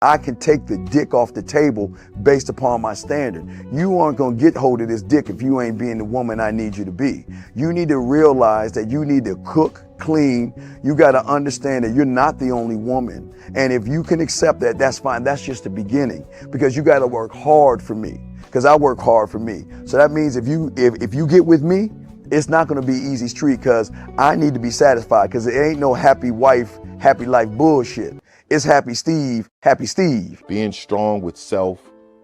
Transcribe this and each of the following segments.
I can take the dick off the table based upon my standard. You aren't gonna get hold of this dick if you ain't being the woman I need you to be. You need to realize that you need to cook, clean. You gotta understand that you're not the only woman. And if you can accept that, that's fine. That's just the beginning, because you gotta work hard for me, because I work hard for me. So that means if you get with me, it's not gonna be easy street, because I need to be satisfied, because it ain't no happy wife, happy life bullshit. It's happy Steve, happy Steve. Being strong with self,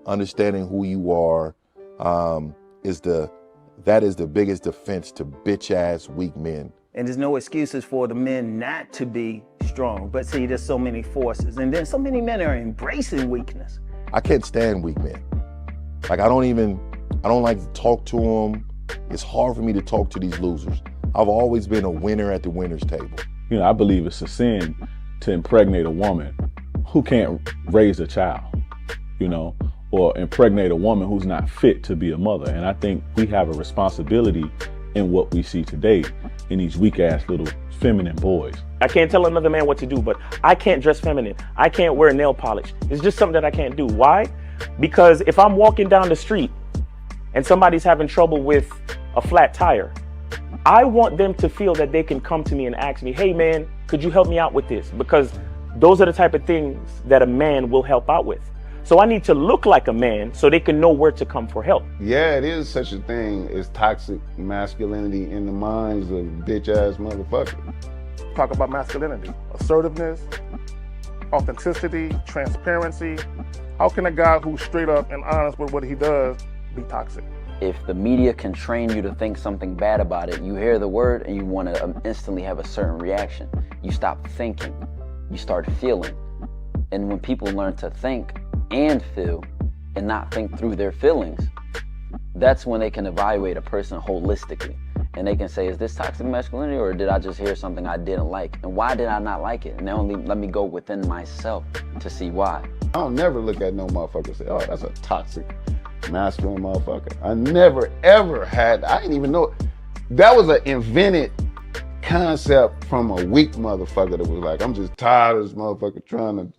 understanding who you are, that is the biggest defense to bitch ass weak men. And there's no excuses for the men not to be strong. But see, there's so many forces. And then so many men are embracing weakness. I can't stand weak men. Like, I don't like to talk to them. It's hard for me to talk to these losers. I've always been a winner at the winner's table. You know, I believe it's a sin to impregnate a woman who can't raise a child, you know, or impregnate a woman who's not fit to be a mother. And I think we have a responsibility in what we see today in these weak ass little feminine boys. I can't tell another man what to do, but I can't dress feminine. I can't wear nail polish. It's just something that I can't do. Why? Because if I'm walking down the street and somebody's having trouble with a flat tire, I want them to feel that they can come to me and ask me, hey man, could you help me out with this? Because those are the type of things that a man will help out with. So I need to look like a man so they can know where to come for help. Yeah, it is such a thing as toxic masculinity in the minds of bitch-ass motherfuckers. Talk about masculinity, assertiveness, authenticity, transparency. How can a guy who's straight up and honest with what he does be toxic? If the media can train you to think something bad about it, you hear the word and you want to instantly have a certain reaction. You stop thinking, you start feeling. And when people learn to think and feel and not think through their feelings, that's when they can evaluate a person holistically. And they can say, is this toxic masculinity, or did I just hear something I didn't like? And why did I not like it? And they only let me go within myself to see why. I don't never look at no motherfucker and say, oh, that's a toxic masculine motherfucker. I never ever had, I didn't even know. That was an invented concept from a weak motherfucker that was like, I'm just tired of this motherfucker trying to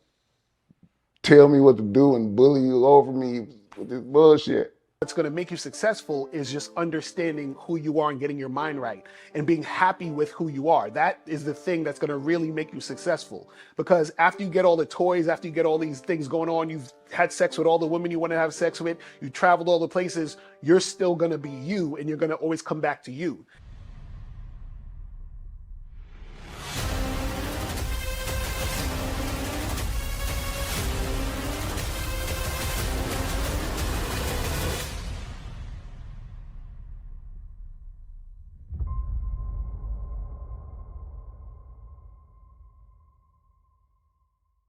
tell me what to do and bully you over me with this bullshit. What's going to make you successful is just understanding who you are and getting your mind right and being happy with who you are. That is the thing that's going to really make you successful. Because after you get all the toys, after you get all these things going on, you've had sex with all the women you want to have sex with, you traveled all the places, you're still going to be you, and you're going to always come back to you.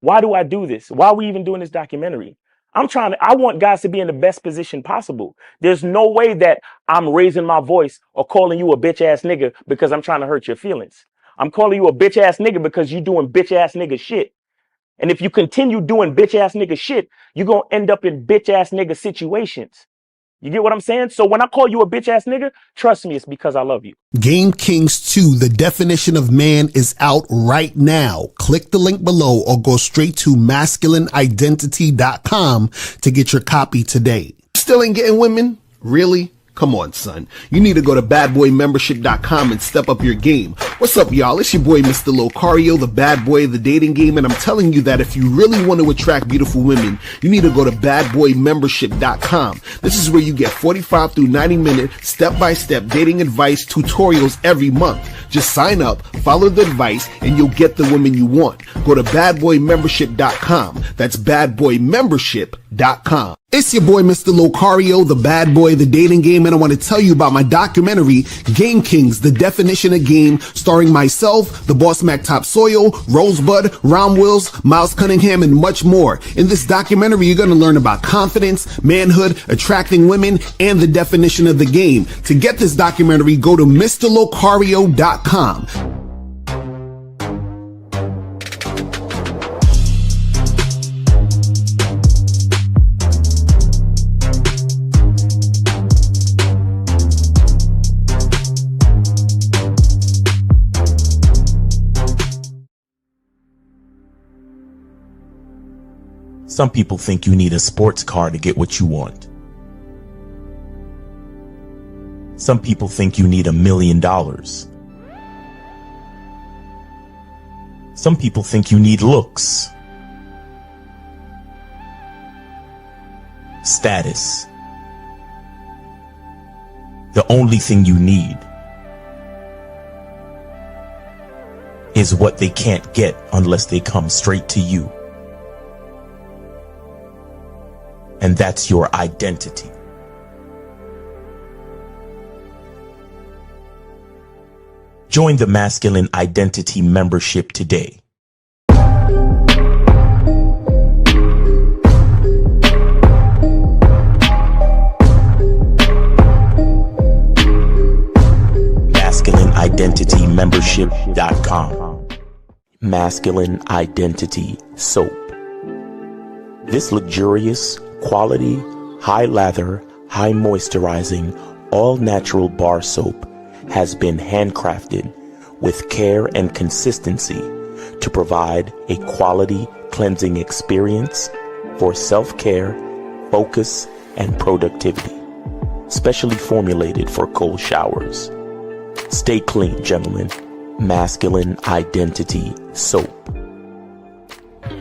Why do I do this? Why are we even doing this documentary? I want guys to be in the best position possible. There's no way that I'm raising my voice or calling you a bitch ass nigga because I'm trying to hurt your feelings. I'm calling you a bitch ass nigga because you're doing bitch ass nigga shit. And if you continue doing bitch ass nigga shit, you're going to end up in bitch ass nigga situations. You get what I'm saying? So when I call you a bitch ass nigga, trust me, it's because I love you. Game Kings 2, the definition of man, is out right now. Click the link below or go straight to masculineidentity.com to get your copy today. Still ain't getting women? Really? Come on, son. You need to go to badboymembership.com and step up your game. What's up, y'all? It's your boy, Mr. Locario, the bad boy of the dating game, and I'm telling you that if you really want to attract beautiful women, you need to go to badboymembership.com. This is where you get 45 through 90-minute step-by-step dating advice tutorials every month. Just sign up, follow the advice, and you'll get the women you want. Go to badboymembership.com. That's badboymembership.com. It's your boy, Mr. Locario, the bad boy of the dating game, and I want to tell you about my documentary, Game Kings, the definition of game, starring myself, the Boss Mac Topsoil, Rosebud, Ron Wills, Miles Cunningham, and much more. In this documentary, you're going to learn about confidence, manhood, attracting women, and the definition of the game. To get this documentary, go to MrLocario.com. Some people think you need a sports car to get what you want. Some people think you need $1 million. Some people think you need looks, status. The only thing you need is what they can't get unless they come straight to you. And that's your identity. Join the Masculine Identity membership today. MasculineIdentityMembership.com. Masculine Identity Soap. This luxurious, quality, high lather, high moisturizing, all natural bar soap has been handcrafted with care and consistency to provide a quality cleansing experience for self-care, focus, and productivity. Specially formulated for cold showers. Stay clean, gentlemen. Masculine Identity Soap.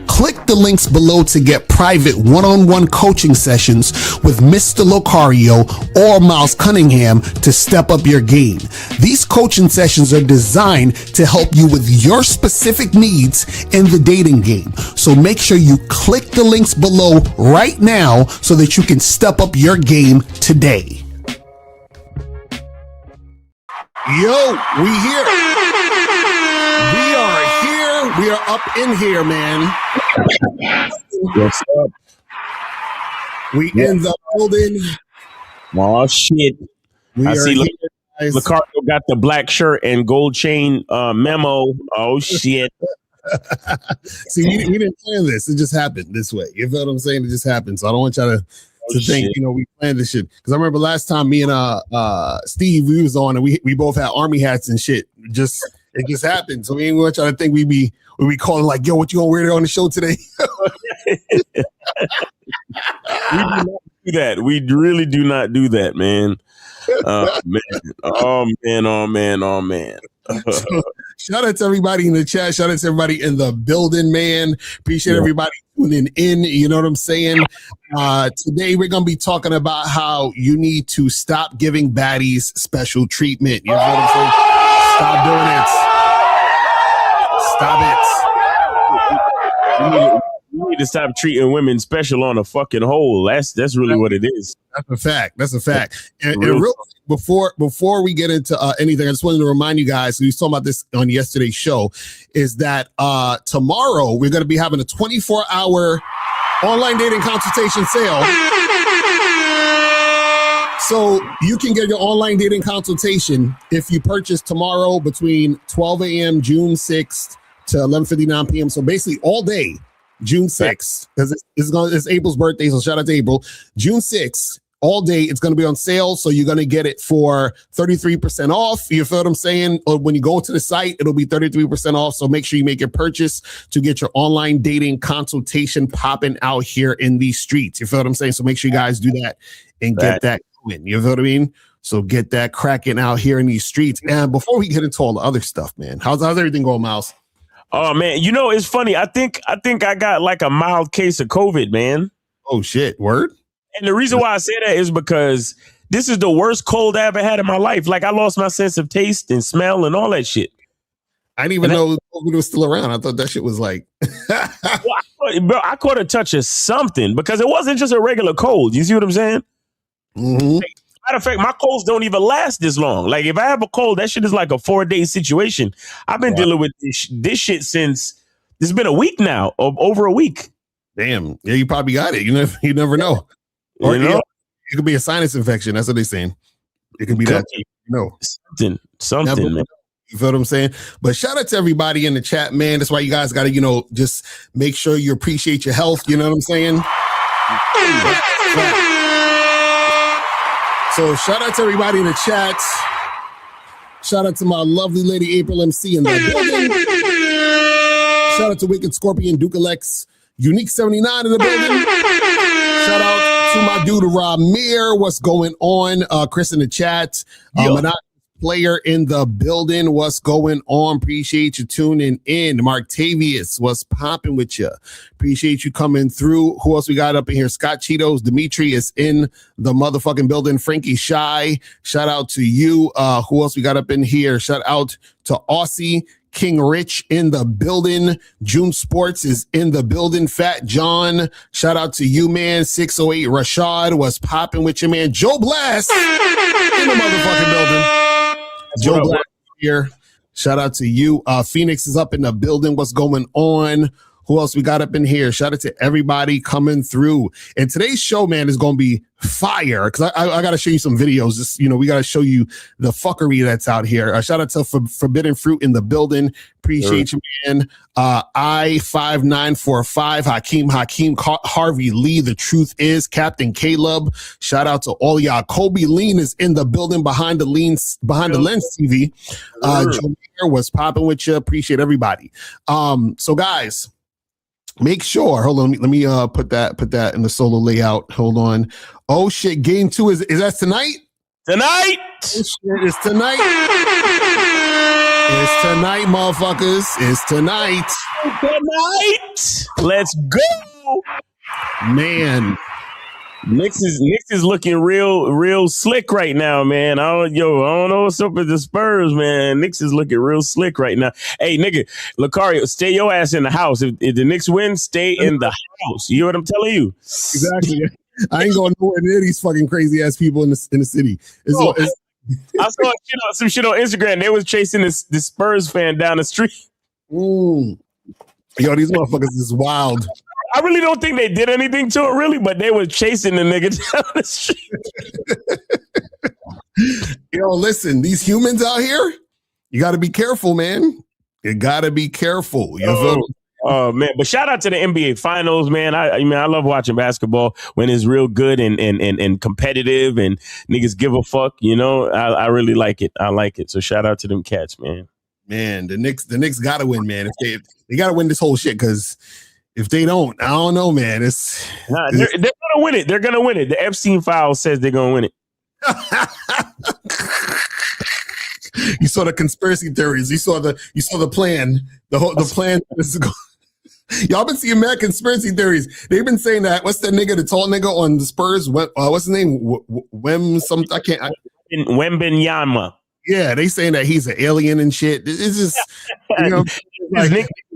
Click the links below to get private one-on-one coaching sessions with Mr. Locario or Miles Cunningham to step up your game. These coaching sessions are designed to help you with your specific needs in the dating game. So make sure you click the links below right now so that you can step up your game today. Yo, we here. We are here. We are up in here, man. What's up? We in the building. Oh shit! I see Locario got the black shirt and gold chain memo. Oh shit! See, we didn't plan this. It just happened this way. You feel what I'm saying? It just happened. So I don't want y'all to think, we planned this shit. Because I remember last time me and Steve, we was on and we both had army hats and shit. It just happened. So we didn't want y'all to think we be calling like, yo, what you gonna wear on the show today? We do not do that. We really do not do that, man. Oh man. So, shout out to everybody in the chat. Shout out to everybody in the building, man. Appreciate everybody tuning in. You know what I'm saying? Today we're gonna be talking about how you need to stop giving baddies special treatment. You know what I'm saying? Stop doing it. Stop it. You need to stop treating women special on a fucking whole. That's really what it is. That's a fact. And real before we get into anything, I just wanted to remind you guys, we was talking about this on yesterday's show, is that tomorrow we're going to be having a 24-hour online dating consultation sale. So you can get your online dating consultation if you purchase tomorrow between 12 a.m. June 6th to 11:59 p.m. So basically all day, June 6th, because it's April's birthday, so shout out to April. June 6th, all day, it's going to be on sale, so you're going to get it for 33% off. You feel what I'm saying? Or when you go to the site, it'll be 33% off, so make sure you make your purchase to get your online dating consultation popping out here in these streets. You feel what I'm saying? So make sure you guys do that and get that going. You feel what I mean? So get that cracking out here in these streets. And before we get into all the other stuff, man, how's everything going, Miles? Oh man, it's funny. I think I got like a mild case of COVID, man. Oh shit, word? And the reason why I say that is because this is the worst cold I ever had in my life. Like I lost my sense of taste and smell and all that shit. I didn't even know COVID was still around. I thought that shit was like I caught a touch of something because it wasn't just a regular cold. You see what I'm saying? Mm-hmm. Matter of fact, my colds don't even last this long. Like if I have a cold, that shit is like a 4-day situation. I've been dealing with this shit since it's been a week now, over a week. Damn. Yeah, you probably got it. You never know. Or it could be a sinus infection. That's what they're saying. It could be that. Something, man. You feel what I'm saying? But shout out to everybody in the chat, man. That's why you guys got to, just make sure you appreciate your health. You know what I'm saying? So shout out to everybody in the chat. Shout out to my lovely lady April MC in the building. Shout out to Wicked Scorpion, Duke Alex. Unique 79 in the building. Shout out to my dude Ramir. What's going on? Chris in the chat. Anonymous player in the building. What's going on? Appreciate you tuning in. Marktavius, what's popping with you? Appreciate you coming through. Who else we got up in here? Scott Cheetos. Dimitri is in the motherfucking building. Frankie Shy. Shout out to you. Who else we got up in here? Shout out to Aussie. King Rich in the building. June Sports is in the building. Fat John, shout out to you, man. 608 Rashad was popping with you, man. Joe Blast in the motherfucking building. Joe Blast here. Shout out to you. Phoenix is up in the building. What's going on? Who else we got up in here? Shout out to everybody coming through. And today's show, man, is going to be fire because I got to show you some videos. Just, we got to show you the fuckery that's out here. Shout out to Forbidden Fruit in the building. Appreciate you, man. I5945, Hakeem Harvey Lee. The truth is Captain Caleb. Shout out to all y'all. Kobe Lean is in the building behind the lens TV. Joe was popping with you. Appreciate everybody. So guys, make sure. Hold on. Let me put that in the solo layout. Hold on. Oh shit! Game 2 is that tonight? Tonight. Oh, shit, it's tonight. It's tonight, motherfuckers. It's tonight. Tonight. Let's go, man. Knicks is looking real slick right now, man. I don't know what's up with the Spurs, man. Knicks is looking real slick right now. Hey, nigga, Lucario, stay your ass in the house. If the Knicks win, stay in the house. You know what I'm telling you? Exactly. I ain't going nowhere near these fucking crazy ass people in the city. I saw some shit on Instagram. They was chasing this Spurs fan down the street. Yo, these motherfuckers is wild. I really don't think they did anything to it, really, but they were chasing the nigga down the street. Listen, these humans out here, you got to be careful, man. You got to be careful. You feel me? Oh man, but shout out to the NBA Finals, man. I love watching basketball when it's real good and competitive and niggas give a fuck. I really like it. I like it. So shout out to them cats, man. Man, the Knicks gotta win, man. If they gotta win this whole shit, because if they don't, I don't know, man. They're gonna win it. They're gonna win it. The Epstein file says they're gonna win it. You saw the conspiracy theories. You saw the plan. The plan is go. Y'all been seeing mad conspiracy theories. They've been saying that. What's that nigga, the tall nigga on the Spurs? What's his name? Wembenyama. Yeah, they saying that he's an alien and shit. It's just,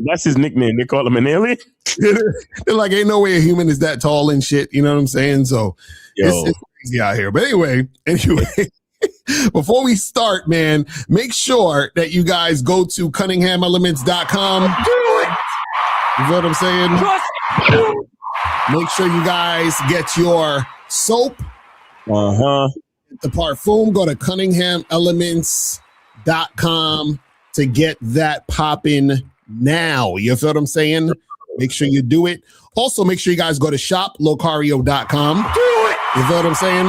that's his nickname. They call him an alien. They're like, ain't no way a human is that tall and shit. You know what I'm saying? So it's crazy out here. But anyway, before we start, man, make sure that you guys go to CunninghamElements.com. Do it. You know what I'm saying? Make sure you guys get your soap. The parfum. Go to CunninghamElements.com to get that popping now. You feel what I'm saying? Make sure you do it. Also, make sure you guys go to shoplocario.com. Do it. You feel what I'm saying?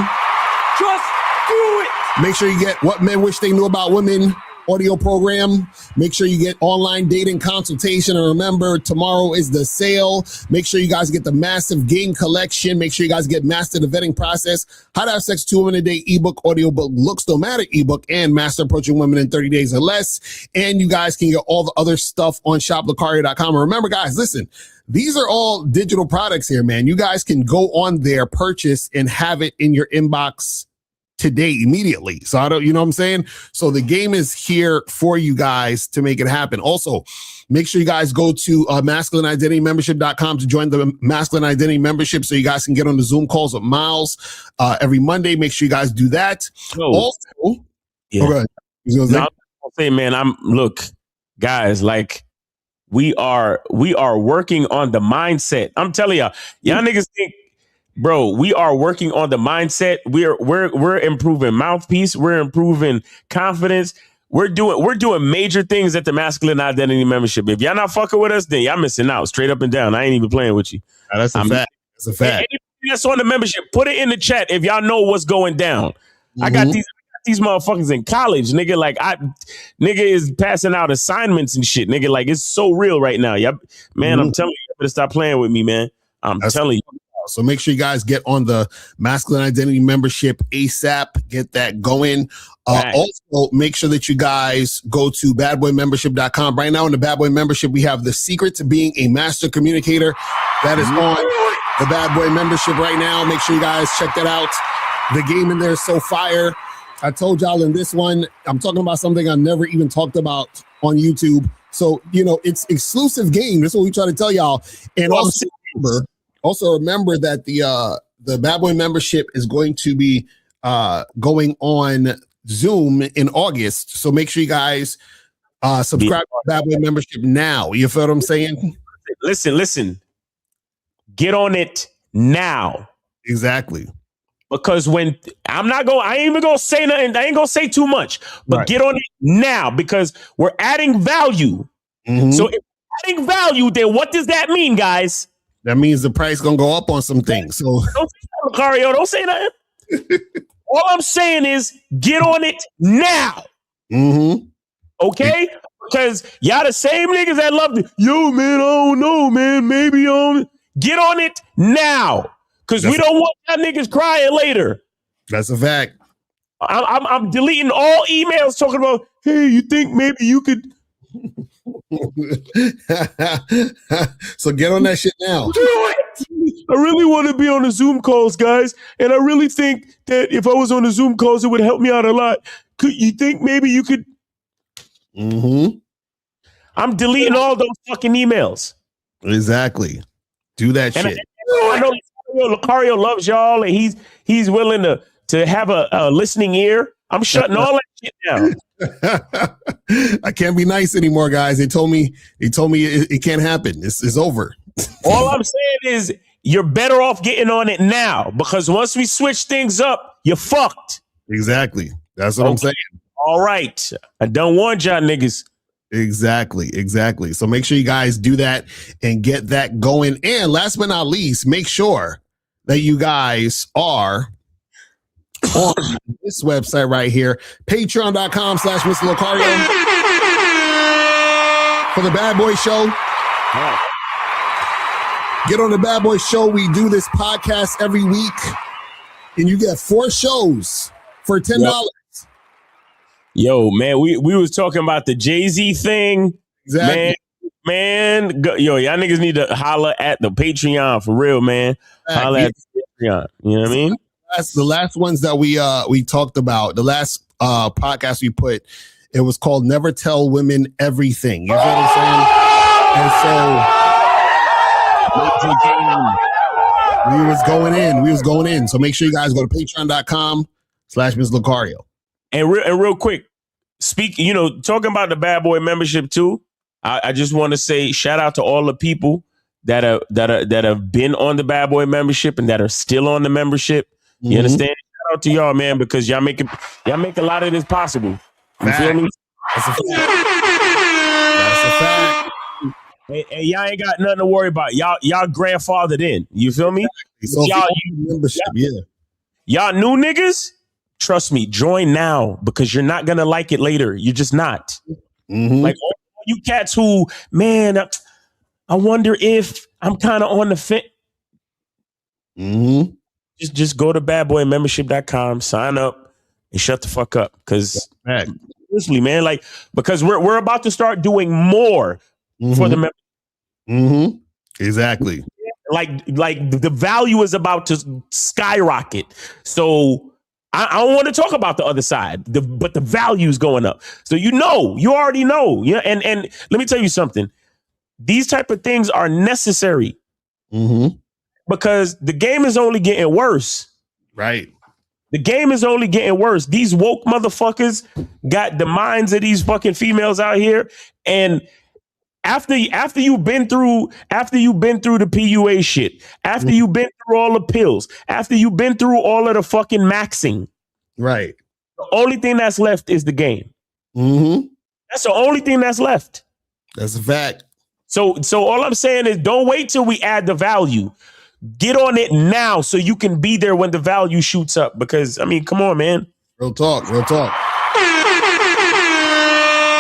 Just do it. Make sure you get What Men Wish They Knew About Women audio program. Make sure you get online dating consultation. And remember, tomorrow is the sale. Make sure you guys get the massive game collection. Make sure you guys get Master the Vetting Process, How to Have Sex 2 Women a Day ebook, audiobook, Looks-O-Matic ebook, and Master Approaching Women in 30 Days or Less. And you guys can get all the other stuff on shoplocario.com. And remember, guys, listen, these are all digital products here, man. You guys can go on there, purchase, and have it in your inbox today, immediately. So you know what I'm saying? So the game is here for you guys to make it happen. Also, make sure you guys go to masculineidentitymembership.com to join the Masculine Identity Membership so you guys can get on the Zoom calls with Miles every Monday. Make sure you guys do that. Also, yeah. I'll say, man, look, guys, like we are working on the mindset. I'm telling y'all niggas think, bro, we are working on the mindset. We're improving mouthpiece. We're improving confidence. We're doing major things at the Masculine Identity Membership. If y'all not fucking with us, then y'all missing out, straight up and down. I ain't even playing with you. That's a fact. That's a fact. Anybody that's on the membership, put it in the chat if y'all know what's going down. Mm-hmm. I got these motherfuckers in college, nigga. Like nigga is passing out assignments and shit, nigga. Like it's so real right now. Man, I'm telling you. to stop playing with me, man. I'm telling you. So make sure you guys get on the Masculine Identity membership ASAP. Get that going. Also, make sure that you guys go to badboymembership.com. Right now in the Bad Boy membership, we have the secret to being a master communicator. That is on the Bad Boy membership right now. Make sure you guys check that out. The game in there is so fire. I told y'all in this one, I'm talking about something I never even talked about on YouTube. So, it's exclusive game. That's what we try to tell y'all. And also remember that the Bad Boy membership is going to be going on Zoom in August. So make sure you guys subscribe to Bad Boy membership now. You feel what I'm saying? Listen. Get on it now. Exactly. Because I ain't even gonna say nothing. I ain't gonna say too much, but get on it now because we're adding value. Mm-hmm. So if we're adding value, then what does that mean, guys? That means the price gonna go up on some things. So don't say nothing, Lucario. Don't say nothing. All I'm saying is get on it now. Mm-hmm. Okay? Because y'all the same niggas that love it. Yo, man, I don't know, man. Maybe on get on it now. Because we don't want y'all niggas crying later. That's a fact. I'm deleting all emails talking about, hey, you think maybe you could. So get on that shit now. Do it. I really want to be on the Zoom calls, guys. And I really think that if I was on the Zoom calls, it would help me out a lot. Could you think maybe you could? Mm-hmm. I'm deleting all those fucking emails. Exactly. Do that shit. I know Lucario loves y'all and he's willing to have a listening ear. I'm shutting all that shit down. I can't be nice anymore, guys. They told me it can't happen. It's over. All I'm saying is you're better off getting on it now because once we switch things up, you're fucked. Exactly. That's what I'm saying. All right. I don't want y'all niggas. Exactly. So make sure you guys do that and get that going. And last but not least, make sure that you guys are on this website right here, patreon.com/Mr. Lucario for the Bad Boy Show. Get on the Bad Boy Show. We do this podcast every week and you get 4 shows for $10. Yep. Yo, man, we was talking about the Jay-Z thing. Exactly. Man, y'all niggas need to holler at the Patreon for real, man. Holler at the Patreon. You know what I mean? That's the last ones that we talked about. The last podcast we put, it was called Never Tell Women Everything. You know what I'm saying? And so we was going in. So make sure you guys go to patreon.com/Ms. Lucario. And real quick, talking about the Bad Boy membership too. I just want to say shout out to all the people that have been on the Bad Boy membership and that are still on the membership. Mm-hmm. You understand? Shout out to y'all, man, because y'all make a lot of this possible. You feel me? That's a fact. And y'all ain't got nothing to worry about. Y'all grandfathered in. You feel me? So membership, y'all new niggas. Trust me, join now because you're not gonna like it later. You're just not. Mm-hmm. Like all you cats who, man, I wonder if I'm kind of on the fence. Mm-hmm. Just go to badboymembership.com, sign up, and shut the fuck up. Because seriously, man, because we're about to start doing more for the members. Mm-hmm. Exactly. Like the value is about to skyrocket. So I don't want to talk about the other side, but the value is going up. So you already know. Yeah, and let me tell you something. These type of things are necessary because the game is only getting worse. Right. The game is only getting worse. These woke motherfuckers got the minds of these fucking females out here, and after you've been through the PUA shit, after you've been through all the pills, after you've been through all of the fucking maxing, right? The only thing that's left is the game. Mm-hmm. That's the only thing that's left. That's a fact. So all I'm saying is, don't wait till we add the value. Get on it now so you can be there when the value shoots up. Because I mean, come on, man. Real talk.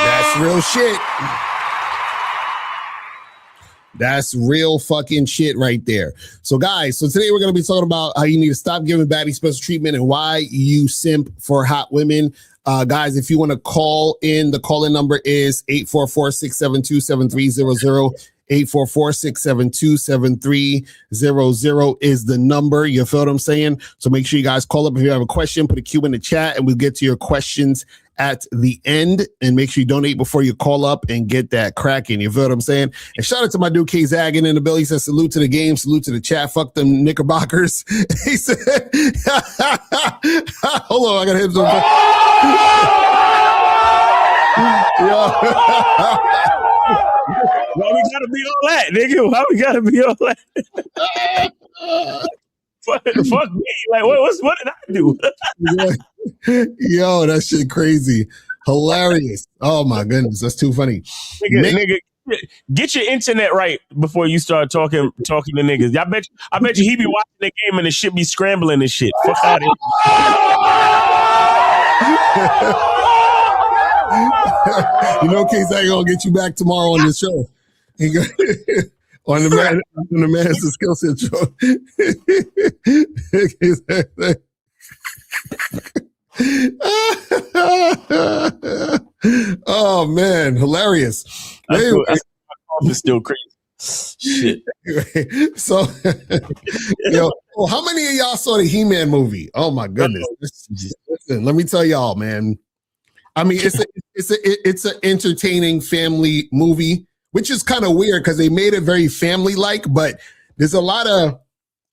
That's real shit. That's real fucking shit right there. So guys, today we're going to be talking about how you need to stop giving baddies special treatment and why you simp for hot women. Guys, if you want to call in, the call-in number is 844-672-7300. 844-672-7300 is the number. You feel what I'm saying? So make sure you guys call up if you have a question, put a Q in the chat, and we'll get to your questions at the end. And make sure you donate before you call up and get that cracking. You feel what I'm saying? And shout out to my dude K Zaggin in the bill. He says salute to the game, salute to the chat. Fuck them Knickerbockers. He said, hold on, I gotta hit some. Why we gotta be all that, nigga? Why we gotta be all that? fuck me. Like, what did I do? Yo, that shit crazy. Hilarious. Oh my goodness, that's too funny. Nigga, get your internet right before you start talking to niggas. I bet you he be watching the game and the shit be scrambling and shit. Fuck out of here. You know, Case, I gonna get you back tomorrow on the show. On the Master Skill Set show. Oh man, hilarious. Anyway, it's still crazy. Shit. So, yo, how many of y'all saw the He-Man movie? Oh my goodness! Listen, let me tell y'all, man. I mean, it's an entertaining family movie, which is kind of weird because they made it very family-like, but there's a lot of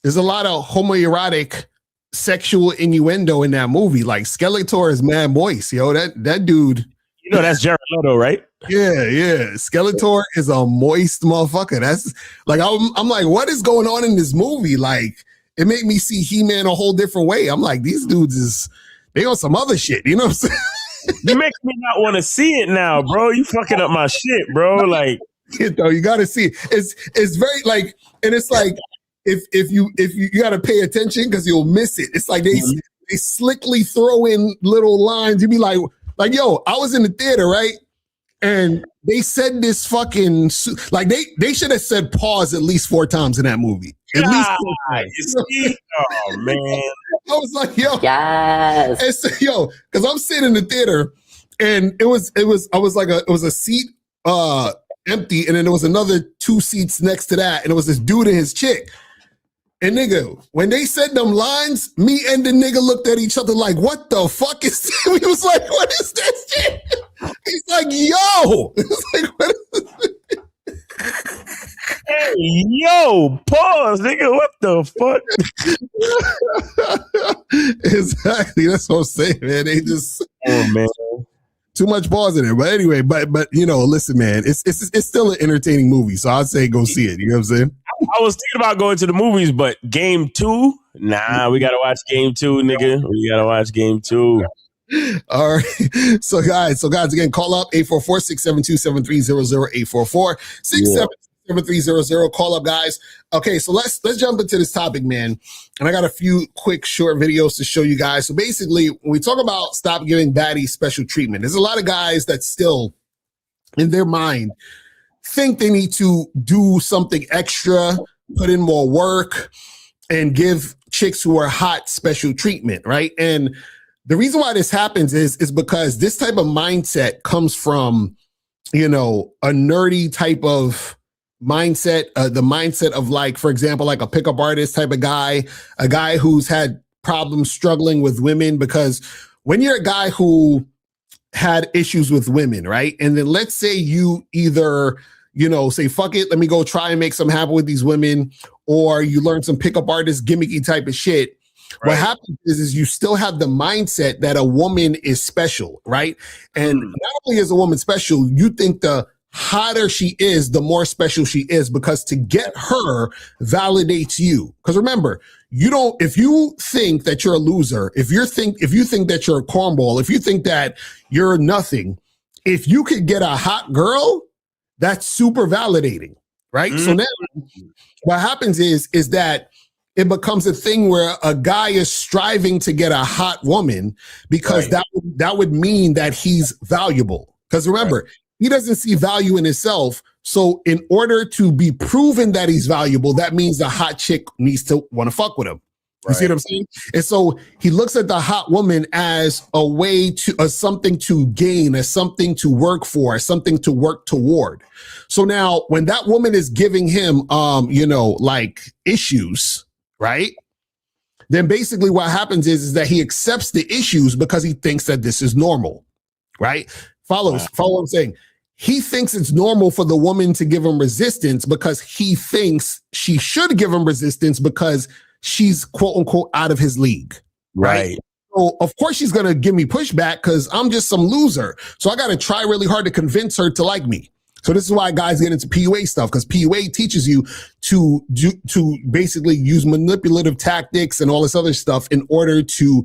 homoerotic sexual innuendo in that movie. Like Skeletor is mad moist, yo. That dude. You know that's Jared Leto, right? Yeah. Skeletor is a moist motherfucker. That's like I'm like, what is going on in this movie? Like, it made me see He-Man a whole different way. I'm like, these dudes they on some other shit. You know what I'm saying? You make me not want to see it now, bro. You fucking up my shit, bro. Like, you gotta see it. It's very like, and it's like if you gotta pay attention because you'll miss it. It's like they slickly throw in little lines. You be like, yo, I was in the theater, right? And they said this fucking like they should have said pause at least 4 times in that movie. At least 4 times. You see? Oh man. I was like, yo, yes. It's, yo, because I'm sitting in the theater and it was a seat empty, and then there was another 2 seats next to that, and it was this dude and his chick. And nigga, when they said them lines, me and the nigga looked at each other like, what the fuck is this? We was like, what is this shit? He's like, yo. It's like, what is this? Hey, yo, pause, nigga. What the fuck? Exactly. That's what I'm saying, man. They just man. Too much pause in there. But anyway, but you know, listen, man, it's still an entertaining movie. So I'd say go see it. You know what I'm saying? I was thinking about going to the movies, but Game 2? Nah, we gotta watch Game 2, nigga. We gotta watch Game 2. All right. So guys, again, call up 844-672-7300, 844-672-7300. Call up, guys. Okay, so let's jump into this topic, man. And I got a few quick short videos to show you guys. So basically, when we talk about stop giving baddies special treatment, there's a lot of guys that still, in their mind, think they need to do something extra, put in more work, and give chicks who are hot special treatment, right? And the reason why this happens is because this type of mindset comes from, you know, a nerdy type of mindset, the mindset of, like, for example, like a pickup artist type of guy, a guy who's had problems struggling with women. Because when you're a guy who had issues with women, right? And then let's say you either, you know, say, fuck it, let me go try and make something happen with these women, or you learn some pickup artist gimmicky type of shit. Right. What happens is you still have the mindset that a woman is special, right? And not only is a woman special, you think the hotter she is, the more special she is, because to get her validates you. Because remember, if you think that you're a loser, if you think that you're a cornball, if you think that you're nothing, if you could get a hot girl, that's super validating, right? So now what happens is that it becomes a thing where a guy is striving to get a hot woman because that would mean that he's valuable. Because remember, he doesn't see value in himself. So in order to be proven that he's valuable, that means the hot chick needs to want to fuck with him. You see what I'm saying? And so he looks at the hot woman as a way to, as something to gain, as something to work for, as something to work toward. So now when that woman is giving him, like issues, right? Then basically what happens is that he accepts the issues because he thinks that this is normal, right? Follow what I'm saying. He thinks it's normal for the woman to give him resistance because he thinks she should give him resistance because she's quote unquote out of his league. Right. So of course she's going to give me pushback because I'm just some loser. So I got to try really hard to convince her to like me. So this is why guys get into PUA stuff, because PUA teaches you to basically use manipulative tactics and all this other stuff in order to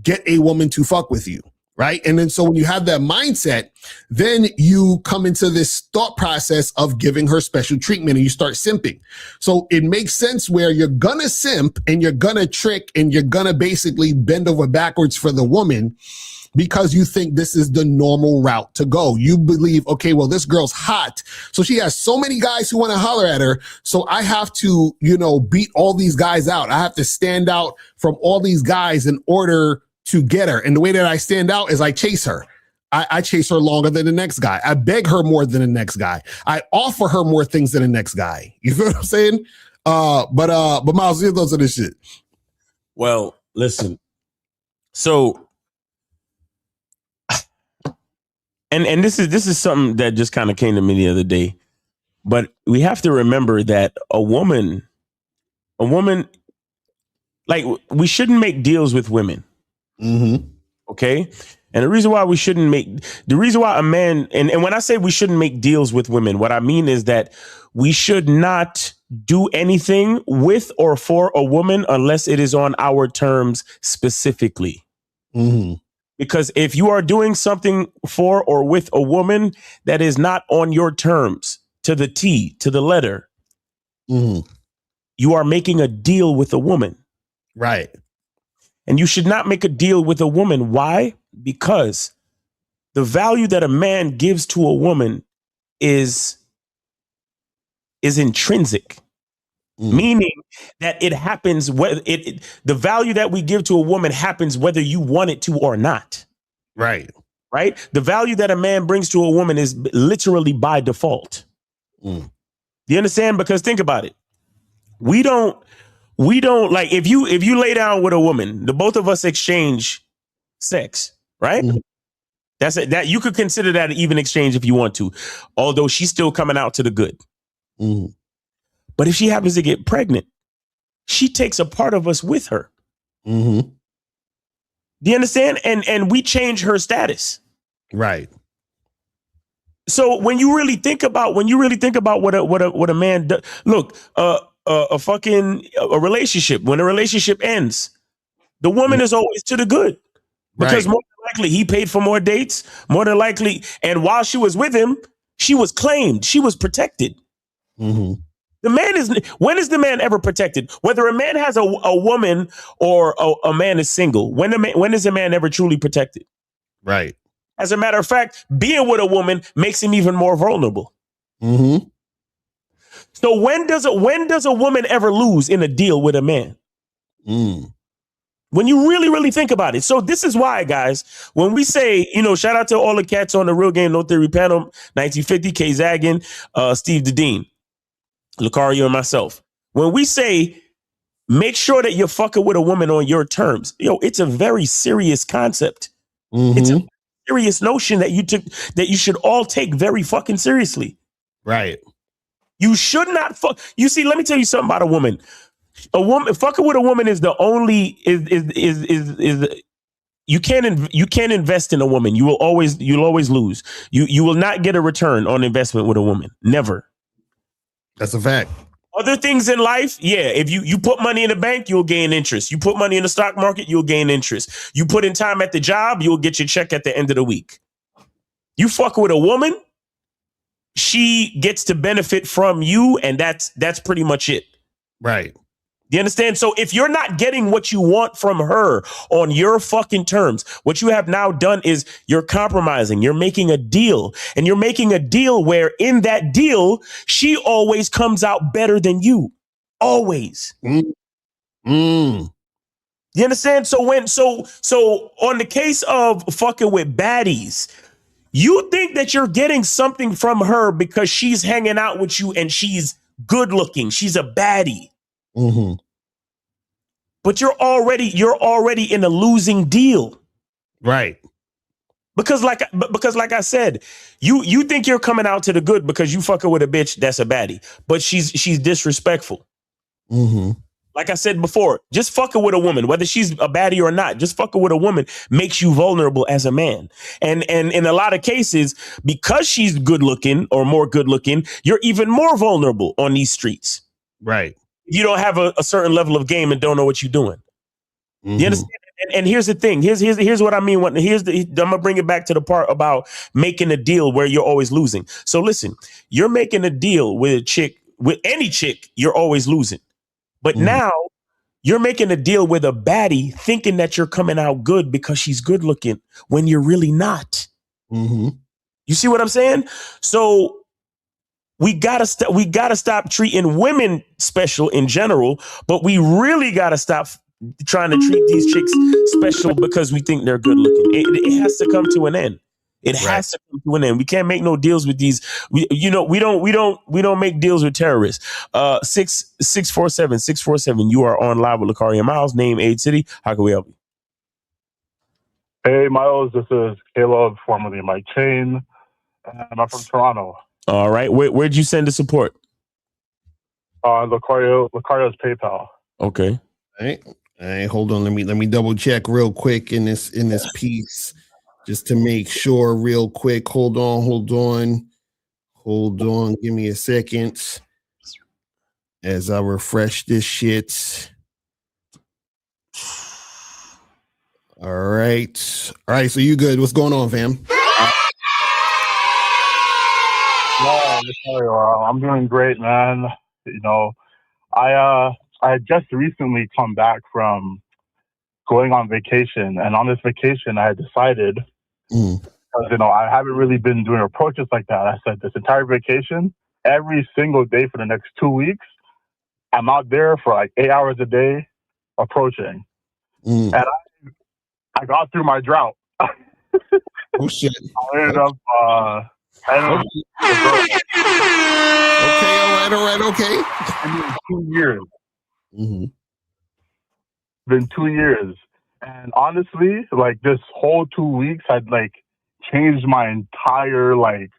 get a woman to fuck with you. Right. And then so when you have that mindset, then you come into this thought process of giving her special treatment and you start simping. So it makes sense where you're going to simp and you're going to trick and you're going to basically bend over backwards for the woman because you think this is the normal route to go. You believe, okay, well, this girl's hot. So she has so many guys who want to holler at her. So I have to, beat all these guys out. I have to stand out from all these guys in order to get her. And the way that I stand out is I chase her. I chase her longer than the next guy. I beg her more than the next guy. I offer her more things than the next guy. You feel what I'm saying? But Miles, your thoughts on this shit. Well, listen. So, and this is something that just kind of came to me the other day. But we have to remember that a woman, like, we shouldn't make deals with women. Mm-hmm. Okay. And the reason why a man, and when I say we shouldn't make deals with women, what I mean is that we should not do anything with or for a woman unless it is on our terms specifically. Mm-hmm. Because if you are doing something for or with a woman that is not on your terms to the T, to the letter, you are making a deal with a woman. Right. And you should not make a deal with a woman. Why? Because the value that a man gives to a woman is intrinsic, meaning that it happens. The value that we give to a woman happens whether you want it to or not. Right. Right. The value that a man brings to a woman is literally by default. Do you understand? Because think about it. We don't like if you lay down with a woman, the both of us exchange sex, right? That's it. That you could consider that an even exchange if you want to, although she's still coming out to the good. But if she happens to get pregnant, she takes a part of us with her. Do you understand? And we change her status. Right. So when you really think about what a man does, look, a relationship, when a relationship ends, the woman is always to the good because more than likely he paid for more dates, more than likely. And while she was with him, she was claimed, she was protected. The man when is the man ever protected? Whether a man has a woman or a man is single, when is a man ever truly protected? Right. As a matter of fact, being with a woman makes him even more vulnerable. So when does a woman ever lose in a deal with a man? When you really, really think about it. So this is why, guys, when we say, shout out to all the cats on the Real Game No Theory panel, 1950, K Zaggin, Steve Dedeen, Lucario, and myself. When we say, make sure that you're fucking with a woman on your terms, it's a very serious concept. It's a serious notion that you should all take very fucking seriously. Right. You should not fuck. You see, let me tell you something about a woman. A woman fucking with a woman is the only you can't invest in a woman. You'll always lose. You will not get a return on investment with a woman. Never. That's a fact. Other things in life, yeah. If you put money in the bank, you'll gain interest. You put money in the stock market, you'll gain interest. You put in time at the job, you'll get your check at the end of the week. You fuck with a woman, she gets to benefit from you, and that's pretty much it. Right. You understand? So if you're not getting what you want from her on your fucking terms, what you have now done is you're compromising. You're making a deal, and you're making a deal where in that deal, she always comes out better than you. Always. You understand? So on the case of fucking with baddies, you think that you're getting something from her because she's hanging out with you and she's good looking. She's a baddie. But you're already in a losing deal. Right. Because like I said, you think you're coming out to the good because you fucking with a bitch that's a baddie, but she's disrespectful. Like I said before, just fucking with a woman, whether she's a baddie or not, just fucking with a woman makes you vulnerable as a man. And in a lot of cases, because she's good looking or more good looking, you're even more vulnerable on these streets. Right. You don't have a certain level of game and don't know what you're doing. You understand? And here's the thing. Here's what I mean. I'm gonna bring it back to the part about making a deal where you're always losing. So listen, you're making a deal with a chick, with any chick, you're always losing. But now you're making a deal with a baddie thinking that you're coming out good because she's good looking when you're really not. You see what I'm saying? So we gotta stop treating women special in general, but we really gotta stop trying to treat these chicks special because we think they're good looking. It has to come to an end. It has to come to an end. We can't make no deals with these. We don't make deals with terrorists. 647. You are on live with Lucario Miles. Name, age, city. How can we help you? Hey, Miles. This is Caleb, formerly Mike Chain. And I'm from Toronto. All right. Where'd you send the support? Lucario's PayPal. Okay. All right. Hold on. Let me double check real quick in this piece, just to make sure real quick. Hold on. Give me a second as I refresh this shit. All right. So you good? What's going on, fam? I'm doing great, man. You know, I just recently come back from going on vacation, and on this vacation, I had decided, because I haven't really been doing approaches like that. I said this entire vacation, every single day for the next 2 weeks, I'm out there for like 8 hours a day approaching, and I got through my drought. Oh shit! I ended up. Okay. It's been 2 years. Been 2 years, and honestly, like this whole 2 weeks had like changed my entire like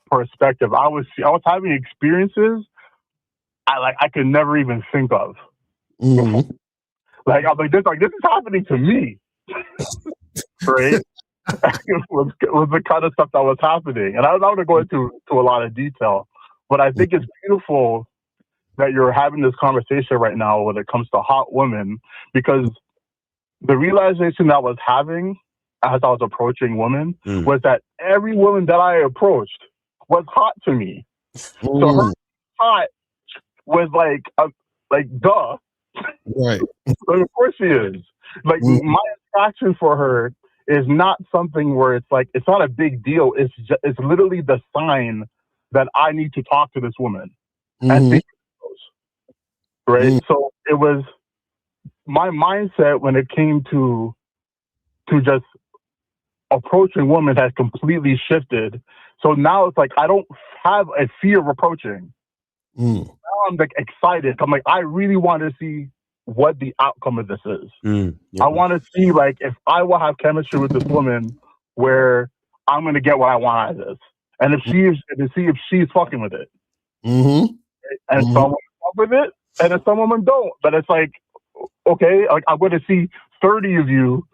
perspective. I was having experiences I could never even think of. Like I'm like this is happening to me, right? was the kind of stuff that was happening, and I don't want to go into a lot of detail, but I think it's beautiful that you're having this conversation right now when it comes to hot women, because the realization that I was having as I was approaching women was that every woman that I approached was hot to me. So her hot was like duh. Right. But of course she is. Like my attraction for her is not something where it's like, it's not a big deal. It's literally the sign that I need to talk to this woman. And see right? So it was my mindset when it came to just approaching women has completely shifted. So now it's like I don't have a fear of approaching. Now I'm like excited. I'm like, I really want to see what the outcome of this is. I want to see like if I will have chemistry with this woman where I'm gonna get what I want out of this. And if she's fucking with it. And some women fuck with it, and then some women don't. But it's like, okay, like I'm gonna see 30 of you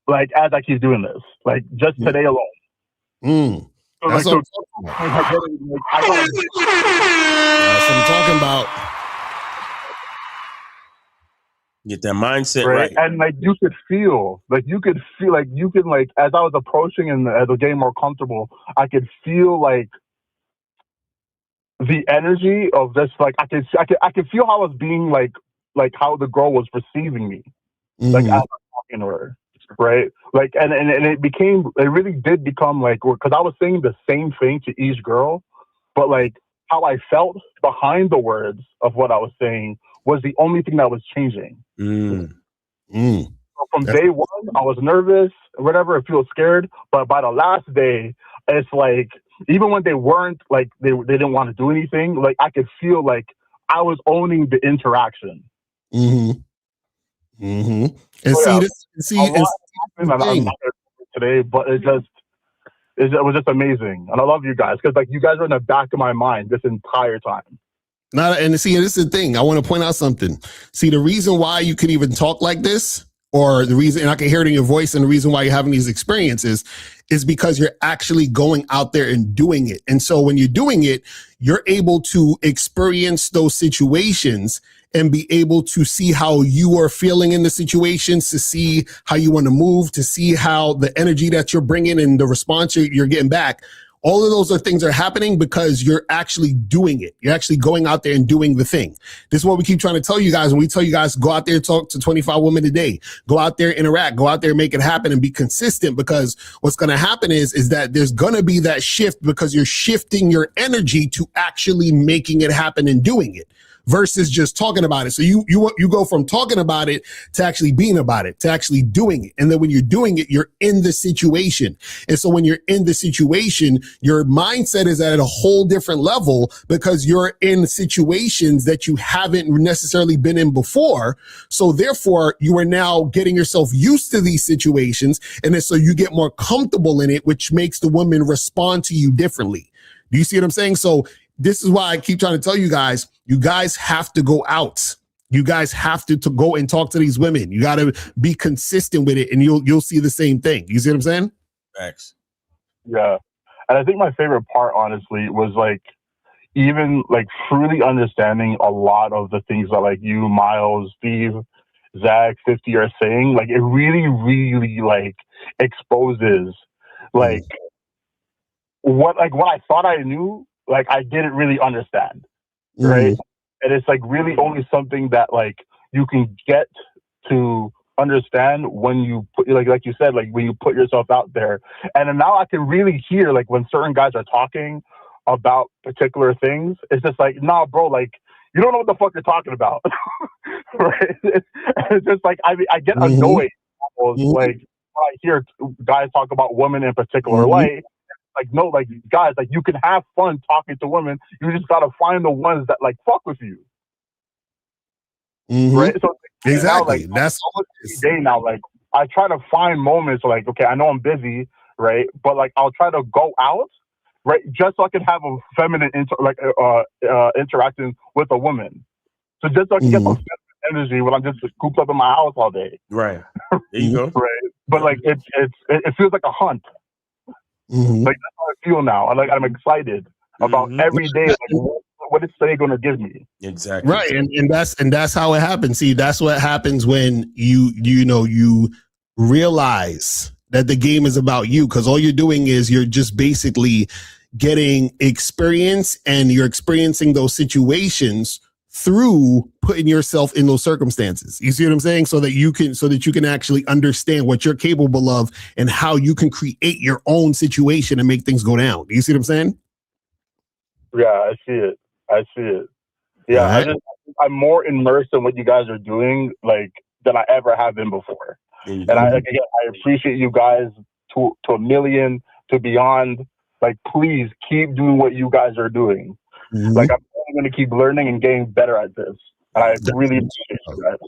like as I keep doing this. Like just today alone. So, That's what I'm talking about. Get that mindset right. And like you could feel as I was approaching and as I was getting more comfortable, I could feel like the energy of this, like I could feel how I was being like like how the girl was receiving me, like as I'm talking to her, right? Like, and it really did become like, because I was saying the same thing to each girl, but like how I felt behind the words of what I was saying was the only thing that was changing. So from day one, I was nervous, whatever, I feel scared, but by the last day, it's like, even when they weren't, like, they didn't want to do anything, like, I could feel like I was owning the interaction. And So, see yeah, this, I'm not there today, but it was just amazing, and I love you guys because like you guys were in the back of my mind this entire time. And see, this is the thing. I want to point out something. See, the reason why you can even talk like this, or the reason, and I can hear it in your voice, and the reason why you're having these experiences is because you're actually going out there and doing it. And so when you're doing it, you're able to experience those situations and be able to see how you are feeling in the situations, to see how you want to move, to see how the energy that you're bringing and the response you're getting back. All of those are things that are happening because you're actually doing it. You're actually going out there and doing the thing. This is what we keep trying to tell you guys. When we tell you guys, go out there and talk to 25 women a day, go out there, interact, go out there, make it happen and be consistent, because what's going to happen is that there's going to be that shift because you're shifting your energy to actually making it happen and doing it versus just talking about it. So you go from talking about it to actually being about it, to actually doing it. And then when you're doing it, you're in the situation. And so when you're in the situation, your mindset is at a whole different level because you're in situations that you haven't necessarily been in before. So therefore, you are now getting yourself used to these situations. And then so you get more comfortable in it, which makes the woman respond to you differently. Do you see what I'm saying? So this is why I keep trying to tell you guys have to go out. You guys have to go and talk to these women. You got to be consistent with it, and you'll see the same thing. You see what I'm saying? Thanks. Yeah. And I think my favorite part, honestly, was like even like truly understanding a lot of the things that like you, Miles, Steve, Zach, 50 are saying. Like it really, really like exposes like what I thought I knew, like I didn't really understand. Right. And it's like really only something that like you can get to understand when you put, like you said, like when you put yourself out there. And then now I can really hear like when certain guys are talking about particular things, it's just like, nah, bro, like you don't know what the fuck you're talking about. Right. It's just like I get annoyed almost, like when I hear guys talk about women in particular. Like, no, like, guys, like, you can have fun talking to women. You just got to find the ones that, like, fuck with you. Right? So, exactly. Now, like, that's every day now. Like, I try to find moments, like, okay, I know I'm busy, right? But, like, I'll try to go out, right? Just so I can have a feminine, interaction with a woman. So, just so I can get some feminine energy when I'm just cooped up in my house all day. Right. There you go. Right. But, like, it feels like a hunt. Like that's how I feel now. I'm excited about every day. Like, what is today going to give me? Exactly. Right, and that's how it happens. See, that's what happens when you realize that the game is about you, because all you're doing is you're just basically getting experience, and you're experiencing those situations through putting yourself in those circumstances. You see what I'm saying? So that you can actually understand what you're capable of and how you can create your own situation and make things go down. Do you see what I'm saying? Yeah, I see it. Yeah, right. I'm more immersed in what you guys are doing, like, than I ever have been before. And I appreciate you guys to a million, to beyond. Like, please keep doing what you guys are doing. Like, I'm going to keep learning and getting better at this. And I really appreciate you guys.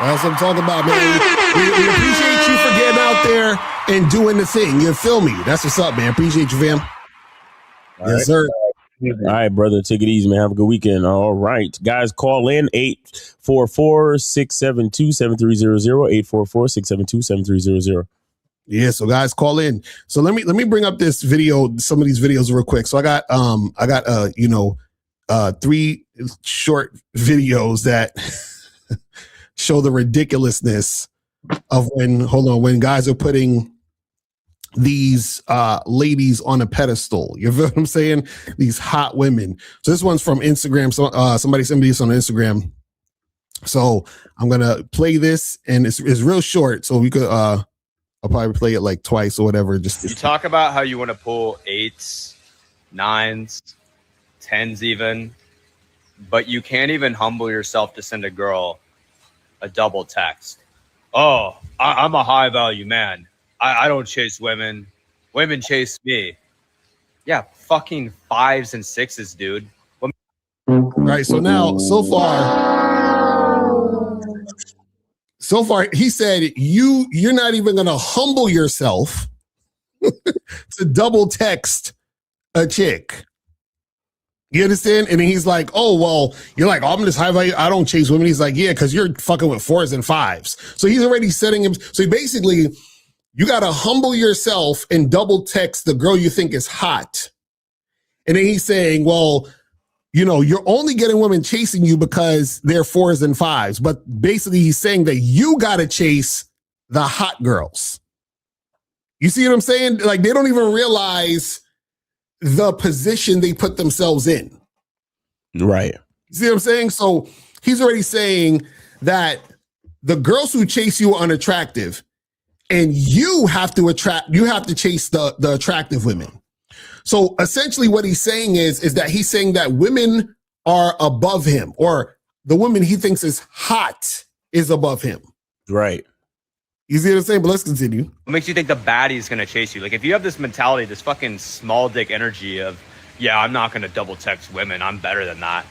That's what I'm talking about, man. We appreciate you for getting out there and doing the thing. You feel me? That's what's up, man. Appreciate you, fam. Yes, sir. All right, brother. Take it easy, man. Have a good weekend. All right. Guys, call in 844-672-7300. 844-672-7300. Yeah, so guys, call in. So let me bring up this video, some of these videos real quick. So I got 3 short videos that show the ridiculousness of when guys are putting these ladies on a pedestal. You feel what I'm saying? These hot women. So this one's from Instagram. So somebody sent me this on Instagram. So I'm gonna play this, and it's real short, so we could I'll probably play it like twice or whatever. Just you talk about how you want to pull 8s, 9s, 10s even, but you can't even humble yourself to send a girl a double text. Oh, I'm a high value man. I don't chase women. Women chase me. Yeah, fucking 5s and 6s, dude. Right. So now, so far, he said you're not even gonna humble yourself to double text a chick. You understand? And then he's like, oh, well, you're like, oh, I'm just high value. I don't chase women. He's like, yeah, because you're fucking with 4s and 5s. So he's already setting him. So basically, you got to humble yourself and double text the girl you think is hot. And then he's saying, well, you know, you're only getting women chasing you because they're 4s and 5s. But basically, he's saying that you got to chase the hot girls. You see what I'm saying? Like, they don't even realize the position they put themselves in. Right. You see what I'm saying? So he's already saying that the girls who chase you are unattractive, and you have to chase the attractive women. So essentially what he's saying is that he's saying that women are above him, or the woman he thinks is hot is above him. Right. You see what I'm saying? But let's continue. What makes you think the baddie is going to chase you? Like, if you have this mentality, this fucking small dick energy of, yeah, I'm not going to double text women, I'm better than that,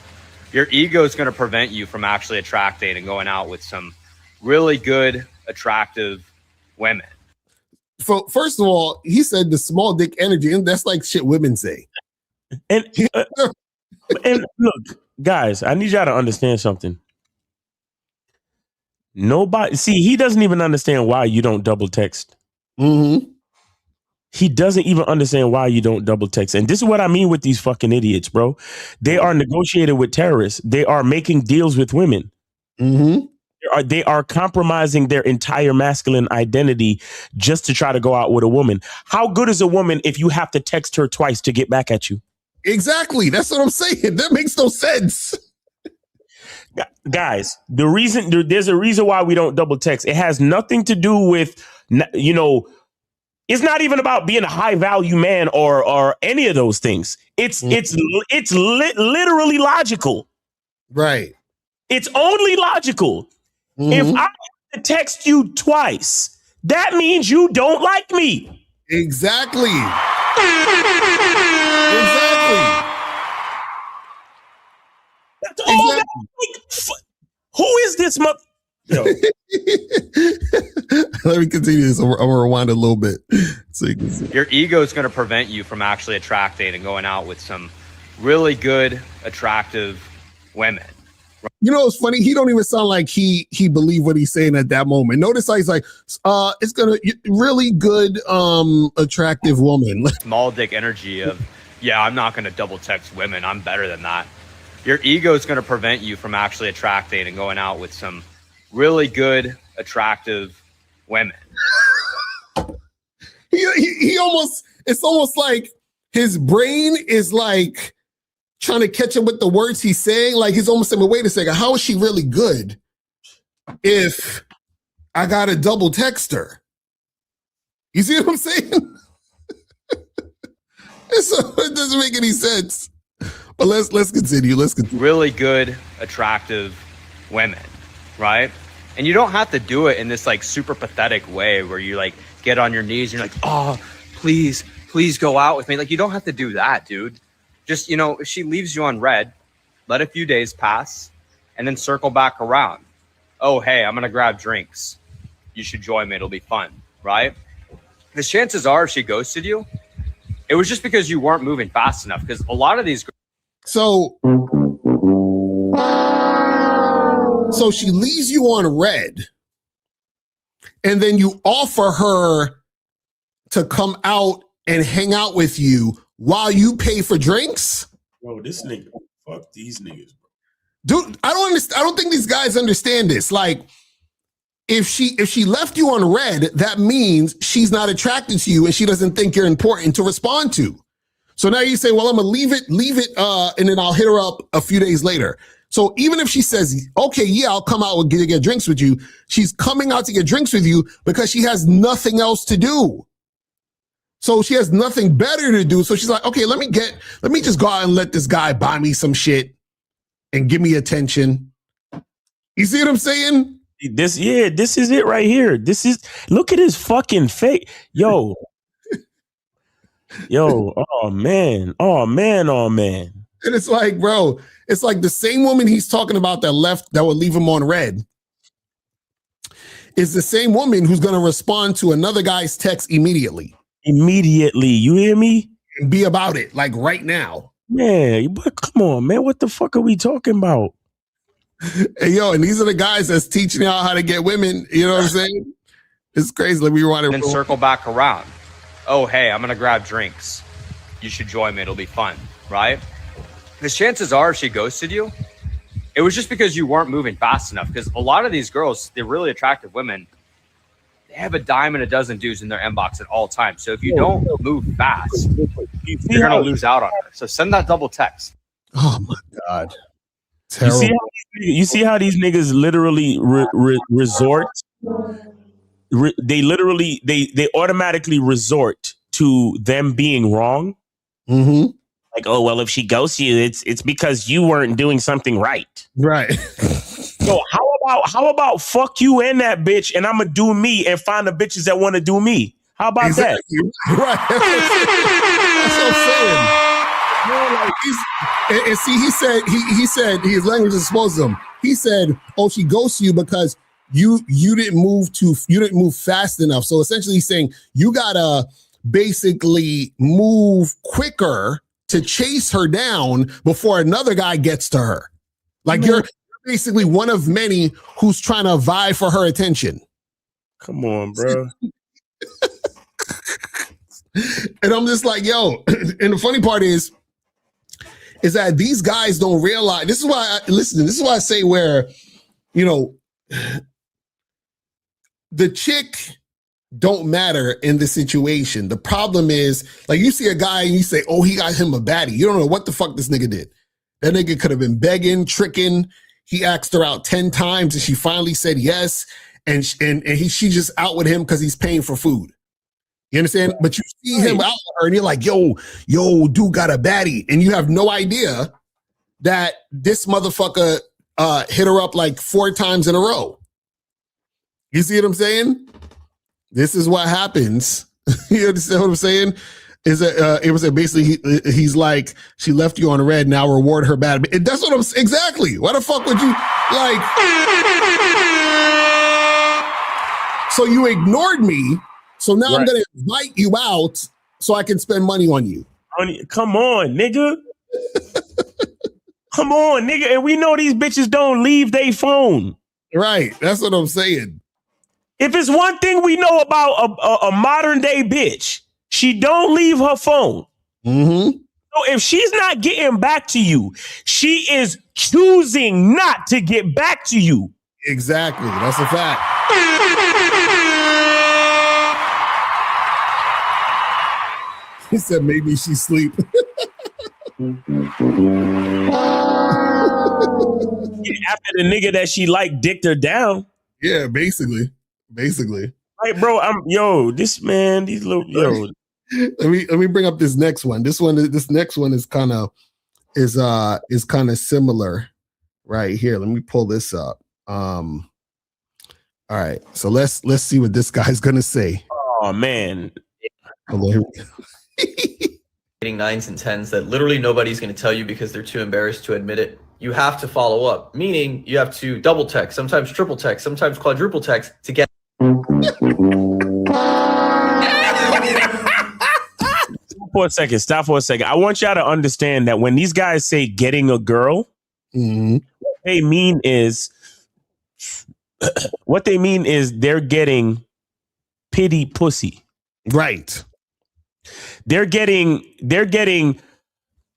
your ego is going to prevent you from actually attracting and going out with some really good, attractive women. So first of all, he said the small dick energy, and that's like shit women say. And look, guys, I need y'all to understand something. Nobody, see, he doesn't even understand why you don't double text. Mm-hmm. He doesn't even understand why you don't double text. And this is what I mean with these fucking idiots, bro. They are negotiating with terrorists. They are making deals with women. Mm-hmm. They are compromising their entire masculine identity just to try to go out with a woman. How good is a woman if you have to text her twice to get back at you? Exactly. That's what I'm saying. That makes no sense. Guys, there's a reason why we don't double text. It has nothing to do with, you know, it's not even about being a high value man or any of those things. It's literally logical. Right. It's only logical. Mm-hmm. If I have to text you twice, that means you don't like me. Exactly. That's all that, who is this mother? Let me continue this. I'm gonna rewind a little bit so you can see. Your ego is going to prevent you from actually attracting and going out with some really good, attractive women. You know, it's funny. He don't even sound like he believed what he's saying at that moment. Notice how he's like, it's gonna really good, attractive woman. Small dick energy of, yeah, I'm not going to double text women, I'm better than that. Your ego is going to prevent you from actually attracting and going out with some really good, attractive women. He almost, it's almost like his brain is like trying to catch up with the words he's saying. Like he's almost saying, wait a second, how is she really good if I got to double text her? You see what I'm saying? It doesn't make any sense. But let's continue. Really good, attractive women, right? And you don't have to do it in this like super pathetic way where you like get on your knees and you're like, oh, please go out with me. Like, you don't have to do that, dude. Just, you know, if she leaves you on red, let a few days pass and then circle back around. Oh, hey, I'm going to grab drinks. You should join me. It'll be fun, right? Because chances are if she ghosted you, it was just because you weren't moving fast enough. Because a lot of these. So she leaves you on red, and then you offer her to come out and hang out with you while you pay for drinks? Bro, this nigga, fuck these niggas, bro. Dude, I don't understand. I don't think these guys understand this. Like, if she left you on red, that means she's not attracted to you and she doesn't think you're important to respond to. So now you say, well, I'm gonna leave it, and then I'll hit her up a few days later. So even if she says, okay, yeah, I'll come out and get drinks with you, she's coming out to get drinks with you because she has nothing else to do. So she has nothing better to do. So she's like, okay, let me just go out and let this guy buy me some shit and give me attention. You see what I'm saying? This is it right here. Look at his fucking face. Yo. Oh man. And it's like, bro, it's like the same woman he's talking about that would leave him on red is the same woman who's going to respond to another guy's text immediately. You hear me? And be about it, like right now. Man, but come on, man. What the fuck are we talking about? Hey, yo, and these are the guys that's teaching y'all how to get women. You know what I'm saying? It's crazy. Let me rewind it. And then circle back around. Oh, hey, I'm going to grab drinks. You should join me. It'll be fun, right? Because chances are if she ghosted you, it was just because you weren't moving fast enough. Because a lot of these girls, they're really attractive women. They have a dime and a dozen dudes in their inbox at all times. So if you don't move fast, you're going to lose out on her. So send that double text. Oh, my God. Terrible. You see how these niggas literally resort? They automatically resort to them being wrong. Mm-hmm. Like, oh, well, if she ghosts you, it's because you weren't doing something right. Right. So how about fuck you and that bitch, and I'm gonna do me and find the bitches that want to do me. How about that? Right. That's what I'm saying. And see, he said his language is supposed to him. He said, "Oh, she ghosts you because you didn't move fast enough." So essentially, he's saying you gotta basically move quicker to chase her down before another guy gets to her. Like you're basically one of many who's trying to vie for her attention. Come on, bro. And I'm just like, yo, and the funny part is that these guys don't realize, this is why I say where, you know, the chick don't matter in the situation. The problem is, like, you see a guy and you say, oh, he got him a baddie. You don't know what the fuck this nigga did. That nigga could have been begging, tricking. He asked her out 10 times and she finally said yes. And she just out with him because he's paying for food. You understand? But you see him out with her and you're like, yo, dude got a baddie. And you have no idea that this motherfucker hit her up like 4 times in a row. You see what I'm saying? This is what happens. You understand what I'm saying? Is that it was basically he's like, she left you on red, now reward her bad. That's what I'm saying. Exactly. Why the fuck would you like? So you ignored me. So now I'm gonna invite you out so I can spend money on you. Come on, nigga. Come on, nigga. And we know these bitches don't leave their phone. Right. That's what I'm saying. If it's one thing we know about a modern day bitch, she don't leave her phone. Mm-hmm. So if she's not getting back to you, she is choosing not to get back to you. Exactly. That's a fact. He said maybe she's asleep. After the nigga that she liked dicked her down. Yeah, basically. Like, bro, this man, these little, Let me bring up this next one. This next one is kind of similar right here. Let me pull this up. All right. So let's see what this guy's gonna say. Oh man. Getting 9s and 10s that literally nobody's going to tell you because they're too embarrassed to admit it. You have to follow up, meaning you have to double text, sometimes triple text, sometimes quadruple text to get. Stop for a second. I want y'all to understand that when these guys say getting a girl, what they mean is they're getting pity pussy. Right. They're getting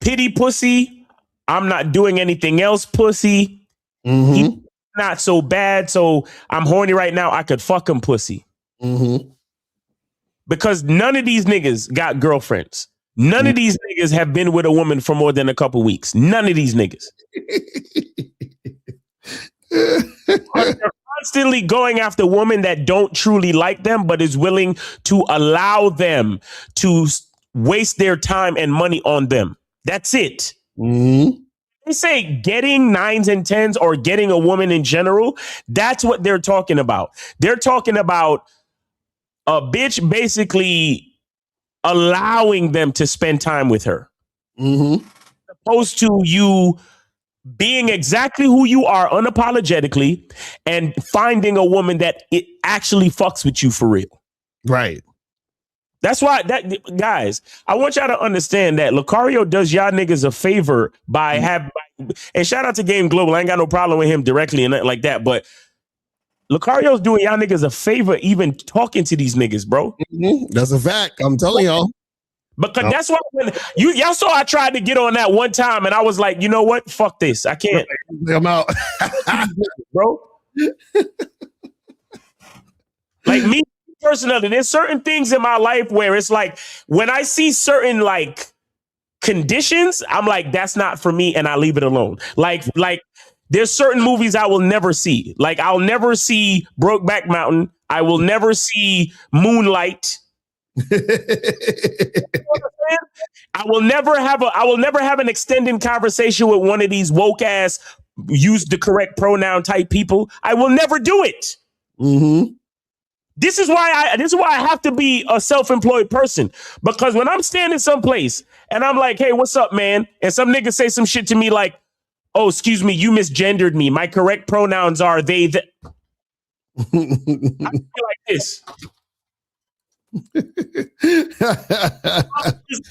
pity pussy. I'm not doing anything else pussy. Mm-hmm. He's not so bad, so I'm horny right now. I could fuck him pussy. Mm-hmm. Because none of these niggas got girlfriends. None of these niggas have been with a woman for more than a couple weeks. None of these niggas. They're constantly going after women that don't truly like them, but is willing to allow them to waste their time and money on them. That's it. Mm-hmm. They say getting 9s and 10s or getting a woman in general. That's what they're talking about. They're talking about a bitch basically allowing them to spend time with her. Mm-hmm. Opposed to you being exactly who you are unapologetically and finding a woman that it actually fucks with you for real. Right. That's why guys, I want y'all to understand that Lucario does y'all niggas a favor by and shout out to Game Global. I ain't got no problem with him directly and nothing like that, but Lucario's doing y'all niggas a favor even talking to these niggas, bro. Mm-hmm. That's a fact. I'm telling y'all. Because that's why when y'all saw I tried to get on that one time and I was like, you know what? Fuck this. I can't. I'm out. Bro. Like me personally, there's certain things in my life where it's like when I see certain like conditions, I'm like, that's not for me, and I leave it alone. Like there's certain movies I will never see. Like I'll never see Brokeback Mountain. I will never see Moonlight. I will never have an extended conversation with one of these woke ass use the correct pronoun type people. I will never do it. Mm-hmm. This is why I have to be a self-employed person, because when I'm standing someplace and I'm like, hey, what's up, man? And some nigga say some shit to me like, oh, excuse me, you misgendered me. My correct pronouns are they, the. I feel like this.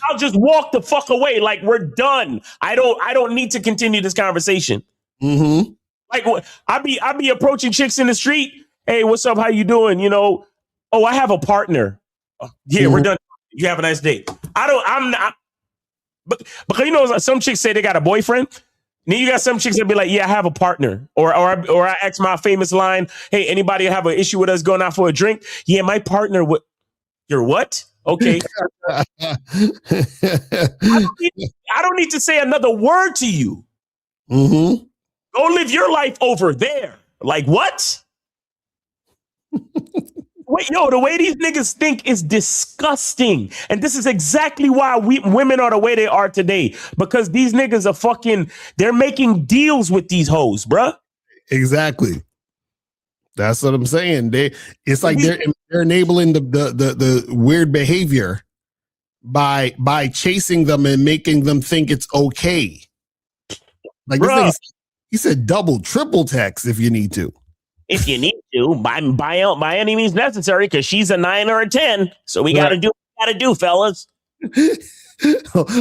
I'll just walk the fuck away. Like we're done. I don't need to continue this conversation. Mm-hmm. Like I be approaching chicks in the street. Hey, what's up? How you doing? You know, oh, I have a partner. Yeah, we're done. You have a nice day. I'm not. But because you know, some chicks say they got a boyfriend. And then you got some chicks that be like, yeah, I have a partner. Or I ask my famous line, hey, anybody have an issue with us going out for a drink? Yeah, my partner would. You're what? Okay. I don't need to say another word to you. Mm-hmm. Go live your life over there. Like what? Wait, yo, the way these niggas think is disgusting. And this is exactly why women are the way they are today. Because these niggas are they're making deals with these hoes, bruh. Exactly. That's what I'm saying. It's like they're enabling the weird behavior by chasing them and making them think it's okay. Like this thing, he said double, triple text if you need to. If you need to, by any means necessary, because she's a 9 or a 10. So we got to do what we got to do, fellas.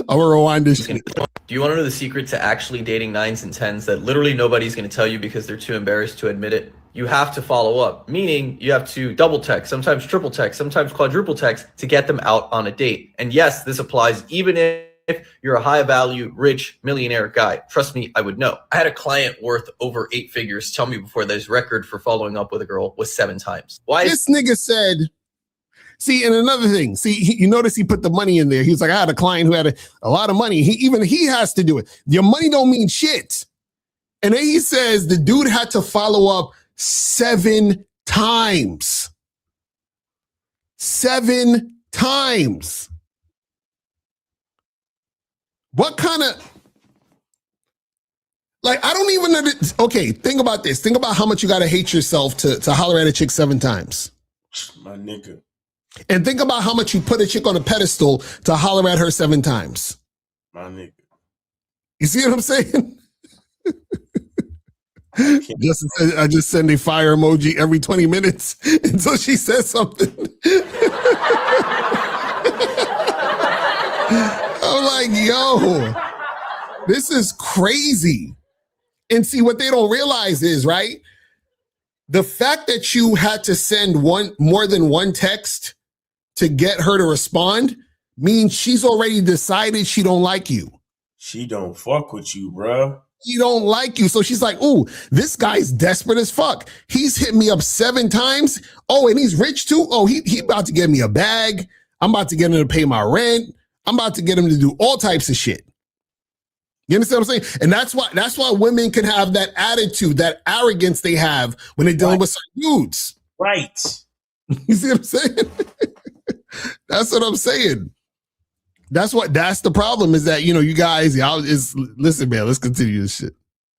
I'll rewind this shit. Do you want to know the secret to actually dating 9s and 10s that literally nobody's going to tell you because they're too embarrassed to admit it? You have to follow up, meaning you have to double text, sometimes triple text, sometimes quadruple text to get them out on a date. And yes, this applies even if you're a high value, rich, millionaire guy. Trust me, I would know. I had a client worth over 8 figures tell me before that his record for following up with a girl was 7 times. Why? This nigga said, see, and another thing, you notice he put the money in there. He was like, I had a client who had a lot of money. He has to do it. Your money don't mean shit. And then he says the dude had to follow up 7 times. 7 times. What kind of, like, I don't even know. Okay, think about this. Think about how much you got to hate yourself to holler at a chick 7 times. My nigga. And think about how much you put a chick on a pedestal to holler at her 7 times. My nigga. You see what I'm saying? I just send a fire emoji every 20 minutes until she says something. I'm like, yo, this is crazy. And see, what they don't realize is, right, the fact that you had to send more than one text to get her to respond means she's already decided she don't like you. She don't fuck with you, bro. He don't like you. So she's like, ooh, this guy's desperate as fuck. He's hit me up 7 times. Oh, and he's rich too. Oh, he about to get me a bag. I'm about to get him to pay my rent. I'm about to get him to do all types of shit. You understand what I'm saying? And that's why women can have that attitude, that arrogance they have when they're dealing with certain dudes. Right. You see what I'm saying? That's what I'm saying. That's the problem is that, you guys, listen, man, let's continue this shit.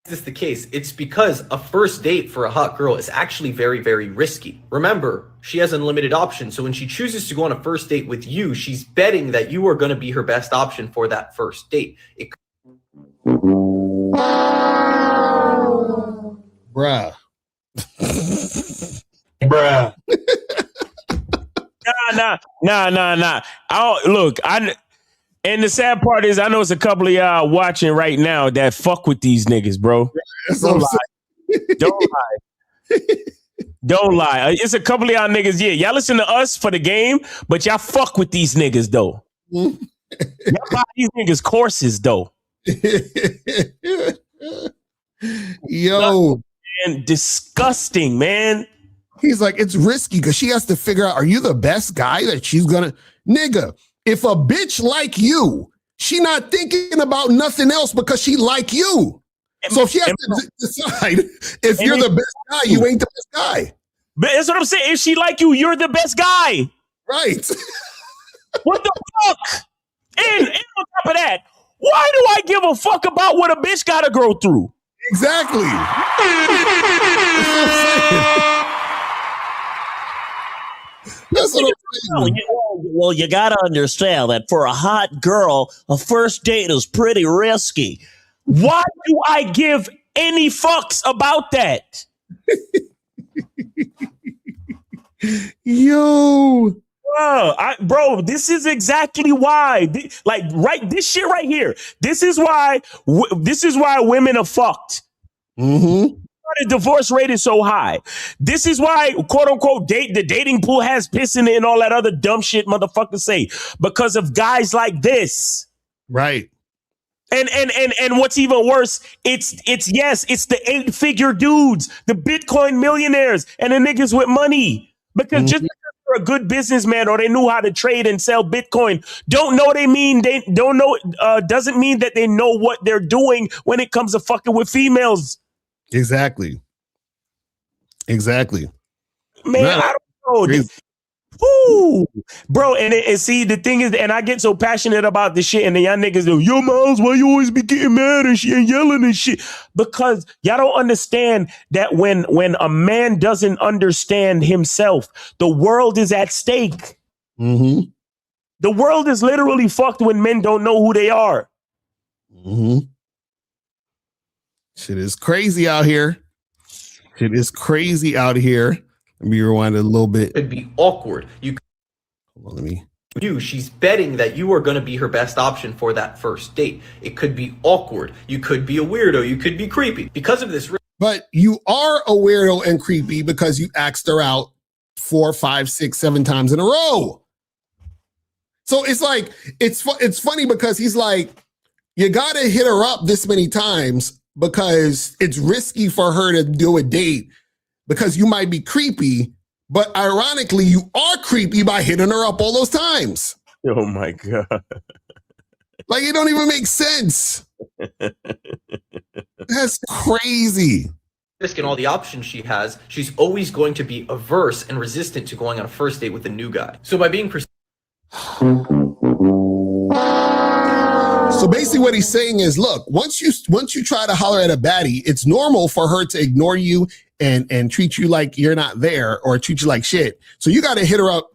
Is this the case? It's because a first date for a hot girl is actually very, very risky. Remember, she has unlimited options. So when she chooses to go on a first date with you, she's betting that you are going to be her best option for that first date. Bruh. Bruh. Nah. And the sad part is, I know it's a couple of y'all watching right now that fuck with these niggas, bro. Don't lie. Don't lie. It's a couple of y'all niggas. Yeah, y'all listen to us for the game, but y'all fuck with these niggas though. Y'all buy these niggas courses though. Yo, and disgusting, man. He's like, it's risky because she has to figure out, are you the best guy that she's gonna, nigga? If a bitch like you, she not thinking about nothing else because she like you. So if she has to decide if you're the best guy, you ain't the best guy. But that's what I'm saying. If she like you, you're the best guy. Right. What the fuck? And on top of that, why do I give a fuck about what a bitch gotta go through? Exactly. That's what I'm saying. Well, you got to understand that for a hot girl, a first date is pretty risky. Why do I give any fucks about that? Yo. Bro, this is exactly why. This shit right here. This is why women are fucked. Mm-hmm. The divorce rate is so high. This is why, quote unquote, the dating pool has piss in it and all that other dumb shit motherfuckers say. Because of guys like this. Right. And what's even worse, it's the 8-figure dudes, the Bitcoin millionaires, and the niggas with money. Because just because they're a good businessman or they knew how to trade and sell Bitcoin, doesn't mean that they know what they're doing when it comes to fucking with females. Exactly. Man, I don't know. Woo! Bro, and see, the thing is, and I get so passionate about this shit, and then y'all niggas go, yo, Miles, why you always be getting mad and shit and yelling and shit? Because y'all don't understand that when a man doesn't understand himself, the world is at stake. Mm-hmm. The world is literally fucked when men don't know who they are. Mm-hmm. Shit is crazy out here. Let me rewind it a little bit. It'd be awkward. She's betting that you are going to be her best option for that first date. It could be awkward. You could be a weirdo. You could be creepy. Because of this. But you are a weirdo and creepy because you asked her out 4, 5, 6, 7 times in a row. So it's like, it's funny because he's like, you got to hit her up this many times because it's risky for her to do a date because you might be creepy, but ironically, you are creepy by hitting her up all those times. Oh my God. Like, it don't even make sense. That's crazy. Risk and all the options she has, she's always going to be averse and resistant to going on a first date with a new guy. So by being So basically what he's saying is, look, once you try to holler at a baddie, it's normal for her to ignore you and treat you like you're not there or treat you like shit. So you got to hit her up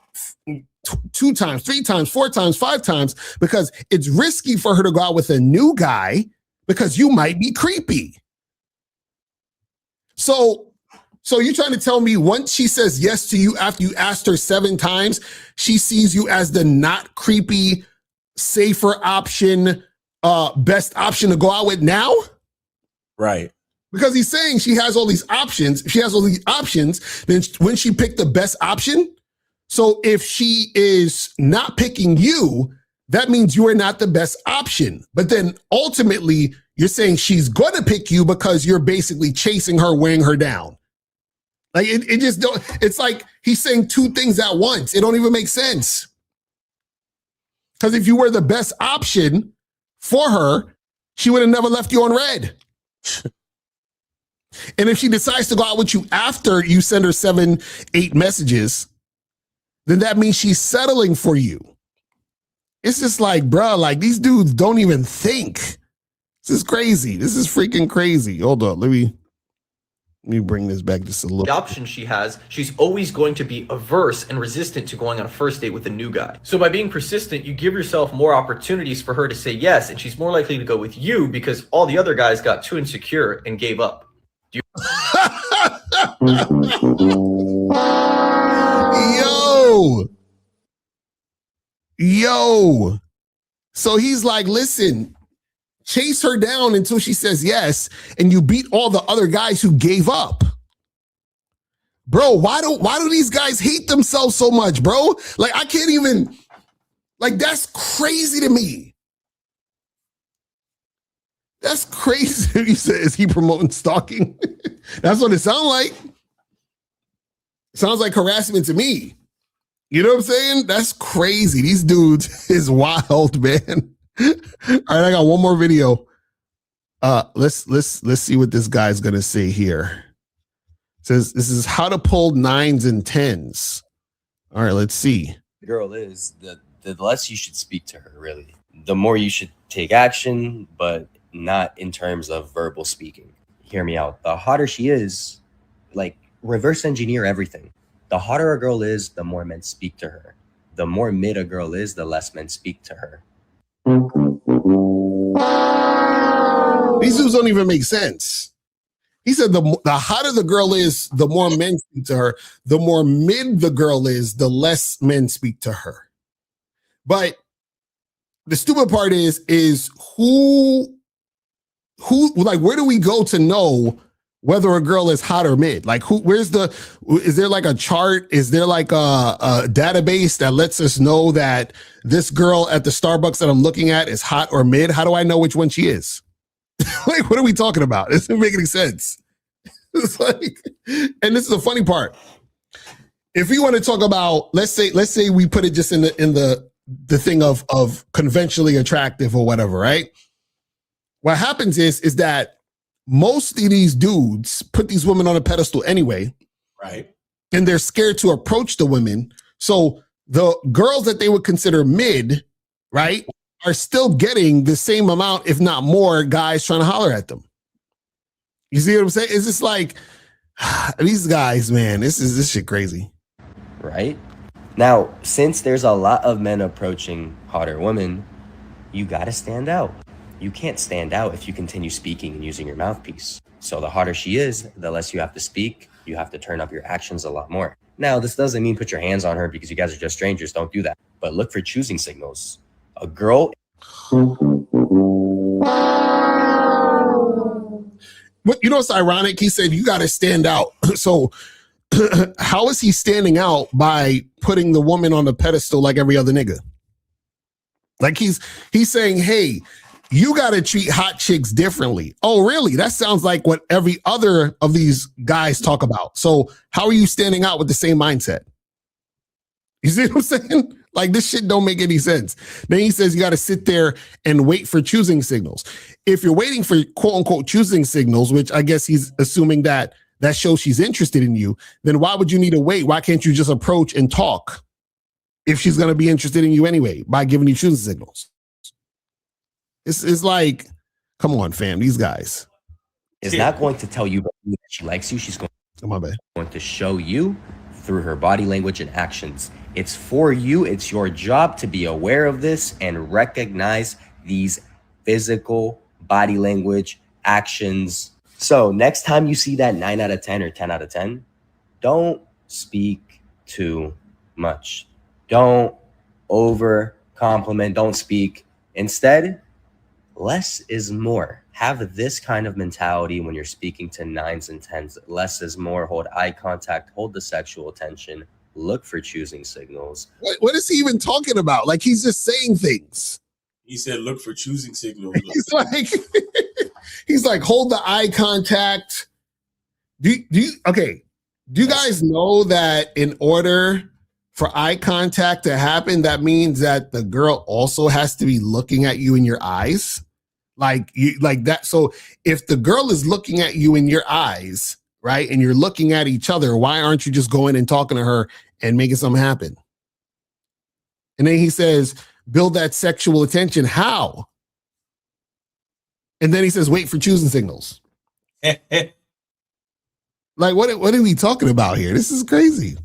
2 times, 3 times, 4 times, 5 times, because it's risky for her to go out with a new guy because you might be creepy. So you're trying to tell me once she says yes to you after you asked her 7 times, she sees you as the not creepy, safer option, best option to go out with now? Right. Because he's saying she has all these options. If she has all these options, then when she picked the best option, so if she is not picking you, that means you are not the best option. But then ultimately, you're saying she's going to pick you because you're basically chasing her, wearing her down. Like it just don't. It's like he's saying 2 things at once. It don't even make sense. Because if you were the best option for her, She would have never left you on red. And if she decides to go out with you after you send her 7, 8 messages, then that means she's settling for you. It's just like, bro, like these dudes don't even think. This is crazy. This is freaking crazy. Hold on. Let me bring this back just a little. The option she has, she's always going to be averse and resistant to going on a first date with a new guy. So by being persistent, you give yourself more opportunities for her to say yes, and she's more likely to go with you because all the other guys got too insecure and gave up. Yo. So he's like, listen, chase her down until she says yes, and you beat all the other guys who gave up. Bro, why do these guys hate themselves so much, bro? Like, I can't even, like, that's crazy to me. That's crazy. He said, is he promoting stalking? That's what it sounds like. Sounds like harassment to me. You know what I'm saying? That's crazy. These dudes is wild, man. All right, I got one more video. Let's see what this guy's gonna say here. It says this is how to pull 9s and 10s. All right, let's see. The girl is the less you should speak to her, really. The more you should take action, but not in terms of verbal speaking. Hear me out. The hotter she is, like, reverse engineer everything. The hotter a girl is, the more men speak to her. The more mid a girl is, the less men speak to her. These dudes don't even make sense. He said the hotter the girl is, the more men speak to her. The more mid the girl is, the less men speak to her. But the stupid part is who like, where do we go to know whether a girl is hot or mid? Like, is there like a chart? Is there like a database that lets us know that this girl at the Starbucks that I'm looking at is hot or mid? How do I know which one she is? Like, what are we talking about? It doesn't make any sense. It's like, and this is the funny part. If we want to talk about, let's say we put it just in the thing of conventionally attractive or whatever, right? What happens is that most of these dudes put these women on a pedestal anyway. Right. And they're scared to approach the women. So the girls that they would consider mid, right, are still getting the same amount, if not more, guys trying to holler at them. You see what I'm saying? It's just like, these guys, man, this shit crazy. Right? Now, since there's a lot of men approaching hotter women, you gotta stand out. You can't stand out if you continue speaking and using your mouthpiece. So the hotter she is, the less you have to speak. You have to turn up your actions a lot more. Now, this doesn't mean put your hands on her because you guys are just strangers. Don't do that. But look for choosing signals. A girl. But you know what's ironic? He said you got to stand out. So how is he standing out by putting the woman on the pedestal like every other nigga? Like he's saying, hey, you got to treat hot chicks differently. Oh, really? That sounds like what every other of these guys talk about. So how are you standing out with the same mindset? You see what I'm saying? Like, this shit don't make any sense. Then he says you got to sit there and wait for choosing signals. If you're waiting for quote unquote choosing signals, which I guess he's assuming that shows she's interested in you, then why would you need to wait? Why can't you just approach and talk if she's going to be interested in you anyway by giving you choosing signals? It's like, come on, fam, these guys. Is not going to tell you that she likes you. She's going to show you through her body language and actions. It's for you. It's your job to be aware of this and recognize these physical body language actions. So next time you see that 9 out of 10 or 10 out of 10, don't speak too much. Don't over compliment. Don't speak. Instead, less is more. Have this kind of mentality when you're speaking to 9s and 10s. Less is more. Hold eye contact. Hold the sexual attention. Look for choosing signals. What is he even talking about? Like, he's just saying things. He said, look for choosing signals. He's like, hold the eye contact. Do you guys know that in order for eye contact to happen, that means that the girl also has to be looking at you in your eyes? Like that. So if the girl is looking at you in your eyes, right, and you're looking at each other, why aren't you just going and talking to her and making something happen? And then he says, build that sexual attention. How? And then he says, wait for choosing signals. Like, what are we talking about here? This is crazy.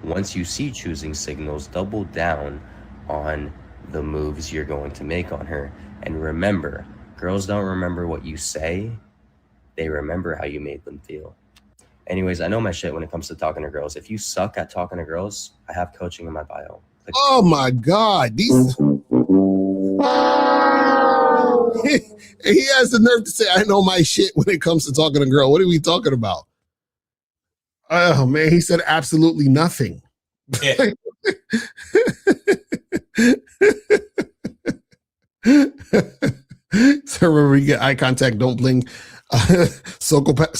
Once you see choosing signals, double down on the moves you're going to make on her. And remember, girls don't remember what you say. They remember how you made them feel. Anyways, I know my shit when it comes to talking to girls. If you suck at talking to girls, I have coaching in my bio. Oh my God. He has the nerve to say, I know my shit when it comes to talking to a girl. What are we talking about? Oh man, he said absolutely nothing. Yeah. So remember, you get eye contact, don't blink. Sociopath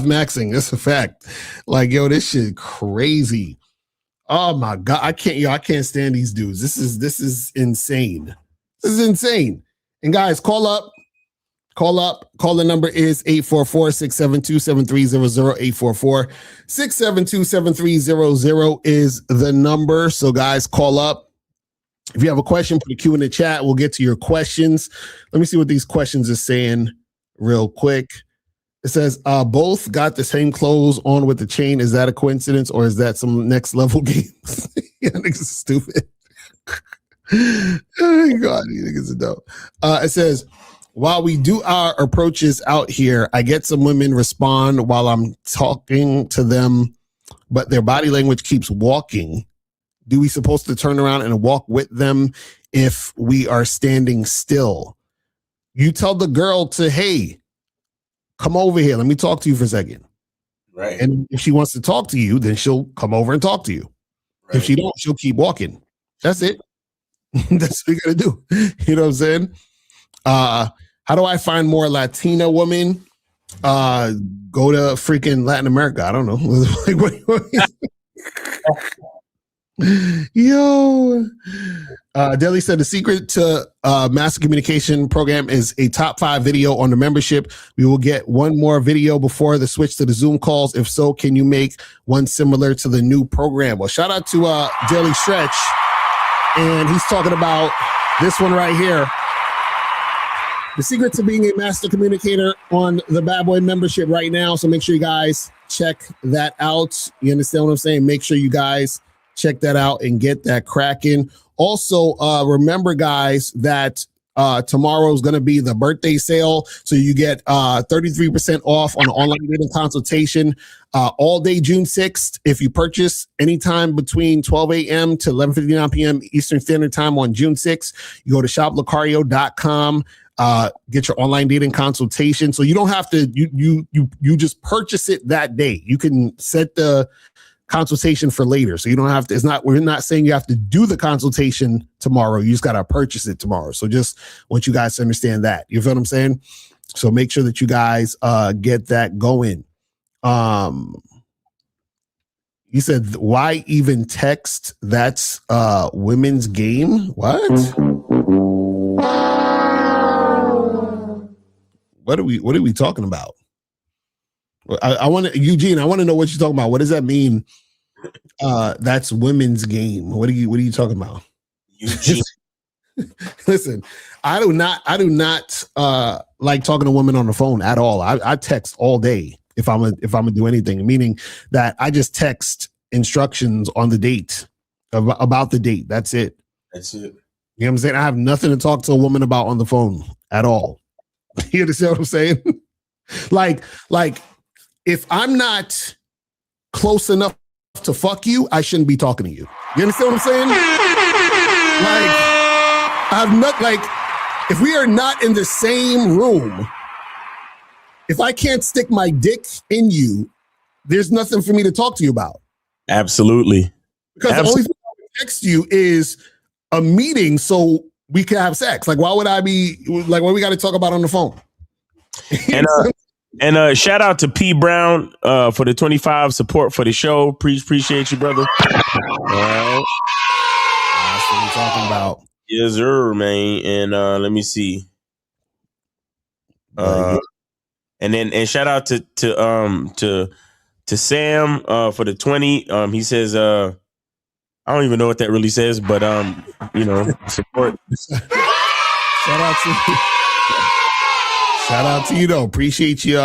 maxing. That's a fact. Like, yo, this shit crazy. Oh my God. I can't stand these dudes. This is insane. This is insane. And guys, call up. Call the number is 844-672-7300. 844-672-7300 is the number. So guys, call up. If you have a question, put a Q in the chat. We'll get to your questions. Let me see what these questions are saying real quick. It says, both got the same clothes on with the chain. Is that a coincidence or is that some next level games? Yeah, niggas is stupid. Oh God, you niggas are dope. It says, while we do our approaches out here, I get some women respond while I'm talking to them, but their body language keeps walking. Do we supposed to turn around and walk with them if we are standing still? You tell the girl to, hey, come over here. Let me talk to you for a second. Right. And if she wants to talk to you, then she'll come over and talk to you. Right. If she don't, she'll keep walking. That's it. That's what you gotta do. You know what I'm saying? How do I find more Latina women? Go to freaking Latin America. I don't know. Yo. Deli said the secret to master communication program is a top 5 video on the membership. We will get one more video before the switch to the Zoom calls. If so, can you make one similar to the new program? Well, shout out to Daily Stretch. And he's talking about this one right here. The secret to being a master communicator on the Bad Boy membership right now. So make sure you guys check that out. You understand what I'm saying? Make sure you guys check that out and get that cracking. Also, remember, guys, that tomorrow is going to be the birthday sale. So you get 33% off on an online dating consultation all day June 6th. If you purchase anytime between 12 a.m. to 11:59 p.m. Eastern Standard Time on June 6th, you go to shoplocario.com. Get your online dating consultation. So you don't have to, you just purchase it that day. You can set the consultation for later. So you don't have to, we're not saying you have to do the consultation tomorrow. You just got to purchase it tomorrow. So just want you guys to understand that. You feel what I'm saying? So make sure that you guys get that going. You said, why even text? That's women's game. What? What are we talking about? I want to, Eugene, I want to know what you're talking about. What does that mean? That's women's game. What are you talking about? Eugene. Listen, I do not like talking to women on the phone at all. I text all day if I'm gonna do anything, meaning that I just text instructions on the date about the date. That's it. That's it. You know what I'm saying? I have nothing to talk to a woman about on the phone at all. You understand what I'm saying? like if I'm not close enough to fuck you, I shouldn't be talking to you. You understand what I'm saying? If we are not in the same room, if I can't stick my dick in you, there's nothing for me to talk to you about. Absolutely. Because the only thing I would text you is a meeting so we can have sex. Like, why would I be like, what we got to talk about on the phone? And shout out to P Brown for the 25 support for the show. Appreciate you, brother. All right. That's what we're talking about. Yes, sir, man. And let me see. And shout out to Sam for the 20. He says I don't even know what that really says, but support. Shout out to you though. Appreciate you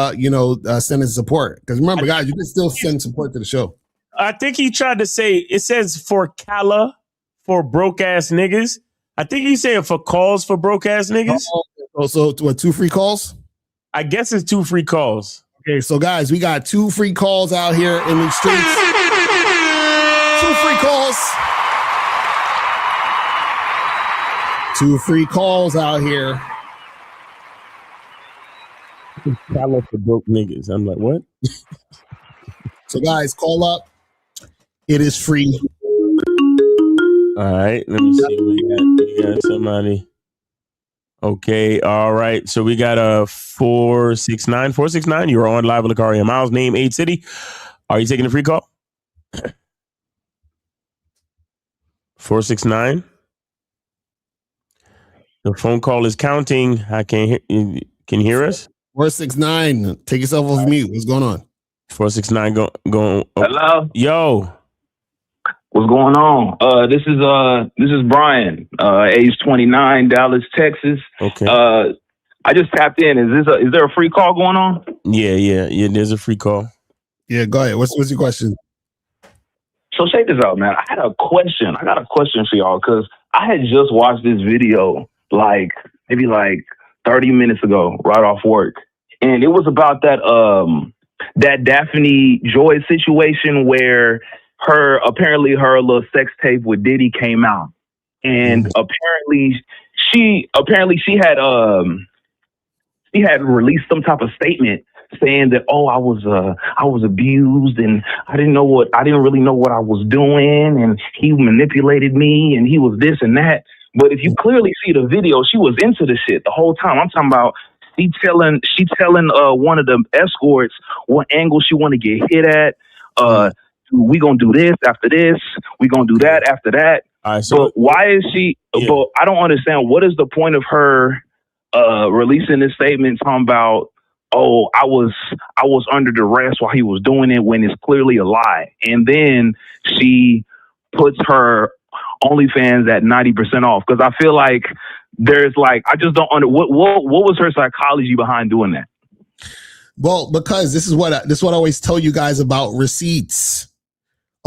sending support. Because remember, guys, you can still send support to the show. I think he tried to say it says for Kala for broke ass niggas. I think he's saying for calls for broke ass niggas. So what, 2 free calls? I guess it's 2 free calls. Okay, so guys, we got 2 free calls out here in the streets. 2 free calls. 2 free calls out here. Kala for broke niggas. I'm like, what? So guys, call up. It is free. All right, let me see. We got somebody. Okay, all right. So we got a 469. 469, you're on live with Lucario Miles, name 8 city. Are you taking a free call? 469. The phone call is counting. I can't hear. Can you hear us? 469. Take yourself off mute. What's going on? 469 go. Oh. Hello. Yo. What's going on? This is Brian, age 29, Dallas, Texas. Okay. I just tapped in. Is there a free call going on? Yeah. There's a free call. Yeah, go ahead. What's your question? So check this out, man. I got a question for y'all because I had just watched this video maybe 30 minutes ago, right off work, and it was about that Daphne Joy situation where her little sex tape with Diddy came out, and apparently she had released some type of statement saying that, I was abused and I didn't really know what I was doing, and he manipulated me and he was this and that. But if you clearly see the video, she was into the shit the whole time. I'm talking about she telling one of the escorts what angle she want to get hit at. We gonna do this after this. We gonna do that after that. All right, so but why is she? Yeah. But I don't understand. What is the point of her releasing this statement talking about? I was under duress while he was doing it, when it's clearly a lie. And then she puts her OnlyFans at 90% off, because I feel like there's I just don't under what was her psychology behind doing that? Well, because this is what I always tell you guys about receipts.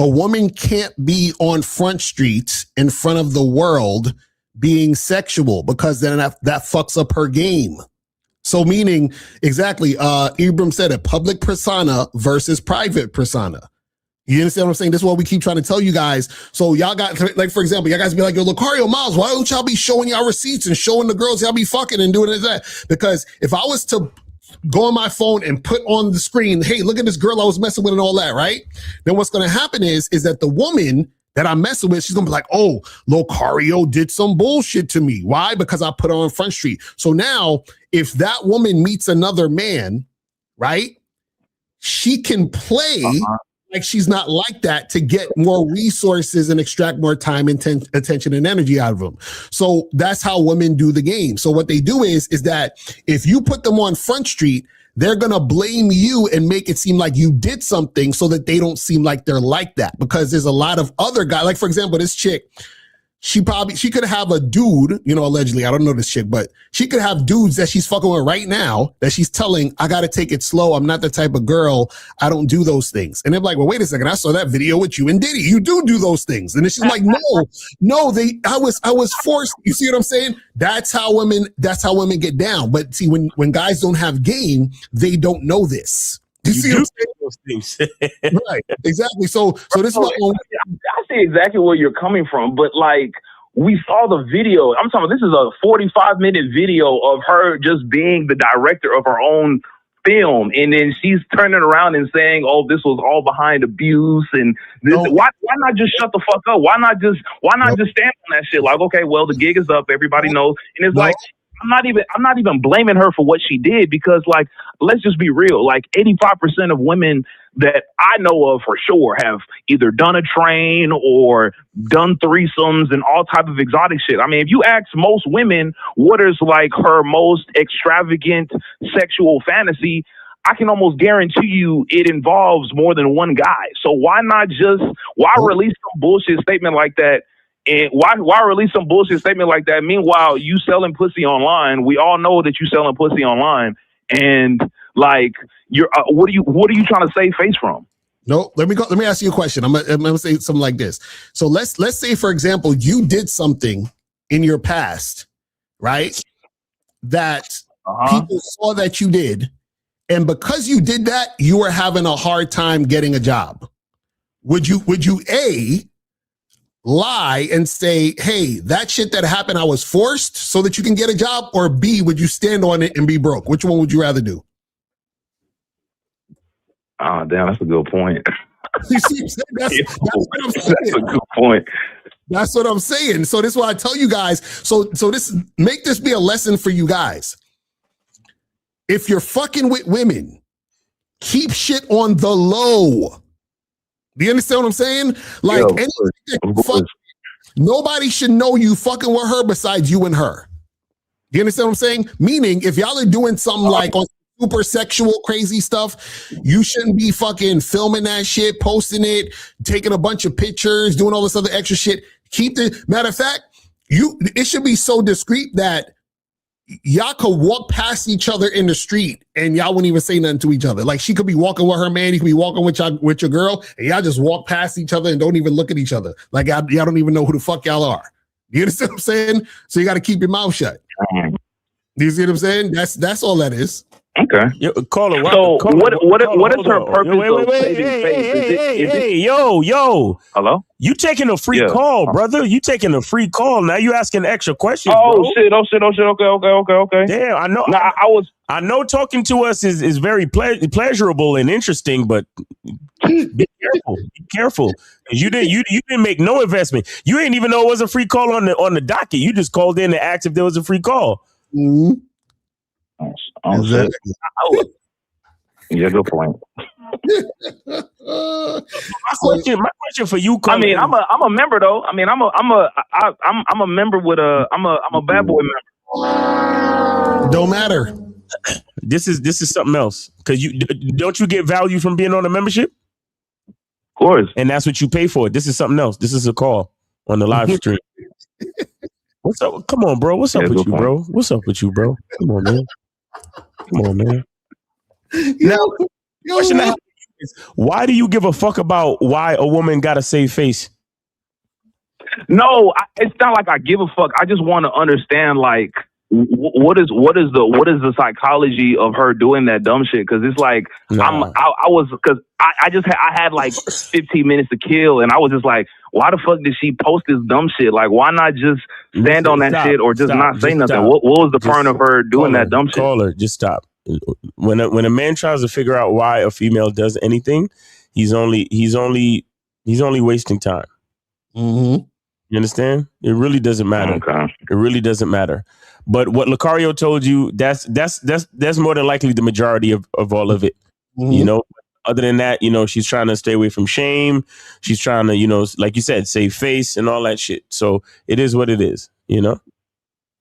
A woman can't be on Front Street in front of the world being sexual, because then that fucks up her game. So meaning, exactly, Ibram said it, public persona versus private persona. You understand what I'm saying? This is what we keep trying to tell you guys. So y'all got, for example, y'all guys be like, yo, Lucario Miles, why don't y'all be showing y'all receipts and showing the girls y'all be fucking and doing that? Because if I was to go on my phone and put on the screen, hey, look at this girl I was messing with and all that, right? Then what's going to happen is that the woman that I'm messing with, she's going to be like, oh, Lucario did some bullshit to me. Why? Because I put her on Front Street. So now if that woman meets another man, right, she can play like she's not like that to get more resources and extract more time and attention and energy out of them. So that's how women do the game. So what they do is that if you put them on Front Street, they're going to blame you and make it seem like you did something so that they don't seem like they're like that. Because there's a lot of other guys, like for example, this chick, she could have a dude, allegedly, I don't know this chick, but she could have dudes that she's fucking with right now that she's telling, I got to take it slow. I'm not the type of girl. I don't do those things. And they're like, well, wait a second. I saw that video with you and Diddy. You do those things. And then she's like, no, I was forced. You see what I'm saying? That's how women get down. But see, when guys don't have game, they don't know this. You see what I'm saying? Those things. Right, exactly. So this is what I see exactly where you're coming from, but we saw the video. I'm talking about, this is a 45-minute video of her just being the director of her own film, and then she's turning around and saying, "Oh, this was all behind abuse." And this, why not just shut the fuck up? Why not just stand on that shit? Like, okay, well, the gig is up, everybody knows, and it's I'm not even blaming her for what she did, because like, let's just be real. Like 85% of women that I know of for sure have either done a train or done threesomes and all type of exotic shit. I mean, if you ask most women what is like her most extravagant sexual fantasy, I can almost guarantee you it involves more than one guy. So why release some bullshit statement like that? And why release some bullshit statement like that? Meanwhile, you selling pussy online. We all know that you selling pussy online, and like you're what are you trying to save face from? No, let me ask you a question. I'm gonna say something like this. So let's say, for example, you did something in your past, right? That people saw that you did, and because you did that, you were having a hard time getting a job. Would you A, lie and say, hey, that shit that happened, I was forced so that you can get a job? Or B, would you stand on it and be broke? Which one would you rather do? Oh, damn, that's a good point. You see what I'm saying? That's what I'm saying. That's a good point. That's what I'm saying. So this is why I tell you guys. So this, make this be a lesson for you guys. If you're fucking with women, keep shit on the low. Do you understand what I'm saying? Like, nobody should know you fucking with her besides you and her. Do you understand what I'm saying? Meaning, if y'all are doing something like on super sexual crazy stuff, you shouldn't be fucking filming that shit, posting it, taking a bunch of pictures, doing all this other extra shit. Matter of fact, it should be so discreet that y'all could walk past each other in the street and y'all wouldn't even say nothing to each other. Like, she could be walking with her man, you could be walking with your girl, and y'all just walk past each other and don't even look at each other. Like, y'all don't even know who the fuck y'all are. You understand what I'm saying? So you got to keep your mouth shut. Do you see what I'm saying? That's all that is. Okay. Caller, what is her purpose of saving face? Hey, yo. Hello? You taking a free call, brother. You taking a free call. Now you asking extra questions, Oh, bro. shit. Okay. Damn, I know. Nah, I know talking to us is very pleasurable and interesting, but be careful. Be careful. You didn't make no investment. You ain't even know it was a free call on the docket. You just called in to ask if there was a free call. Mm-hmm. Yeah, good point. My question for you, Colin, I mean, I'm a member though. I mean, I'm a member with I'm a bad boy member. Don't matter. This is something else, because don't you get value from being on a membership? Of course. And that's what you pay for. This is something else. This is a call on the live stream. What's up? Come on, bro. What's up with you, bro? What's up with you, bro? Come on, man. Now, question I have is, why do you give a fuck about why a woman got to save face? No, it's not like I give a fuck. I just want to understand, like, what is the psychology of her doing that dumb shit? Because it's like I had like 15 minutes to kill, and I was just like, why the fuck did she post this dumb shit? Like, why not just stand on that shit or just not say nothing? What was the point of her doing that dumb shit? Caller, just stop. When a man tries to figure out why a female does anything, he's only wasting time. Mm-hmm. You understand? It really doesn't matter. Okay. It really doesn't matter. But what Lucario told you, that's more than likely the majority of all of it. Mm-hmm. You know, other than that, you know, she's trying to stay away from shame. She's trying to, you know, like you said, save face and all that shit. So it is what it is, you know?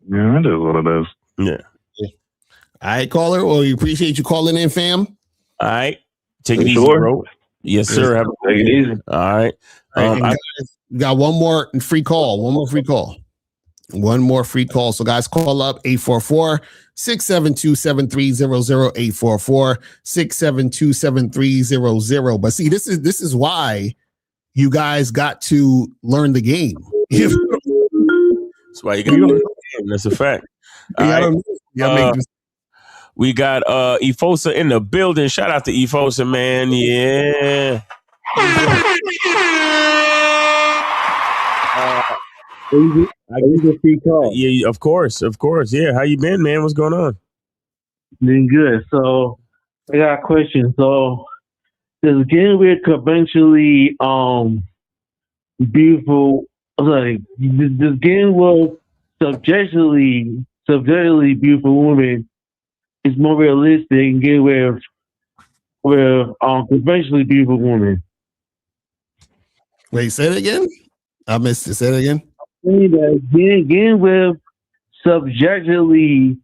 Yeah, it is what it is. Yeah. All right, caller. Well, we appreciate you calling in, fam. All right. Take it easy, bro. Yes, sir. Have a Take it easy. All right. Guys, we got one more free call. One more free call. So guys, call up 844-672-7300, 844-672-7300. But see, this is why you guys got to learn the game. That's why you got to learn the game. That's a fact. We got Efosa in the building. Shout out to Efosa, man. Yeah. I give you a free call. Yeah, of course. Yeah, how you been, man? What's going on? Been good. So I got a question. So does getting rid conventionally beautiful? Like, does getting well subjectively subjectively beautiful woman is more realistic and get with conventionally beautiful women. Wait, say it again. I missed it. Say it again. Getting with subjectively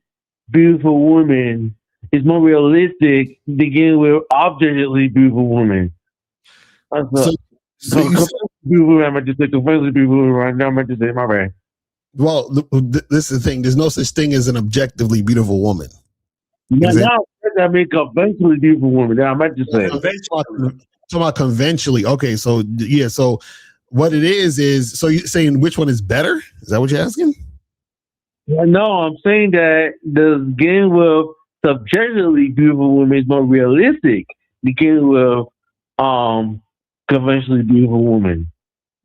beautiful women is more realistic than getting with objectively beautiful women. So you said, beautiful women, I meant to say conventionally beautiful women right now. I meant to say my bad. well, this is the thing. There's no such thing as an objectively beautiful woman. Now I mean conventionally beautiful women. I meant to say. Talking about conventionally. Okay, so yeah, so what it is so you're saying which one is better? Is that what you're asking? No, I'm saying that the game with subjectively beautiful women is more realistic than getting with conventionally beautiful women.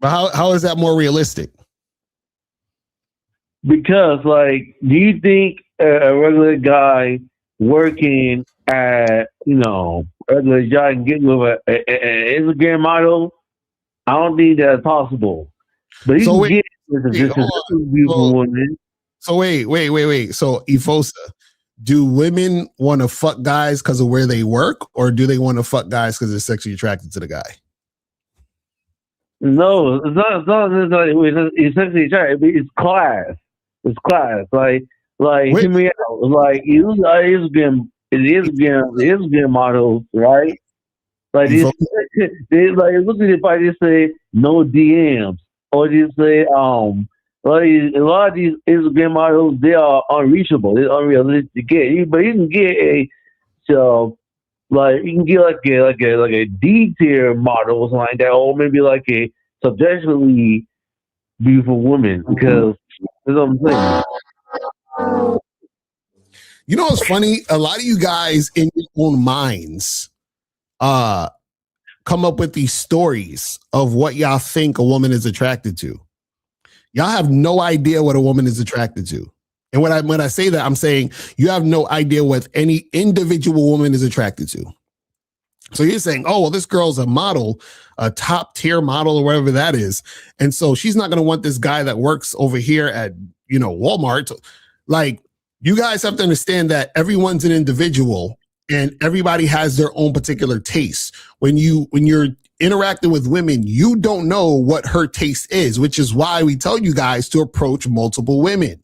But how is that more realistic? Because, like, do you think a regular guy working at, regular job and getting with an Instagram model? I don't think that's possible. But you can get with a beautiful woman. So wait. So Ifosa, do women want to fuck guys because of where they work, or do they want to fuck guys because they're sexually attracted to the guy? No, it's not it's sexually attracted. It's class. It's class. Like hear me out. Like Instagram models, right? Like they look at it by just say no DMs, or just say like a lot of these Instagram models, they are unreachable. They're unrealistic to get. But you can get you can get like a D tier model or something like that, or maybe like a subjectively beautiful woman, because that's what I'm saying. You know what's funny? A lot of you guys in your own minds come up with these stories of what y'all think a woman is attracted to. Y'all have no idea what a woman is attracted to. And when I say that, I'm saying you have no idea what any individual woman is attracted to. So you're saying, oh, well, this girl's a model, a top tier model or whatever that is. And so she's not going to want this guy that works over here at, Walmart. Like, you guys have to understand that everyone's an individual and everybody has their own particular taste. When you're interacting with women, you don't know what her taste is, which is why we tell you guys to approach multiple women.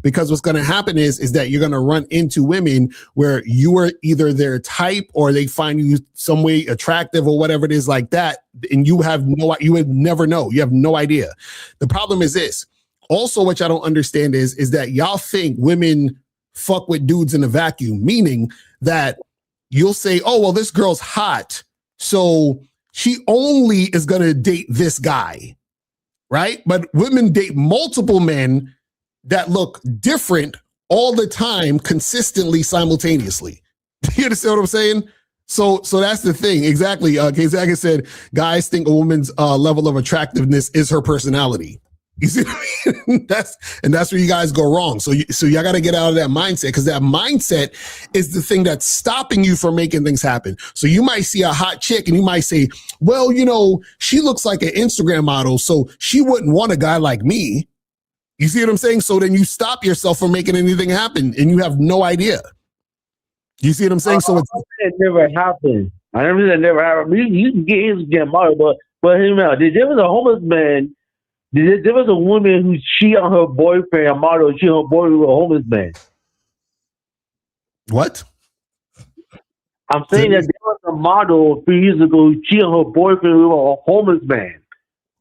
Because what's going to happen is that you're going to run into women where you are either their type or they find you some way attractive or whatever it is like that. And you would never know. You have no idea. The problem is this. Also, what y'all don't understand is that y'all think women fuck with dudes in a vacuum, meaning that you'll say, oh, well, this girl's hot, so she only is going to date this guy, right? But women date multiple men that look different all the time, consistently, simultaneously. You understand what I'm saying? So that's the thing. Exactly. Kazaka said, guys think a woman's level of attractiveness is her personality. You see what I mean? That's where you guys go wrong. So y'all got to get out of that mindset, because that mindset is the thing that's stopping you from making things happen. So you might see a hot chick and you might say, well, she looks like an Instagram model, so she wouldn't want a guy like me. You see what I'm saying? So then you stop yourself from making anything happen and you have no idea. You see what I'm saying? So it never happened. I never said it never happened. You can get Instagram model, but hear me out. There was a homeless man. There was a woman who cheated on her boyfriend, a model, cheated on her boyfriend with a homeless man. What? I'm saying that there was a model a few years ago who cheated on her boyfriend with a homeless man.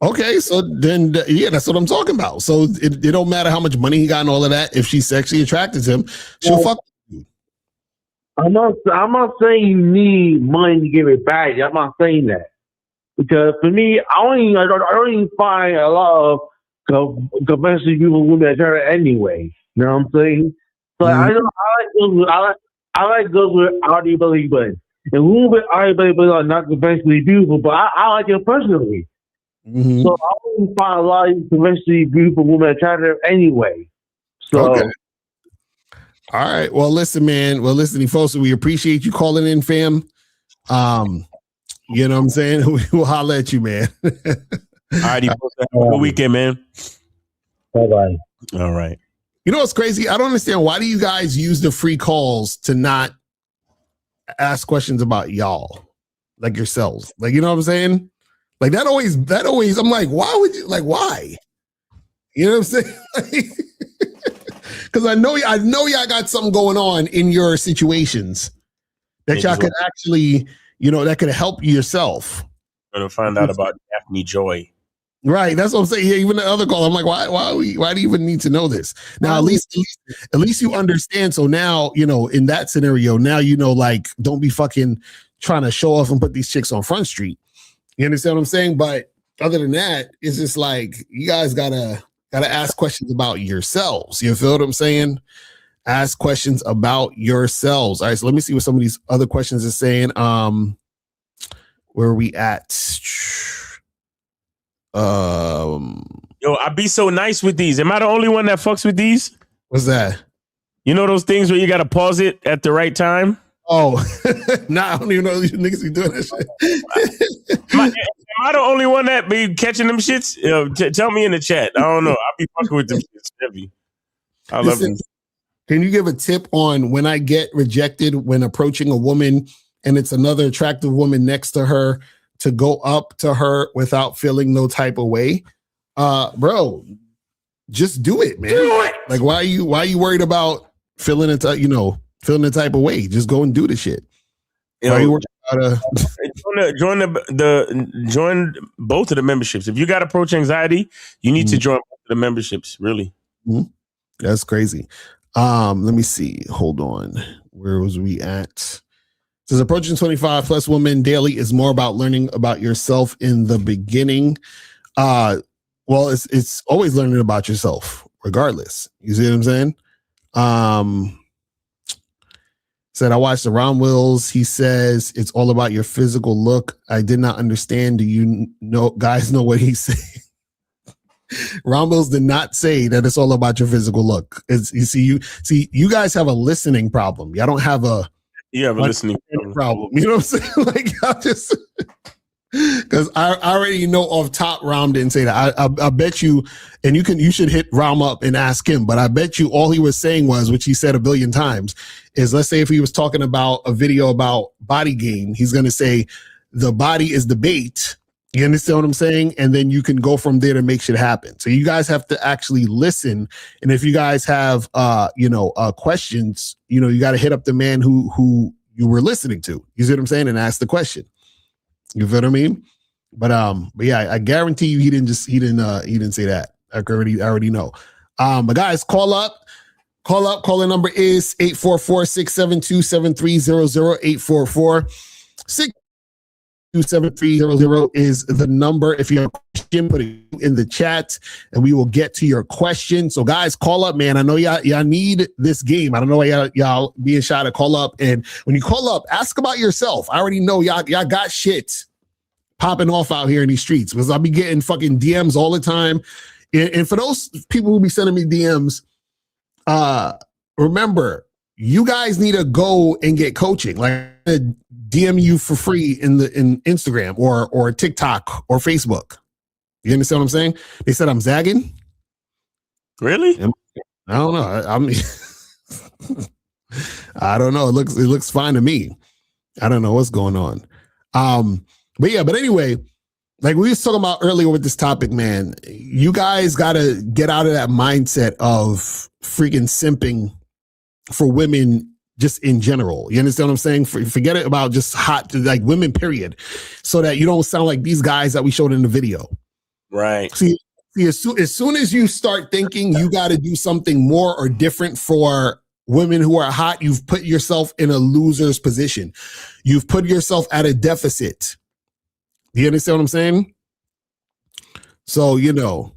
Okay, so then, that's what I'm talking about. So it don't matter how much money he got and all of that. If she's sexually attracted to him, she'll fuck you. I'm not saying you need money to give it back. I'm not saying that. Because for me, I don't even find a lot of conventionally beautiful women attractive anyway. You know what I'm saying? So I like girls with arty belly buttons. And women with arty belly buttons are not conventionally beautiful, but I like them personally. Mm-hmm. So I wouldn't find a lot of conventionally beautiful women attractive anyway. So. Okay. All right. Well, listen, man. Well, listen, folks, we appreciate you calling in, fam. You know what I'm saying? We'll holler at you, man. All right. Have a good weekend, man. Bye-bye. All right. You know what's crazy? I don't understand. Why do you guys use the free calls to not ask questions about y'all, like yourselves? Like, you know what I'm saying? Like that always, I'm like, why would you, like, why? You know what I'm saying? Because I know y'all got something going on in your situations that y'all could actually, that could help yourself. Gonna find out about Daphne Joy. Right, that's what I'm saying. Yeah, even the other call, I'm like, why do you even need to know this? Now, at least you understand. So now, in that scenario, now like, don't be fucking trying to show off and put these chicks on Front Street. You understand what I'm saying? But other than that, it's just like you guys gotta ask questions about yourselves. You feel what I'm saying? Ask questions about yourselves. All right, so let me see what some of these other questions are saying. Where are we at? Yo, I be so nice with these. Am I the only one that fucks with these? What's that? You know those things where you gotta pause it at the right time? Oh, I don't even know these niggas be doing that shit. Am I the only one that be catching them shits? Tell me in the chat. I don't know. I be fucking with them shits heavy. I love them. Can you give a tip on when I get rejected when approaching a woman and it's another attractive woman next to her, to go up to her without feeling no type of way? Bro, just do it, man. Do it. Like, why are you worried about feeling the type of way? Just go and do the shit. Why are you worried about join both of the memberships. If you got approach anxiety, you need to join both of the memberships, really. Mm-hmm. That's crazy. Let me see. Hold on. Where was we at? It says approaching 25 plus women daily is more about learning about yourself in the beginning. Well, it's always learning about yourself, regardless. You see what I'm saying? Said I watched the Ron Wills. He says it's all about your physical look. I did not understand. Do you guys know what he's saying? Ron Wills did not say that it's all about your physical look. You guys have a listening problem. Y'all don't have a listening problem. You know what I'm saying? Like, I just because I already know off top Ram didn't say that. I bet you, and you should hit Ram up and ask him, but I bet you all he was saying was, which he said a billion times, is let's say if he was talking about a video about body game, he's going to say the body is the bait. You understand what I'm saying? And then you can go from there to make shit happen. So you guys have to actually listen. And if you guys have, questions, you got to hit up the man who you were listening to. You see what I'm saying? And ask the question. You feel what I mean? But yeah, I guarantee you he didn't say that. I already know. But guys, call up. Calling number is 844-672-7300, 844-672-7300 is the number. If you have a question, put it in the chat and we will get to your question. So guys, call up, man. I know y'all need this game. I don't know why y'all being shy to call up. And when you call up, ask about yourself. I already know y'all got shit popping off out here in these streets because I'll be getting fucking DMs all the time. And for those people who be sending me DMs, remember, you guys need to go and get coaching. Like, DM you for free in Instagram or TikTok or Facebook. You understand what I'm saying? They said I'm zagging. Really? I don't know. I mean, I don't know. It looks fine to me. I don't know what's going on. But anyway, like we was talking about earlier with this topic, man, you guys got to get out of that mindset of freaking simping for women just in general. You understand what I'm saying? Forget it about just hot, like women, period. So that you don't sound like these guys that we showed in the video. Right. See, as soon as you start thinking you got to do something more or different for women who are hot, you've put yourself in a loser's position. You've put yourself at a deficit. You understand what I'm saying? So, y'all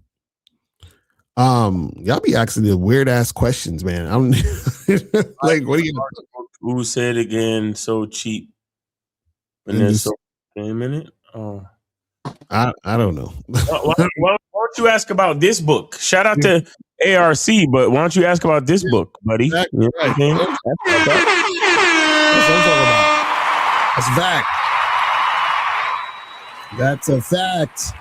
be asking the weird ass questions, man. I'm like, what are you gonna do? Who said again? So cheap. And then so a minute. Oh, I don't know. Why don't you ask about this book? Shout out to ARC, but why don't you ask about this book, buddy? Exactly. You know what I'm saying? That's what I'm talking about. That's a fact. That's a fact.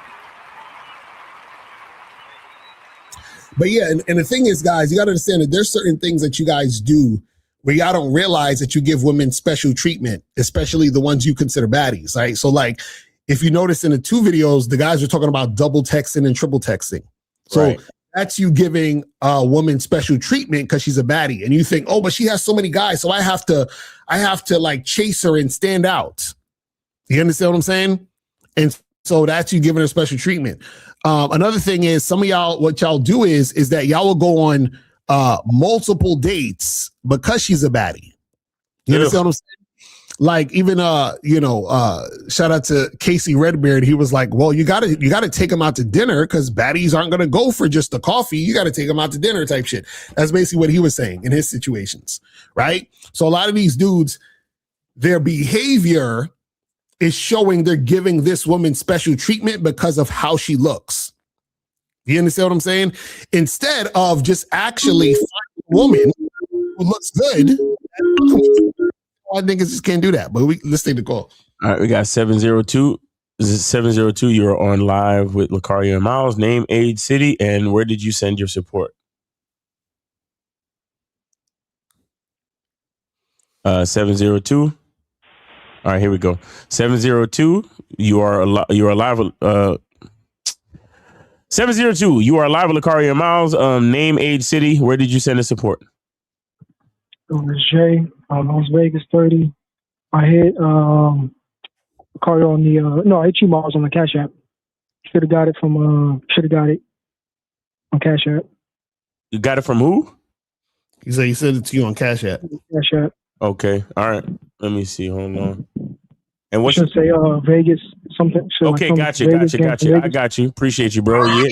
But yeah, and the thing is, guys, you got to understand that there's certain things that you guys do where y'all don't realize that you give women special treatment, especially the ones you consider baddies, right? So like, if you notice in the 2 videos, the guys are talking about double texting and triple texting. So that's you giving a woman special treatment because she's a baddie. And you think, oh, but she has so many guys, so I have to like chase her and stand out. You understand what I'm saying? And so that's you giving her special treatment. Another thing is some of y'all, what y'all do is that y'all will go on multiple dates because she's a baddie. You understand what I'm saying? Like even shout out to Casey Redbeard. He was like, well, you gotta take him out to dinner because baddies aren't gonna go for just the coffee. You gotta take him out to dinner type shit. That's basically what he was saying in his situations, right? So a lot of these dudes, their behavior is showing they're giving this woman special treatment because of how she looks. You understand what I'm saying? Instead of just actually finding a woman who looks good. I think just can't do that, but let's take the call. All right, we got 702. This is 702. You're on live with Lucario and Miles. Name, age, city, and where did you send your support? 702. All right, here we go. 702. You are live with 702. You are live with Lucario and Miles. Name, age, city. Where did you send the support? It's Jay, Las Vegas 30. I hit Carter on the I hit you, Miles, on the Cash App. Should have got it on Cash App. You got it from who? He said he sent it to you on Cash App. Cash App. Okay, all right. Let me see. Hold on. And what should say Vegas something? Okay, got you. I got you. Appreciate you, bro. Yeah.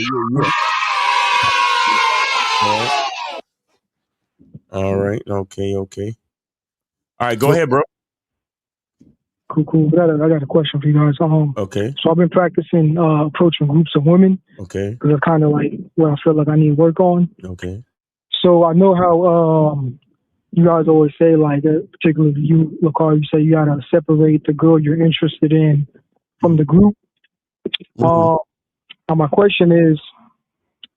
All right. Okay. All right. Go ahead, bro. Cool. I got a question for you guys. Okay. So I've been practicing approaching groups of women. Okay. Because it's kind of like what I feel like I need to work on. Okay. So I know how you guys always say, like, particularly you, Lucario, you say you gotta separate the girl you're interested in from the group. Now my question is,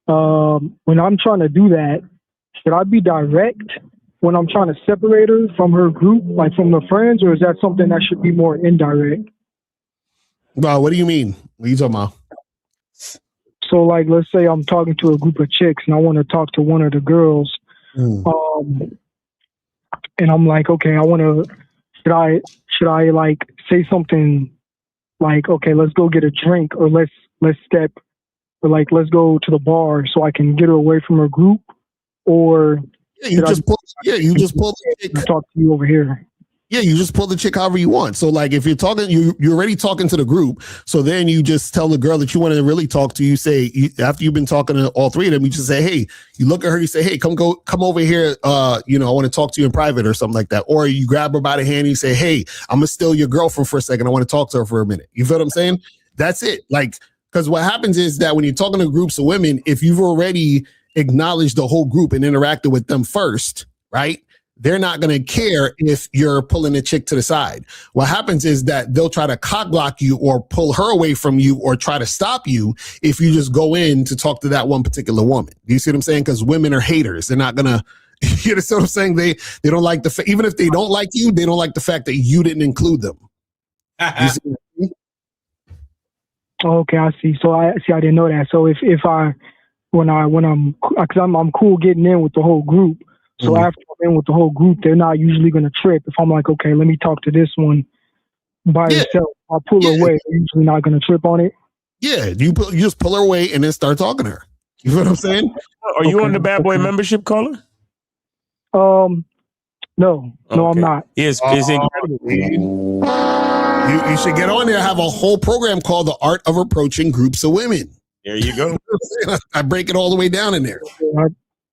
when I'm trying to do that, should I be direct when I'm trying to separate her from her group, like from the friends, or is that something that should be more indirect? Wow, what do you mean? What are you talking about? So, like, let's say I'm talking to a group of chicks and I want to talk to one of the girls, and I'm like, okay, should I like say something like, okay, let's go get a drink, or let's go to the bar so I can get her away from her group, or you just pull the chick. Talk to you over here. Yeah, you just pull the chick however you want. So like if you're talking, you're already talking to the group. So then you just tell the girl that you want to really talk to. You say, after you've been talking to all three of them, you just say, hey, you look at her, you say, hey, come over here. I want to talk to you in private or something like that. Or you grab her by the hand and you say, hey, I'm gonna steal your girlfriend for a second. I want to talk to her for a minute. You feel what I'm saying? That's it. Like, because what happens is that when you're talking to groups of women, if you've already acknowledged the whole group and interacted with them first, right? They're not going to care if you're pulling a chick to the side. What happens is that they'll try to cock block you or pull her away from you or try to stop you if you just go in to talk to that one particular woman. Do you see what I'm saying? Because women are haters. They're not going to, you know what I'm saying? They don't like even if they don't like you, they don't like the fact that you didn't include them. You see what I mean? Okay, I see. So I didn't know that. So if I'm cool getting in with the whole group. So after I'm in with the whole group, they're not usually going to trip. If I'm like, okay, let me talk to this one by herself, I'll pull her away. They're usually not going to trip on it. Yeah, you just pull her away and then start talking to her. You know what I'm saying? Are you on the Bad Boy membership, caller? No, I'm not. It's incredible. You should get on there. I have a whole program called The Art of Approaching Groups of Women. There you go. I break it all the way down in there.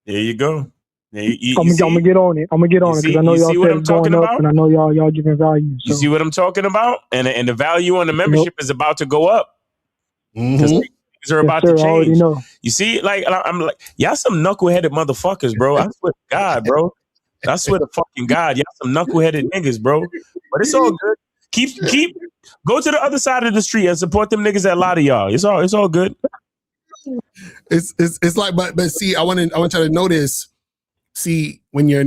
There you go. I'm gonna get on it. Because I know y'all said it's going up, and I know y'all giving value. So. You see what I'm talking about? And the value on the membership is about to go up because things are about to change. You see, like I'm like, y'all some knuckleheaded motherfuckers, bro. I swear to God, bro. I swear to fucking God, y'all some knuckleheaded niggas, bro. But it's all good. Keep go to the other side of the street and support them niggas that lie to y'all. It's all good. It's like, but see, I want you to notice. See, when you're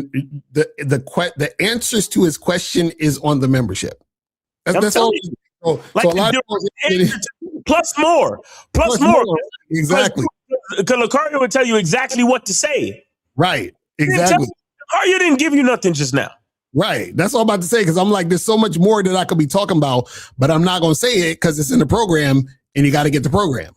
the answers to his question is on the membership. That's all. So a lot of plus more. Exactly. Because Lucario would tell you exactly what to say. Right. Exactly. Lucario didn't give you nothing just now. Right. That's all I'm about to say, because I'm like, there's so much more that I could be talking about, but I'm not going to say it because it's in the program and you got to get the program.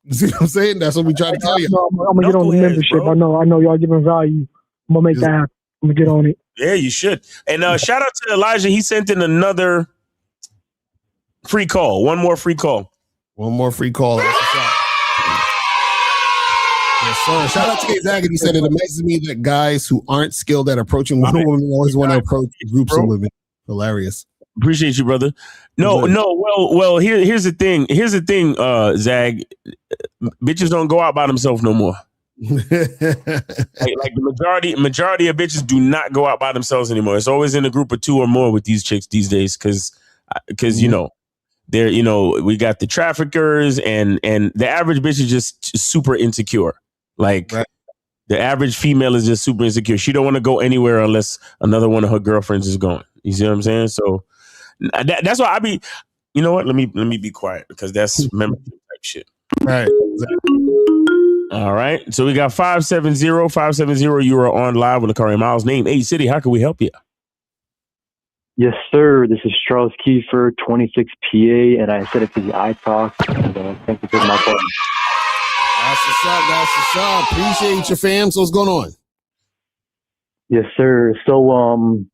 You see what I'm saying? That's what we try to tell you. I'm going to get on the membership. Bro. I know y'all giving value. I'm going to make that happen. I'm going to get on it. Yeah, you should. And shout out to Elijah. He sent in another free call. One more free call. That's what's up. Yes, sir. Shout out to Kate Zaggett. He said, it amazes me that guys who aren't skilled at approaching women always want to approach groups of women. Hilarious. Appreciate you, brother. No. Well. Here's the thing. Zag. Bitches don't go out by themselves no more. like the majority of bitches do not go out by themselves anymore. It's always in a group of 2 or more with these chicks these days, because you know, they're, you know, we got the traffickers and the average bitch is just super insecure. Like the average female is just super insecure. She don't want to go anywhere unless another one of her girlfriends is going. You see what I'm saying? So that's why I be, you know what? Let me be quiet, because that's membership type shit. Right. All right. So we got 570. You are on live with Lucario Miles. Name, age, city. How can we help you? Yes, sir. This is Charles Kiefer, 26 PA, and I said it to the iTalk. And thank you for my call. That's what's up. Appreciate your fam. So what's going on? Yes, sir. So,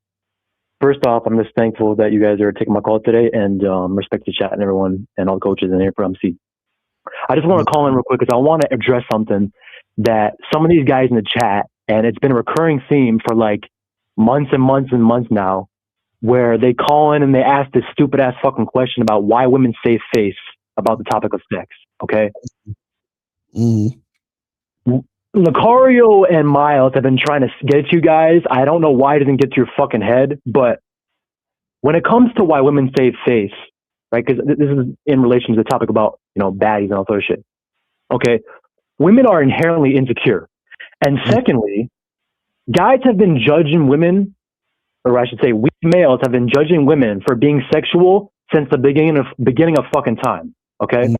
first off, I'm just thankful that you guys are taking my call today, and respect the chat and everyone and all the coaches in here for MC. I just want to call in real quick because I want to address something that some of these guys in the chat, and it's been a recurring theme for like months and months and months now, where they call in and they ask this stupid ass fucking question about why women save face about the topic of sex. Okay. Lucario and Miles have been trying to get at you guys. I don't know why it doesn't get to your fucking head, but when it comes to why women save face, right? Because this is in relation to the topic about, you know, baddies and all that shit. Okay. Women are inherently insecure. And secondly, guys have been judging women, or I should say weak males have been judging women for being sexual since the beginning of fucking time. Okay.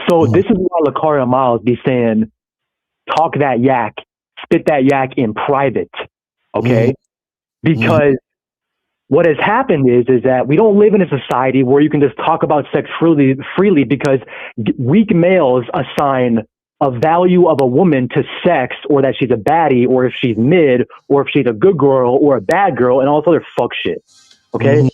So this is why Lucario Miles be saying, talk that yak, spit that yak in private. Okay. Because what has happened is that we don't live in a society where you can just talk about sex freely because weak males assign a value of a woman to sex, or that she's a baddie, or if she's mid, or if she's a good girl or a bad girl, and all this other fuck shit. Okay.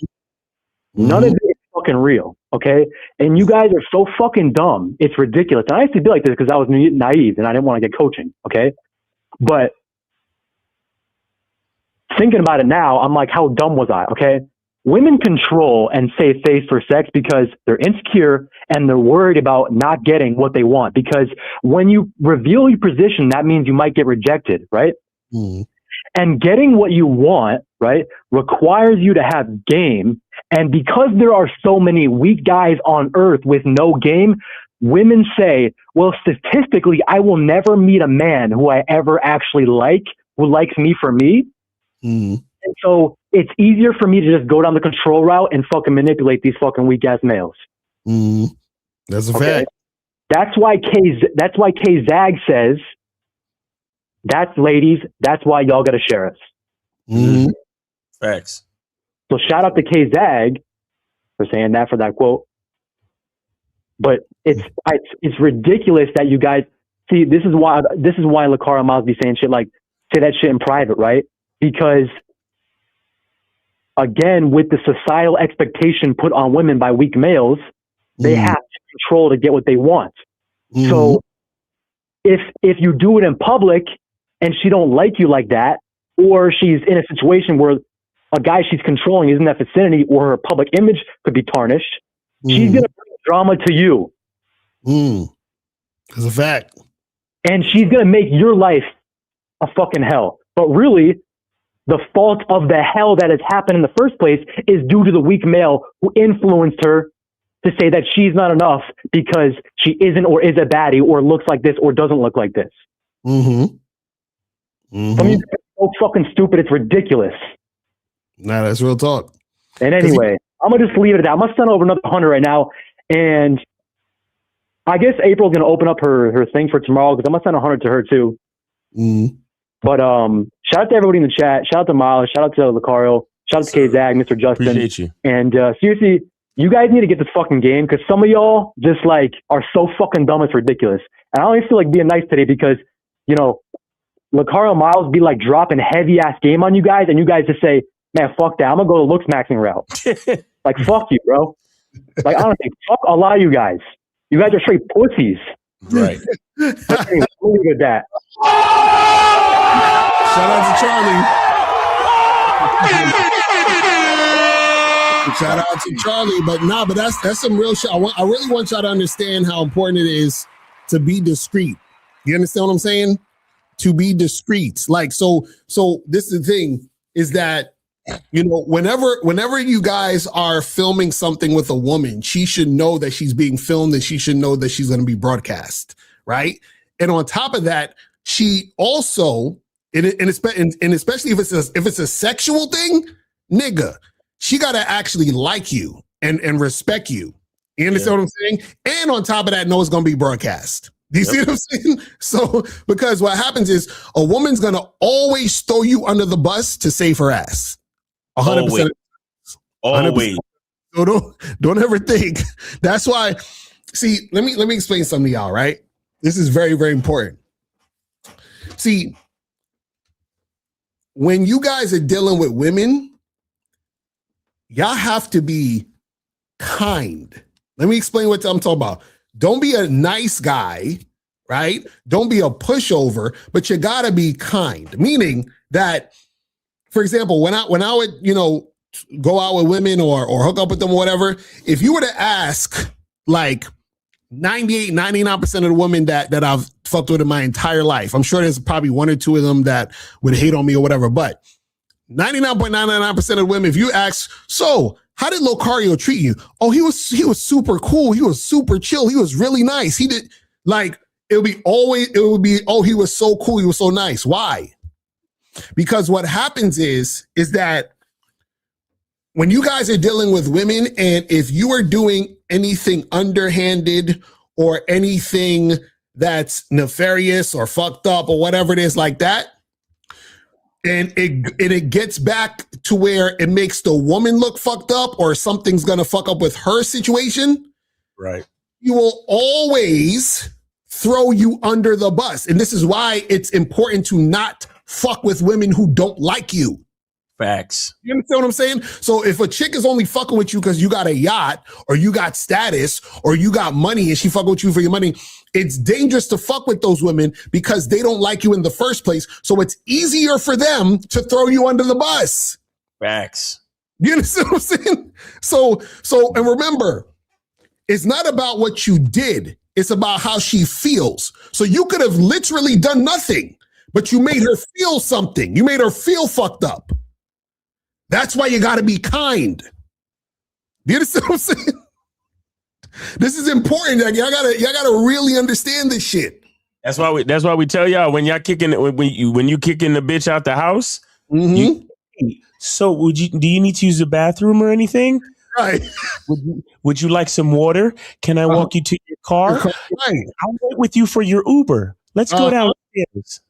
None of it is fucking real. Okay. And you guys are so fucking dumb. It's ridiculous. And I used to be like this because I was naive and I didn't want to get coaching. Okay. But thinking about it now, I'm like, how dumb was I? Okay. Women control and save face for sex because they're insecure and they're worried about not getting what they want. Because when you reveal your position, that means you might get rejected, right? And getting what you want, right, requires you to have game. And because there are so many weak guys on earth with no game, women say, well, statistically, I will never meet a man who I ever actually like, who likes me for me. And so it's easier for me to just go down the control route and fucking manipulate these fucking weak ass males. That's a fact. That's why K Zag says, that's ladies, that's why y'all gotta share us. Facts. So shout out to K Zag for saying that, for that quote. But it's ridiculous that you guys see. This is why Lucario Miles be saying shit like, say that shit in private, right? Because again, with the societal expectation put on women by weak males, they have to control to get what they want. So if you do it in public and she don't like you like that, or she's in a situation where a guy she's controlling is in that vicinity, or her public image could be tarnished, she's gonna bring drama to you. That's a fact. And she's gonna make your life a fucking hell. But really, the fault of the hell that has happened in the first place is due to the weak male who influenced her to say that she's not enough because she isn't or is a baddie or looks like this or doesn't look like this. Mm-hmm. Mm-hmm. Some of you are so fucking stupid, it's ridiculous. Nah, that's real talk. And anyway, I'm going to just leave it at that. I'm going to send over another 100 right now. And I guess April's going to open up her thing for tomorrow because I'm going to send 100 to her too. Mm-hmm. But shout out to everybody in the chat. Shout out to Miles. Shout out to Lucario. Shout out to K-Zag, Mr. Justin. Appreciate you. And seriously, you guys need to get this fucking game because some of y'all just like are so fucking dumb it's ridiculous. And I only feel like being nice today because, you know, Lucario Miles be like dropping heavy ass game on you guys and you guys just say, man, fuck that. I'm going to go to looks maxing route. Like, fuck you, bro. Like, honestly, fuck a lot of you guys. You guys are straight pussies. Right. Anyway, we'll leave it at that. Shout out to Charlie. Shout out to Charlie. But that's some real shit. I really want y'all to understand how important it is to be discreet. You understand what I'm saying? To be discreet. Like, so this is the thing, is that, you know, whenever you guys are filming something with a woman, she should know that she's being filmed and she should know that she's going to be broadcast, right? And on top of that, she also, and especially if it's a sexual thing, nigga, she got to actually like you and respect you. You understand what I'm saying? And on top of that, know it's going to be broadcast. Do you see what I'm saying? So, because what happens is a woman's going to always throw you under the bus to save her ass. 100%. Always. So don't ever think. That's why. See, let me explain something to y'all. Right, this is very, very important. See, when you guys are dealing with women, y'all have to be kind. Let me explain what I'm talking about. Don't be a nice guy, right? Don't be a pushover, but you gotta be kind. Meaning that, for example, when I would, you know, go out with women or hook up with them or whatever, if you were to ask like 98, 99% of the women that I've fucked with in my entire life, I'm sure there's probably one or two of them that would hate on me or whatever, but 99.999% of the women, if you ask, so how did Lucario treat you? Oh, he was super cool. He was super chill. He was really nice. He did, like, it would be, oh, he was so cool. He was so nice. Why? Because what happens is that when you guys are dealing with women, and if you are doing anything underhanded or anything that's nefarious or fucked up or whatever it is like that, and it gets back to where it makes the woman look fucked up or something's gonna fuck up with her situation, right? You will always throw you under the bus. And this is why it's important to not fuck with women who don't like you. Facts. You understand what I'm saying? So if a chick is only fucking with you because you got a yacht or you got status or you got money and she fucking with you for your money, it's dangerous to fuck with those women because they don't like you in the first place. So it's easier for them to throw you under the bus. Facts. You understand what I'm saying? So, and remember, it's not about what you did. It's about how she feels. So you could have literally done nothing, but you made her feel something. You made her feel fucked up. That's why you got to be kind. Do you understand what I'm saying? This is important. Y'all gotta really understand this shit. That's why we tell y'all when y'all kicking when you kicking the bitch out the house. Mm-hmm. So do you need to use the bathroom or anything? Right. Would you like some water? Can I walk you to your car? Right. I'll wait with you for your Uber. Let's go downstairs.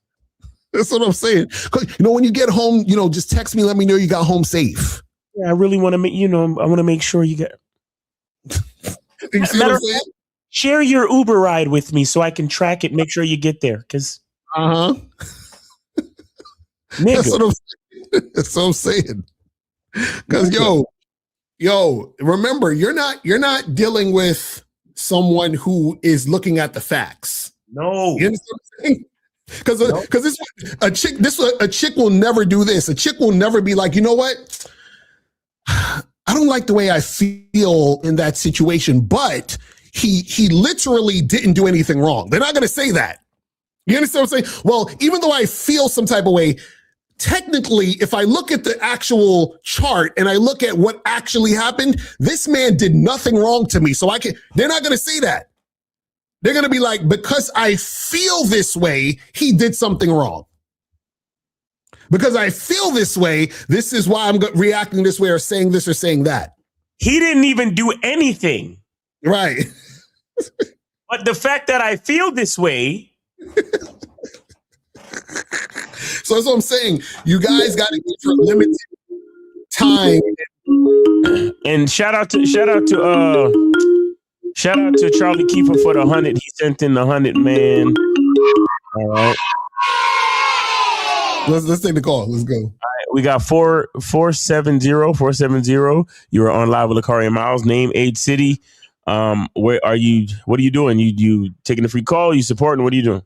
That's what I'm saying. You know, when you get home, you know, just text me. Let me know you got home safe. Yeah, I really want to make. You know, I want to make sure you get. You see what I'm saying? Share your Uber ride with me so I can track it. Make sure you get there, because. That's what I'm saying. That's what I'm saying. Because yo, remember, you're not dealing with someone who is looking at the facts. No. You understand what I'm saying? Because a chick will never do this. A chick will never be like, you know what? I don't like the way I feel in that situation, but he literally didn't do anything wrong. They're not going to say that. You understand what I'm saying? Well, even though I feel some type of way, technically, if I look at the actual chart and I look at what actually happened, this man did nothing wrong to me. So they're not going to say that. They're going to be like, because I feel this way, he did something wrong. Because I feel this way, this is why I'm reacting this way or saying this or saying that. He didn't even do anything. Right. But the fact that I feel this way. So that's what I'm saying. You guys got to get your limited time. And shout out to Charlie Kiefer for the 100. He sent in the 100, man. All right. Let's take the call. Let's go. All right, we got 470. You are on live with Lakari and Miles. Name, age, city. Where are you? What are you doing? You taking a free call? You supporting? What are you doing?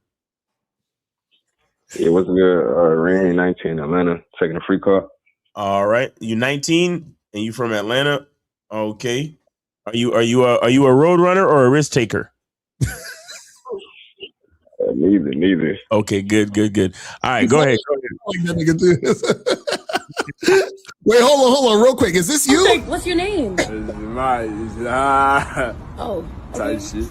Yeah, what's good? Rain 19, Atlanta, taking a free call. All right, you 19 and you from Atlanta. Okay, are you a road runner or a risk taker? Neither. Okay, good. All right, go ahead. Wait, hold on, real quick. Is this you? What's your name? Oh, type shit.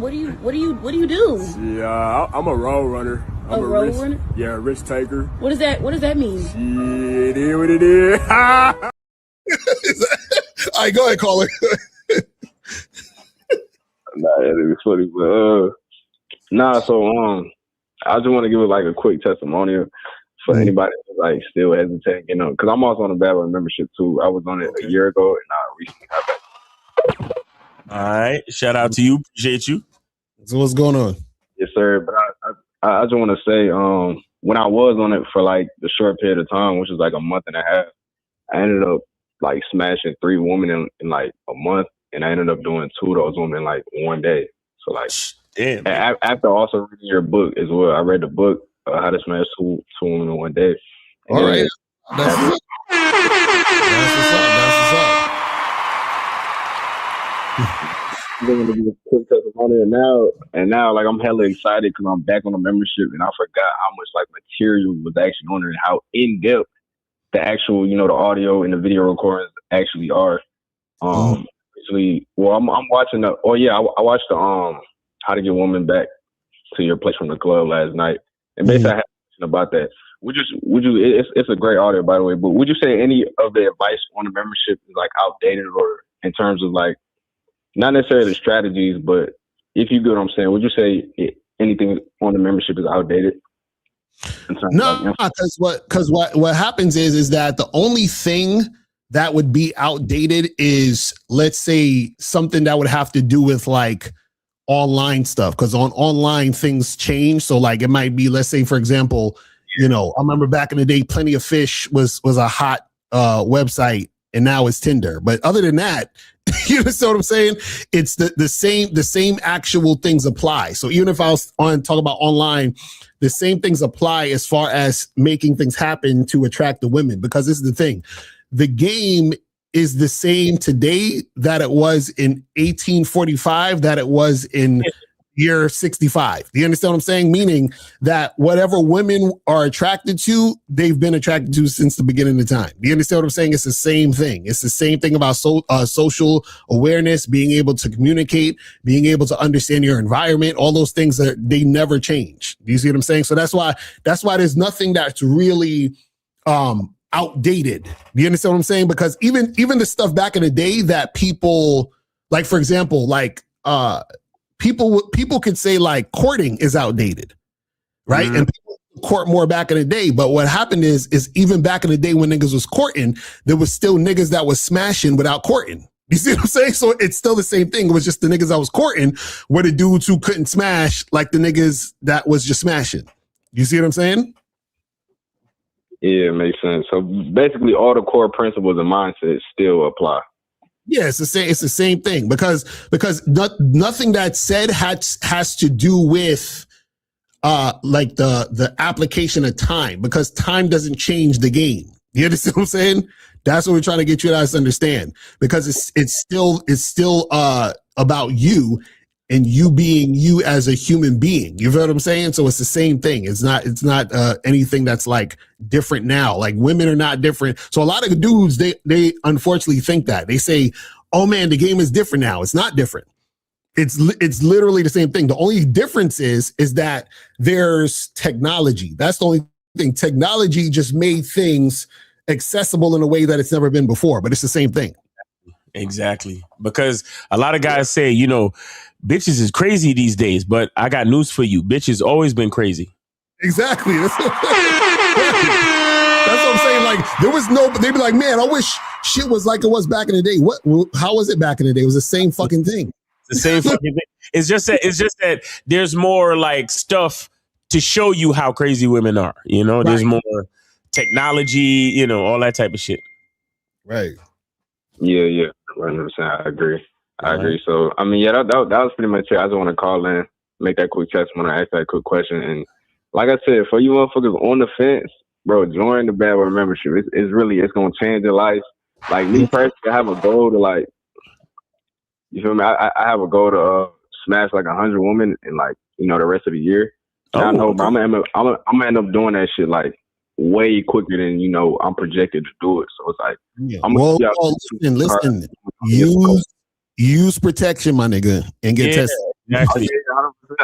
What do you do? Yeah, I'm a road runner. I'm a road runner? Yeah, a risk taker. What does that mean? Shit, it is what it is. All right, go ahead, caller. Nah, it is funny, but so I just want to give it like a quick testimonial for anybody who's like still hesitating, because I'm also on a Bad Boy membership too. I was on it a year ago and I recently got back. All right, shout out to you. Appreciate you. So what's going on? Yes, sir. But I just want to say, when I was on it for like the short period of time, which was like a month and a half, I ended up like smashing 3 women in like a month, and I ended up doing 2 of those women in like one day. So like, damn. After also reading your book as well, I read the book How to Smash 2 Women in One Day. And all right, that's what's up. I'm going to give a quick testimony now, like I'm hella excited because I'm back on the membership and I forgot how much like material was actually on there and how in depth the actual, the audio and the video recordings actually are. Actually, well, I'm watching I watched the How to Get Women Back to Your Place from the Club last night, and basically I had a question about that. Would you? It's a great audio, by the way, but would you say any of the advice on the membership is like outdated, or in terms of like not necessarily the strategies, but if you get what I'm saying, would you say anything on the membership is outdated? No, because what happens is that the only thing that would be outdated is, let's say, something that would have to do with like online stuff, because on online things change. So like it might be, let's say, for example, I remember back in the day, Plenty of Fish was a hot website, and now it's Tinder. But other than that, you understand what I'm saying? It's the same actual things apply. So even if I was talk about online, the same things apply as far as making things happen to attract the women, because this is the thing. The game is the same today that it was in 1845, that it was in year 65. Do you understand what I'm saying? Meaning that whatever women are attracted to, they've been attracted to since the beginning of time. Do you understand what I'm saying? It's the same thing. It's the same thing about social awareness, being able to communicate, being able to understand your environment, all those things that they never change. Do you see what I'm saying? So that's why there's nothing that's really outdated. Do you understand what I'm saying? Because even the stuff back in the day that people, like, for example, like people could say like courting is outdated, right? And people court more back in the day. But what happened is even back in the day when niggas was courting, there was still niggas that was smashing without courting. You see what I'm saying? So it's still the same thing. It was just the niggas that was courting were the dudes who couldn't smash like the niggas that was just smashing. You see what I'm saying? Yeah, it makes sense. So basically all the core principles and mindsets still apply. Yeah, it's the same thing because nothing that's said has to do with like the application of time, because time doesn't change the game. You understand what I'm saying? That's what we're trying to get you guys to understand, because it's still about you and you being you as a human being. You feel what I'm saying? So it's the same thing. It's not anything that's like different now. Like women are not different. So a lot of dudes, they unfortunately think that. They say, oh man, the game is different now. It's not different. It's literally the same thing. The only difference is that there's technology. That's the only thing. Technology just made things accessible in a way that it's never been before, but it's the same thing. Exactly. Because a lot of guys say, you know, bitches is crazy these days, but I got news for you. Bitches always been crazy. Exactly. That's what I'm saying. Like there was they'd be like, man, I wish shit was like it was back in the day. How was it back in the day? It was the same fucking thing. The same fucking thing. It's just that there's more like stuff to show you how crazy women are. You know, there's more technology, you know, all that type of shit. Right. Yeah. 100%. I agree. So, I mean, yeah, that was pretty much it. I just want to call in, make that quick testimony, ask that quick question. And like I said, for you motherfuckers on the fence, bro, join the Bad Boy membership. It's going to change your life. Like, me personally, I have a goal to, like, you feel me? I have a goal to smash, like, 100 women in, like, you know, the rest of the year. And I know, bro, I'm gonna end up doing that shit, like, way quicker than, you know, I'm projected to do it. So it's like, I'm gonna listen. Use protection, my nigga, and get tested. Exactly.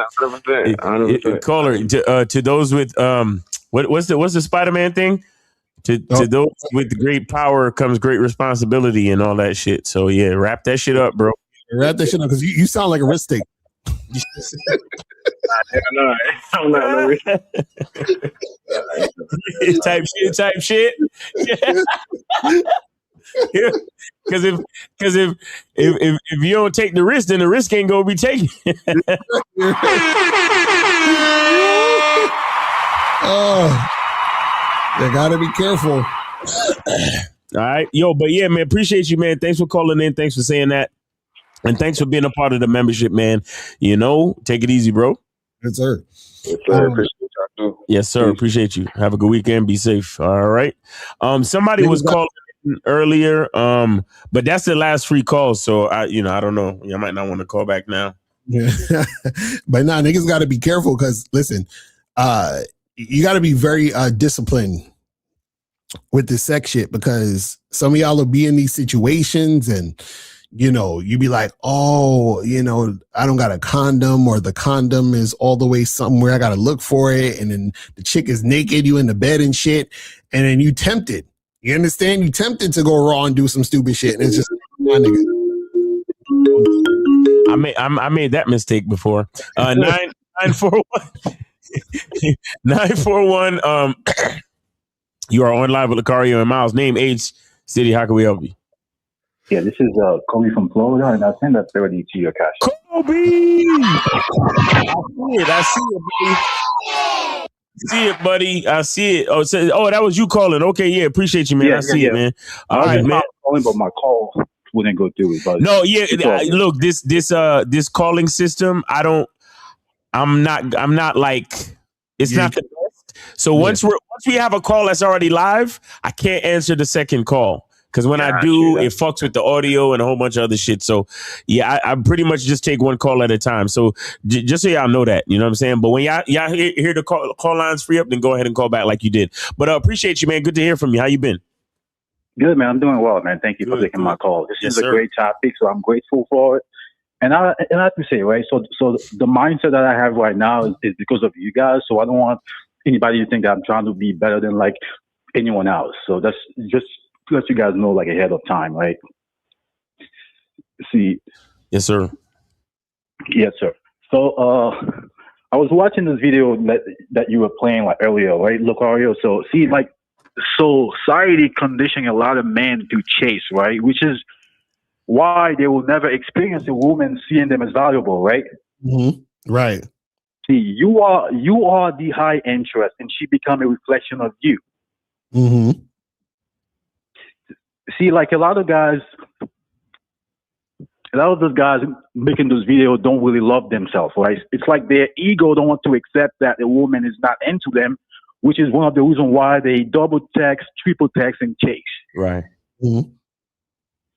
100%. Caller, to those with what's the Spider-Man thing? To those with great power comes great responsibility and all that shit. So yeah, wrap that shit up, bro. Wrap that shit up because you sound like a risk taker. I'm not type shit. Because if you don't take the risk, then the risk ain't gonna be taken. Oh, you gotta be careful. All right, yo, but yeah, man, appreciate you, man. Thanks for calling in. Thanks for saying that. And thanks for being a part of the membership, man. You know, take it easy, bro. Yes, sir. Yes, sir. Appreciate y'all too. Yes, sir. Appreciate you. Have a good weekend. Be safe. All right. Somebody was calling earlier, but that's the last free call. So I don't know. You might not want to call back now. Yeah. But nah, niggas got to be careful because listen, you got to be very disciplined with this sex shit because some of y'all will be in these situations and. You know, you be like, oh, you know, I don't got a condom or the condom is all the way somewhere. I got to look for it. And then the chick is naked, you in the bed and shit. And then you tempted. You understand? You tempted to go raw and do some stupid shit. And it's just, my nigga. I made that mistake before. 941. 941. You are on live with Lucario and Miles. Name, age, city. How can we help you? Yeah, this is Kobe from Florida, and I'll send that 30 to your cash. Kobe! I see it, buddy. I see it. Oh, that was you calling. Okay, yeah, appreciate you, man. I see it, man. All right, man. Calling, but my call wouldn't go through. But no, yeah. Look, this calling system, I'm not like it's not the best. So once we have a call that's already live, I can't answer the second call. Because when I do, it fucks with the audio and a whole bunch of other shit. So, yeah, I pretty much just take one call at a time. So, just so y'all know that, you know what I'm saying? But when y'all hear the call lines free up, then go ahead and call back like you did. But appreciate you, man. Good to hear from you. How you been? Good, man. I'm doing well, man. Thank you for taking my call. This is a great topic, so I'm grateful for it. And I have to say, right, so the mindset that I have right now is because of you guys. So I don't want anybody to think that I'm trying to be better than, like, anyone else. So that's just... let you guys know like ahead of time, right? See. Yes, sir. Yes, sir. So I was watching this video that you were playing like earlier, right, Lucario? So see, like, so society conditioning a lot of men to chase, right? Which is why they will never experience a woman seeing them as valuable, right? Mm-hmm. Right. See, you are the high interest, and she become a reflection of you. Mm-hmm. See, like a lot of those guys making those videos don't really love themselves, right? It's like their ego don't want to accept that a woman is not into them, which is one of the reasons why they double text, triple text, and chase. Right. Mm-hmm.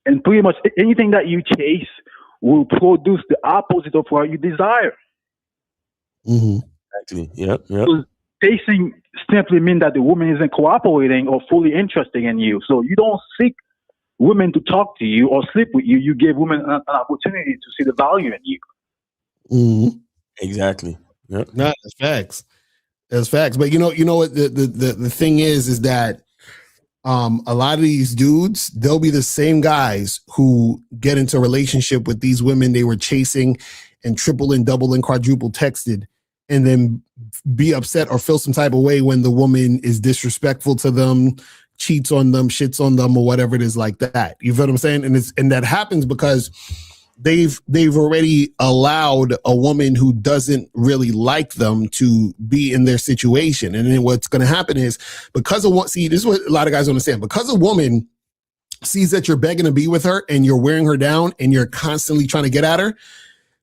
And pretty much anything that you chase will produce the opposite of what you desire. Exactly. Yep. So chasing simply means that the woman isn't cooperating or fully interested in you. So you don't seek women to talk to you or sleep with you. You give women an opportunity to see the value in you. Exactly. Yep. No, that's facts. That's facts. But you know what the thing is that a lot of these dudes, they'll be the same guys who get into a relationship with these women they were chasing and triple and double and quadruple texted, and then be upset or feel some type of way when the woman is disrespectful to them, cheats on them, shits on them, or whatever it is like that. You feel what I'm saying? And that happens because they've already allowed a woman who doesn't really like them to be in their situation. And then what's going to happen is, because of what, see, this is what a lot of guys don't understand. Because a woman sees that you're begging to be with her and you're wearing her down and you're constantly trying to get at her,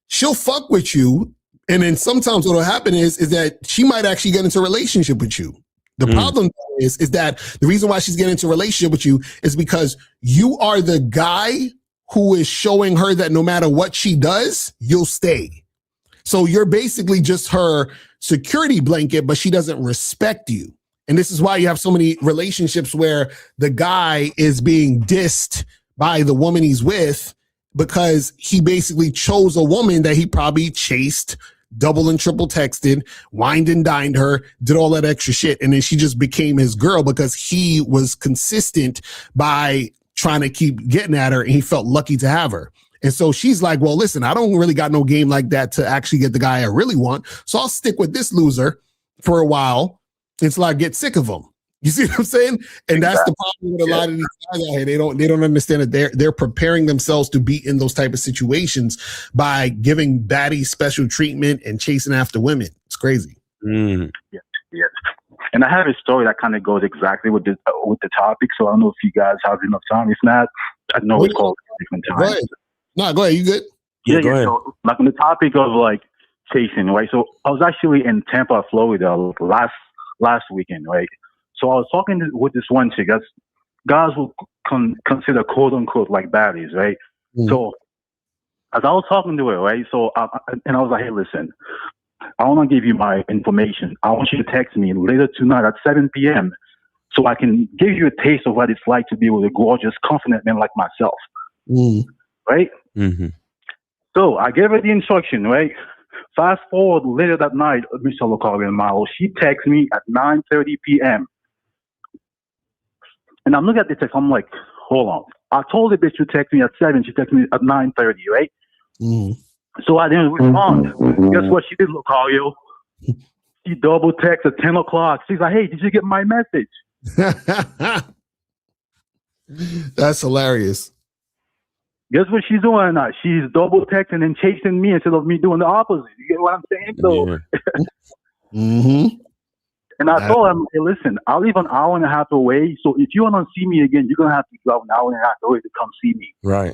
she'll fuck with you. And then sometimes what will happen is that she might actually get into a relationship with you. The problem is that the reason why she's getting into a relationship with you is because you are the guy who is showing her that no matter what she does, you'll stay. So you're basically just her security blanket, but she doesn't respect you. And this is why you have so many relationships where the guy is being dissed by the woman he's with because he basically chose a woman that he probably chased, double and triple texted, wined and dined her, did all that extra shit. And then she just became his girl because he was consistent by trying to keep getting at her, and he felt lucky to have her. And so she's like, well, listen, I don't really got no game like that to actually get the guy I really want. So I'll stick with this loser for a while until I get sick of him. You see what I'm saying? And that's the problem with a lot of these guys out here. They don't understand that they're preparing themselves to be in those type of situations by giving baddies special treatment and chasing after women. It's crazy. Yeah. And I have a story that kind of goes exactly with the topic. So I don't know if you guys have enough time. If not, I know it's called different time. Go ahead. No, go ahead. You good? Yeah. So, like on the topic of like chasing, right? So I was actually in Tampa, Florida last weekend, right? So I was talking with this one chick. That's guys will consider quote unquote like baddies, right? So as I was talking to her, right? So I was like, hey, listen, I want to give you my information. I want you to text me later tonight at 7 p.m. so I can give you a taste of what it's like to be with a gorgeous, confident man like myself. Right? So I gave her the instruction, right? Fast forward later that night, Mr. Locario and Malo, she texts me at 9:30 p.m. And I'm looking at the text. I'm like, hold on. I told the bitch to text me at 7. She texted me at 9:30, right? So I didn't respond. Guess what she did, Locario? She double texted at 10 o'clock. She's like, hey, did you get my message? That's hilarious. Guess what she's doing now? She's double texting and chasing me instead of me doing the opposite. You get what I'm saying? So, and I told him, hey, listen, I'll leave an hour and a half away. So if you want to see me again, you're going to have to drive an hour and a half away to come see me. Right.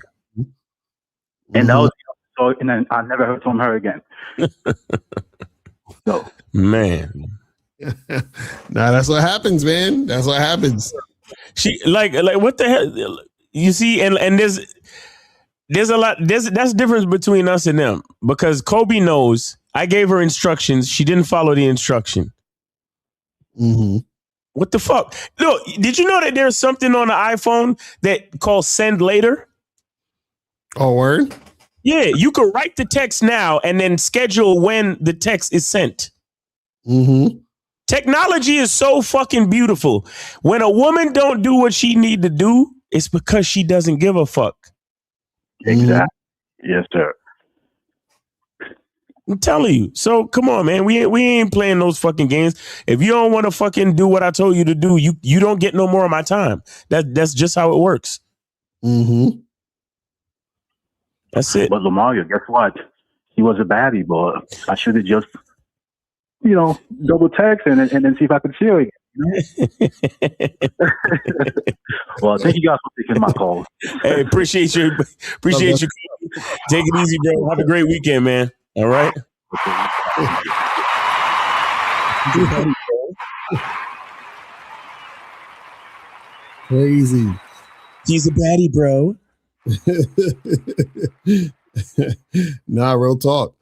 And that was so, and then I never heard from her again. So, man. Nah, that's what happens, man. That's what happens. She like what the hell? You see, and there's a lot. That's difference between us and them, because Kobe knows I gave her instructions. She didn't follow the instruction. What the fuck? Look, did you know that there's something on the iPhone that called send later? Oh, word? Yeah, you could write the text now and then schedule when the text is sent. Technology is so fucking beautiful. When a woman don't do what she need to do, it's because she doesn't give a fuck. Exactly. Yes, sir. I'm telling you. So come on, man. We ain't playing those fucking games. If you don't want to fucking do what I told you to do, you don't get no more of my time. That's just how it works. That's it. But Lamario, guess what? He was a baddie, but I should have just, double text and then see if I could see her again. Well, thank you guys for taking my call. Hey, appreciate you. Appreciate you. Take it easy, bro. Have a great weekend, man. All right. Crazy. He's a baddie, bro. Nah, real talk.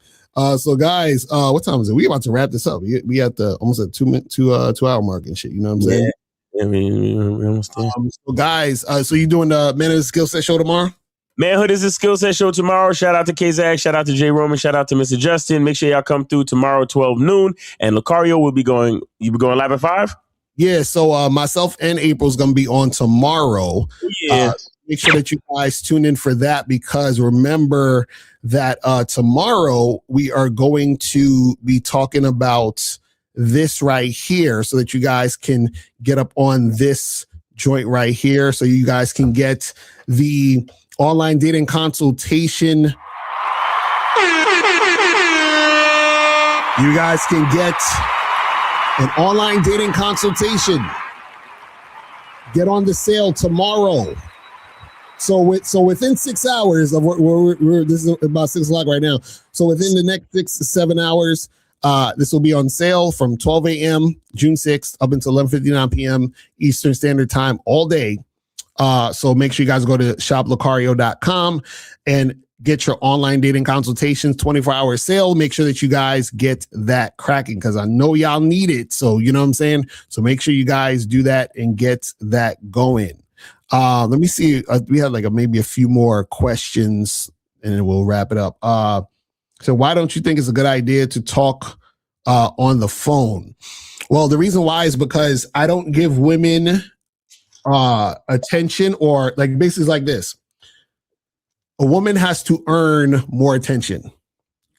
So guys, what time is it? We about to wrap this up. We at the almost at 2 hour mark and shit. You know what I'm saying? Yeah, I mean, we almost there. So guys, so you doing the Man of the Skill Set show tomorrow? Manhood is a skill set show tomorrow. Shout out to K-Zag. Shout out to J Roman. Shout out to Mr. Justin. Make sure y'all come through tomorrow, 12 noon. And Lucario will be going. You be going live at 5? Yeah. So myself and April's gonna be on tomorrow. Yeah. Make sure that you guys tune in for that, because remember that tomorrow we are going to be talking about this right here, so that you guys can get up on this joint right here, so you guys can get the online dating consultation. You guys can get an online dating consultation. Get on the sale tomorrow. So within 6 hours of we're this is about 6 o'clock right now. So within the next 6 to 7 hours, this will be on sale from 12 a.m. June 6th up until 11:59 p.m. Eastern Standard Time all day. So make sure you guys go to shoplucario.com and get your online dating consultations, 24-hour sale. Make sure that you guys get that cracking, because I know y'all need it. So you know what I'm saying? So make sure you guys do that and get that going. Let me see. We have like maybe a few more questions and then we'll wrap it up. So why don't you think it's a good idea to talk on the phone? Well, the reason why is because I don't give women attention, or like basically like this. A woman has to earn more attention.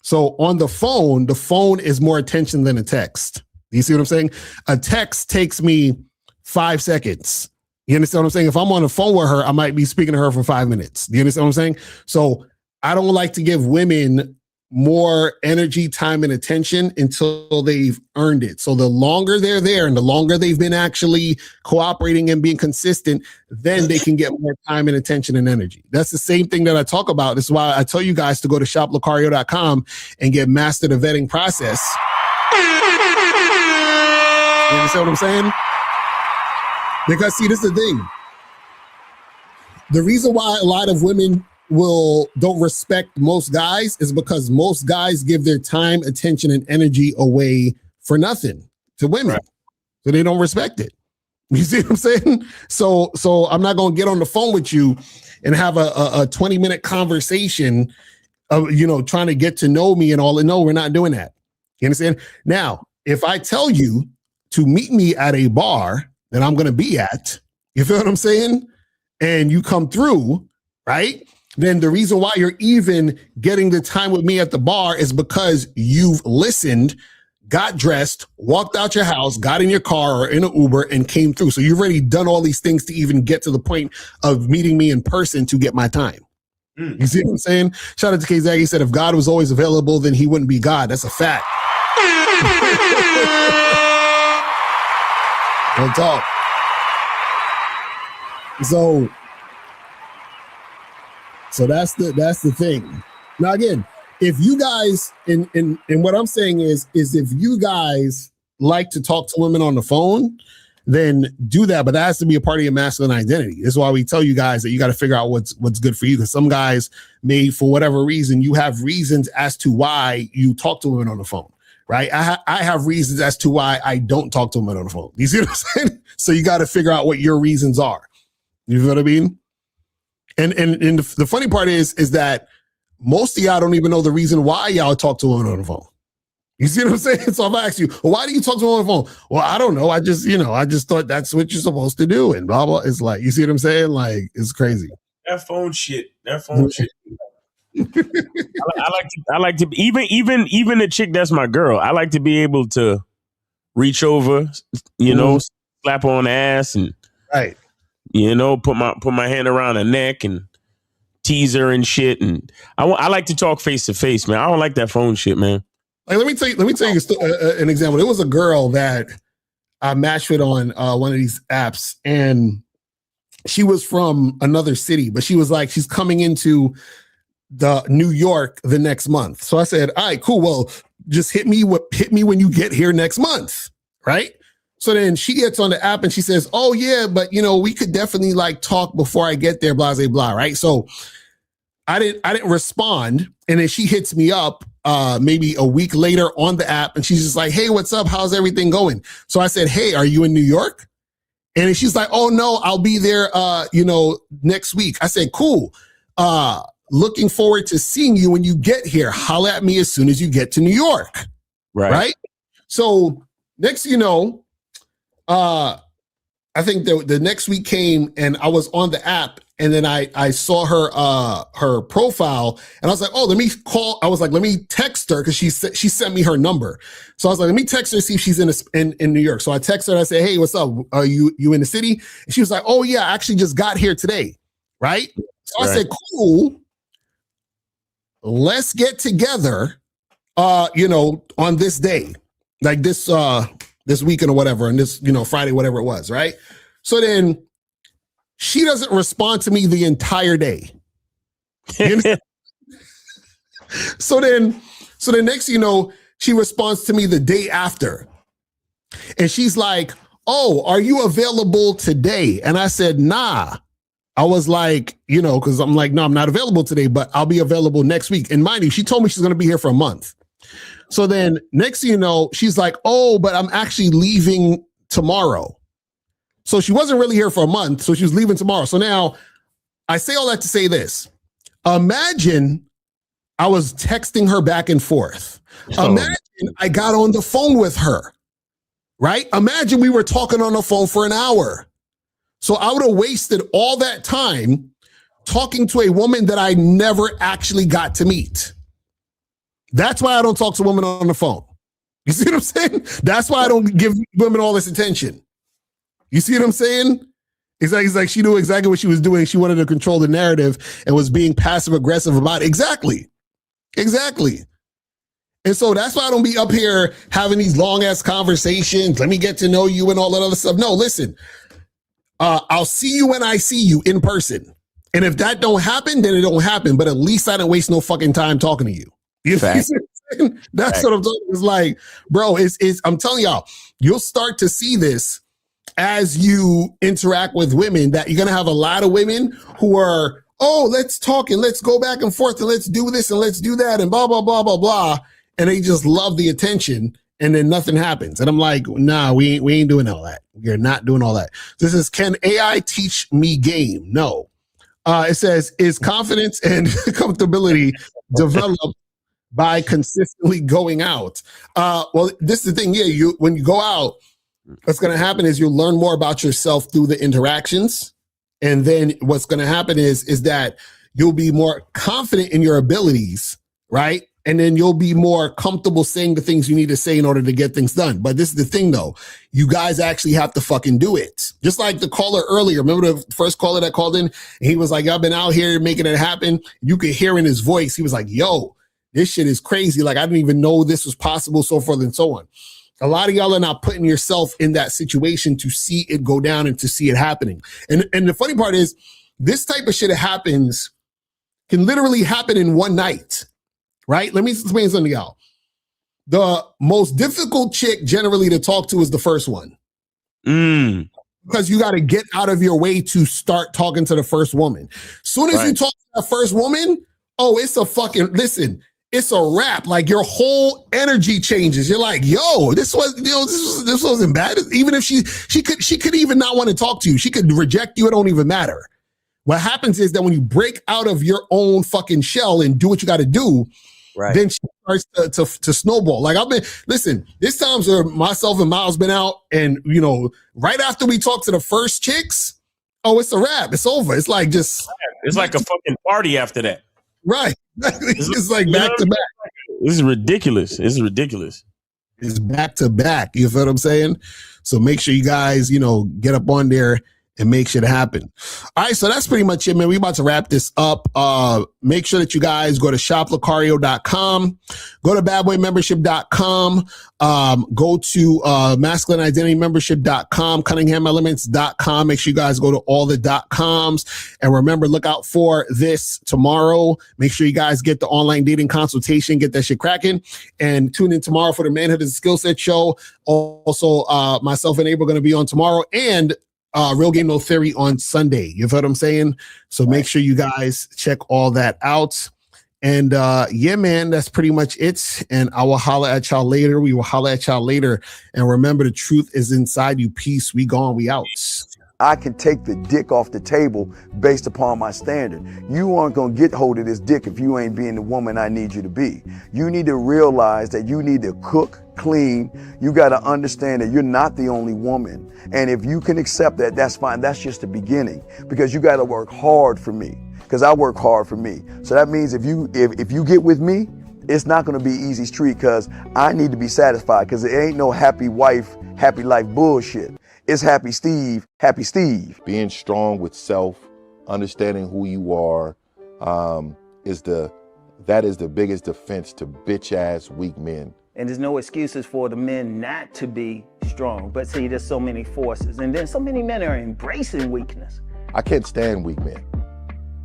So on the phone is more attention than a text. You see what I'm saying? A text takes me 5 seconds. You understand what I'm saying? If I'm on the phone with her, I might be speaking to her for 5 minutes. Do you understand what I'm saying? So I don't like to give women more energy, time, and attention until they've earned it. So the longer they're there and the longer they've been actually cooperating and being consistent, then they can get more time and attention and energy. That's the same thing that I talk about. This is why I tell you guys to go to shoplucario.com and get master the vetting process. You understand what I'm saying? Because see, this is the thing. The reason why a lot of women don't respect most guys is because most guys give their time, attention, and energy away for nothing to women. Right. So they don't respect it. You see what I'm saying? So I'm not going to get on the phone with you and have a 20-minute conversation of, trying to get to know me and all. And no, we're not doing that. You understand? Now, if I tell you to meet me at a bar that I'm going to be at, you feel what I'm saying? And you come through, right? Then the reason why you're even getting the time with me at the bar is because you've listened, got dressed, walked out your house, got in your car or in an Uber and came through. So you've already done all these things to even get to the point of meeting me in person to get my time. You see what I'm saying? Shout out to K-Zag. He said, if God was always available, then he wouldn't be God. That's a fact. Don't talk. So that's the thing. Now again, if you guys and what I'm saying is if you guys like to talk to women on the phone, then do that. But that has to be a part of your masculine identity. This is why we tell you guys that you got to figure out what's good for you. Because some guys may, for whatever reason, you have reasons as to why you talk to women on the phone, right? I have reasons as to why I don't talk to women on the phone. You see what I'm saying? So you got to figure out what your reasons are. You know what I mean? And the funny part is that most of y'all don't even know the reason why y'all talk to women on the phone. You see what I'm saying? So if I ask you, well, why do you talk to women on the phone? Well, I don't know. I just thought that's what you're supposed to do. And blah, blah. It's like, you see what I'm saying? Like, it's crazy. That phone shit. I like to even a chick that's my girl. I like to be able to reach over, slap her on the ass and right. Put my hand around her neck and tease her and shit. And I like to talk face to face, man. I don't like that phone shit, man. Like, let me tell you an example. There was a girl that I matched with on one of these apps, and she was from another city, but she was like, she's coming into the New York the next month. So I said, all right, cool. Well, just hit me when you get here next month, right? So then she gets on the app and she says, oh yeah, but we could definitely like talk before I get there, blah, blah, blah, right? So I didn't respond. And then she hits me up maybe a week later on the app, and she's just like, hey, what's up? How's everything going? So I said, hey, are you in New York? And then she's like, oh no, I'll be there next week. I said, cool. Looking forward to seeing you when you get here. Holla at me as soon as you get to New York. Right? So next I think the next week came and I was on the app, and then I saw her profile, and I was like, oh, let me call. I was like, let me text her, because she sent me her number. So I was like, let me text her, see if she's in New York. So I text her and I said, hey, what's up? Are you in the city? And she was like, oh yeah, I actually just got here today. Right? So I said, cool. Let's get together on this day, like this weekend or whatever, and this, Friday, whatever it was, right? So then she doesn't respond to me the entire day. So then next, she responds to me the day after. And she's like, oh, are you available today? And I said, nah. I was like, because I'm like, no, I'm not available today, but I'll be available next week. And mind you, she told me she's going to be here for a month. So then next thing you know, she's like, oh, but I'm actually leaving tomorrow. So she wasn't really here for a month. So she was leaving tomorrow. So now I say all that to say this. Imagine I was texting her back and forth. Imagine I got on the phone with her, right? Imagine we were talking on the phone for an hour. So I would have wasted all that time talking to a woman that I never actually got to meet. That's why I don't talk to women on the phone. You see what I'm saying? That's why I don't give women all this attention. You see what I'm saying? It's like she knew exactly what she was doing. She wanted to control the narrative and was being passive aggressive about it. Exactly. And so that's why I don't be up here having these long ass conversations. Let me get to know you and all that other stuff. No, listen. I'll see you when I see you in person. And if that don't happen, then it don't happen. But at least I didn't waste no fucking time talking to you. That's what I'm talking. It's like, bro, I'm telling y'all, you'll start to see this as you interact with women, that you're going to have a lot of women who are, oh, let's talk and let's go back and forth and let's do this and let's do that and blah, blah, blah, blah, blah. And they just love the attention. And then nothing happens. And I'm like, nah, we ain't doing all that. We're not doing all that. This is, can AI teach me game? No. It says, is confidence and comfortability developed by consistently going out? Well, this is the thing. Yeah, when you go out, what's going to happen is you'll learn more about yourself through the interactions. And then what's going to happen is that you'll be more confident in your abilities, right? And then you'll be more comfortable saying the things you need to say in order to get things done. But this is the thing, though. You guys actually have to fucking do it. Just like the caller earlier. Remember the first caller that called in? And he was like, I've been out here making it happen. You could hear in his voice. He was like, yo, this shit is crazy. Like, I didn't even know this was possible, so forth and so on. A lot of y'all are not putting yourself in that situation to see it go down and to see it happening. And the funny part is, this type of shit can literally happen in one night. Right? Let me explain something to y'all. The most difficult chick generally to talk to is the first one. Because you got to get out of your way to start talking to the first woman. Soon as you talk to that first woman, oh, it's a wrap. Like, your whole energy changes. You're like, yo, this wasn't bad. Even if she could even not want to talk to you. She could reject you. It don't even matter. What happens is that when you break out of your own fucking shell and do what you got to do, then she starts to snowball. Like, there's times where myself and Miles been out, and right after we talk to the first chicks, oh, it's a wrap. It's over. It's like it's like a fucking party after that. Right. It's like back to back. This is ridiculous. It's back to back. You feel what I'm saying? So make sure you guys, get up on there and make shit happen. All right, so that's pretty much it, man. We're about to wrap this up. Make sure that you guys go to shoplocario.com, go to badboymembership.com, go to masculineidentitymembership.com, cunningham.elements.com. Make sure you guys go to all the .coms. And remember, look out for this tomorrow. Make sure you guys get the online dating consultation, get that shit cracking, and tune in tomorrow for the Manhood is a Skill Set show. Also, myself and Abe are going to be on tomorrow, and Real Game No Theory on Sunday. You've heard what I'm saying? So make sure you guys check all that out. And yeah, man, that's pretty much it. And I will holler at y'all later. We will holler at y'all later. And remember, the truth is inside you. Peace. We gone. We out. I can take the dick off the table based upon my standard. You aren't gonna get hold of this dick if you ain't being the woman I need you to be. You need to realize that you need to cook, clean. You gotta understand that you're not the only woman. And if you can accept that, that's fine. That's just the beginning, because you gotta work hard for me, because I work hard for me. So that means if you get with me, it's not gonna be easy street, because I need to be satisfied, because it ain't no happy wife, happy life bullshit. It's happy Steve, happy Steve. Being strong with self, understanding who you are, that is the biggest defense to bitch ass weak men. And there's no excuses for the men not to be strong. But see, there's so many forces, and then so many men are embracing weakness. I can't stand weak men.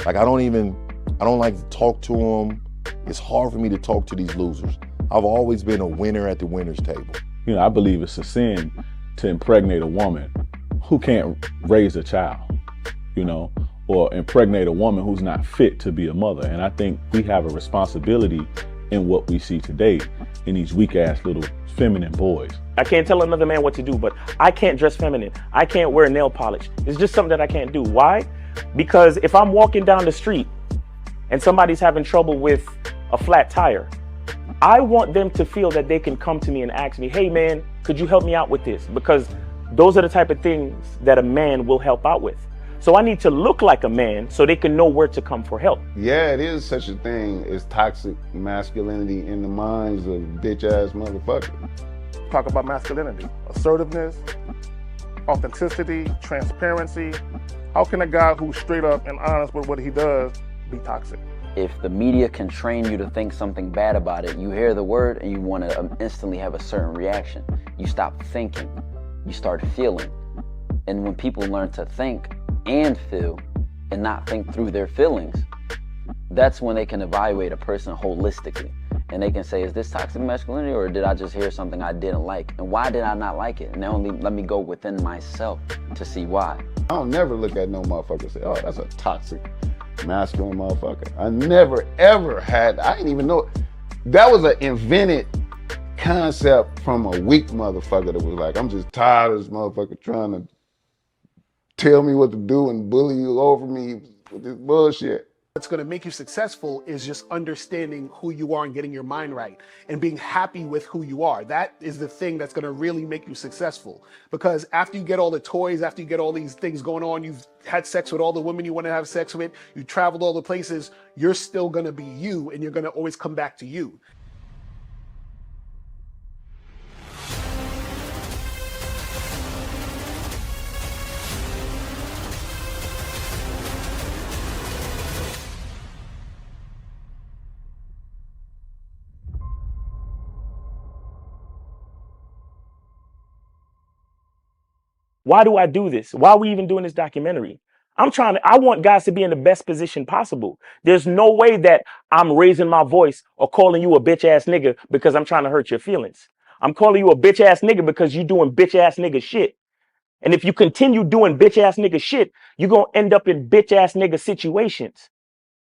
Like I don't like to talk to them. It's hard for me to talk to these losers. I've always been a winner at the winner's table. You know, I believe it's a sin to impregnate a woman who can't raise a child, you know, or impregnate a woman who's not fit to be a mother. And I think we have a responsibility in what we see today in these weak ass little feminine boys. I can't tell another man what to do, but I can't dress feminine. I can't wear nail polish. It's just something that I can't do. Why? Because if I'm walking down the street and somebody's having trouble with a flat tire, I want them to feel that they can come to me and ask me, hey man, could you help me out with this? Because those are the type of things that a man will help out with. So I need to look like a man so they can know where to come for help. Yeah, it is such a thing as toxic masculinity in the minds of bitch ass motherfuckers. Talk about masculinity, assertiveness, authenticity, transparency. How can a guy who's straight up and honest with what he does be toxic? If the media can train you to think something bad about it, you hear the word and you want to instantly have a certain reaction. You stop thinking, you start feeling. And when people learn to think and feel and not think through their feelings, that's when they can evaluate a person holistically. And they can say, is this toxic masculinity, or did I just hear something I didn't like? And why did I not like it? And only let me go within myself to see why. I don't never look at no motherfucker and say, oh, that's a toxic masculine motherfucker. I never ever had, I didn't even know, that was an invented concept from a weak motherfucker that was like, I'm just tired of this motherfucker trying to tell me what to do and bully you over me with this bullshit. What's going to make you successful is just understanding who you are and getting your mind right and being happy with who you are. That is the thing that's going to really make you successful. Because after you get all the toys, after you get all these things going on, you've had sex with all the women you want to have sex with, you traveled all the places, you're still going to be you, and you're going to always come back to you. Why do I do this? Why are we even doing this documentary? I want guys to be in the best position possible. There's no way that I'm raising my voice or calling you a bitch ass nigga because I'm trying to hurt your feelings. I'm calling you a bitch ass nigga because you're doing bitch ass nigga shit. And if you continue doing bitch ass nigga shit, you're going to end up in bitch ass nigga situations.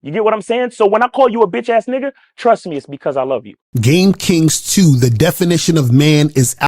You get what I'm saying? So when I call you a bitch ass nigga, trust me, it's because I love you. Game Kings 2, the definition of man is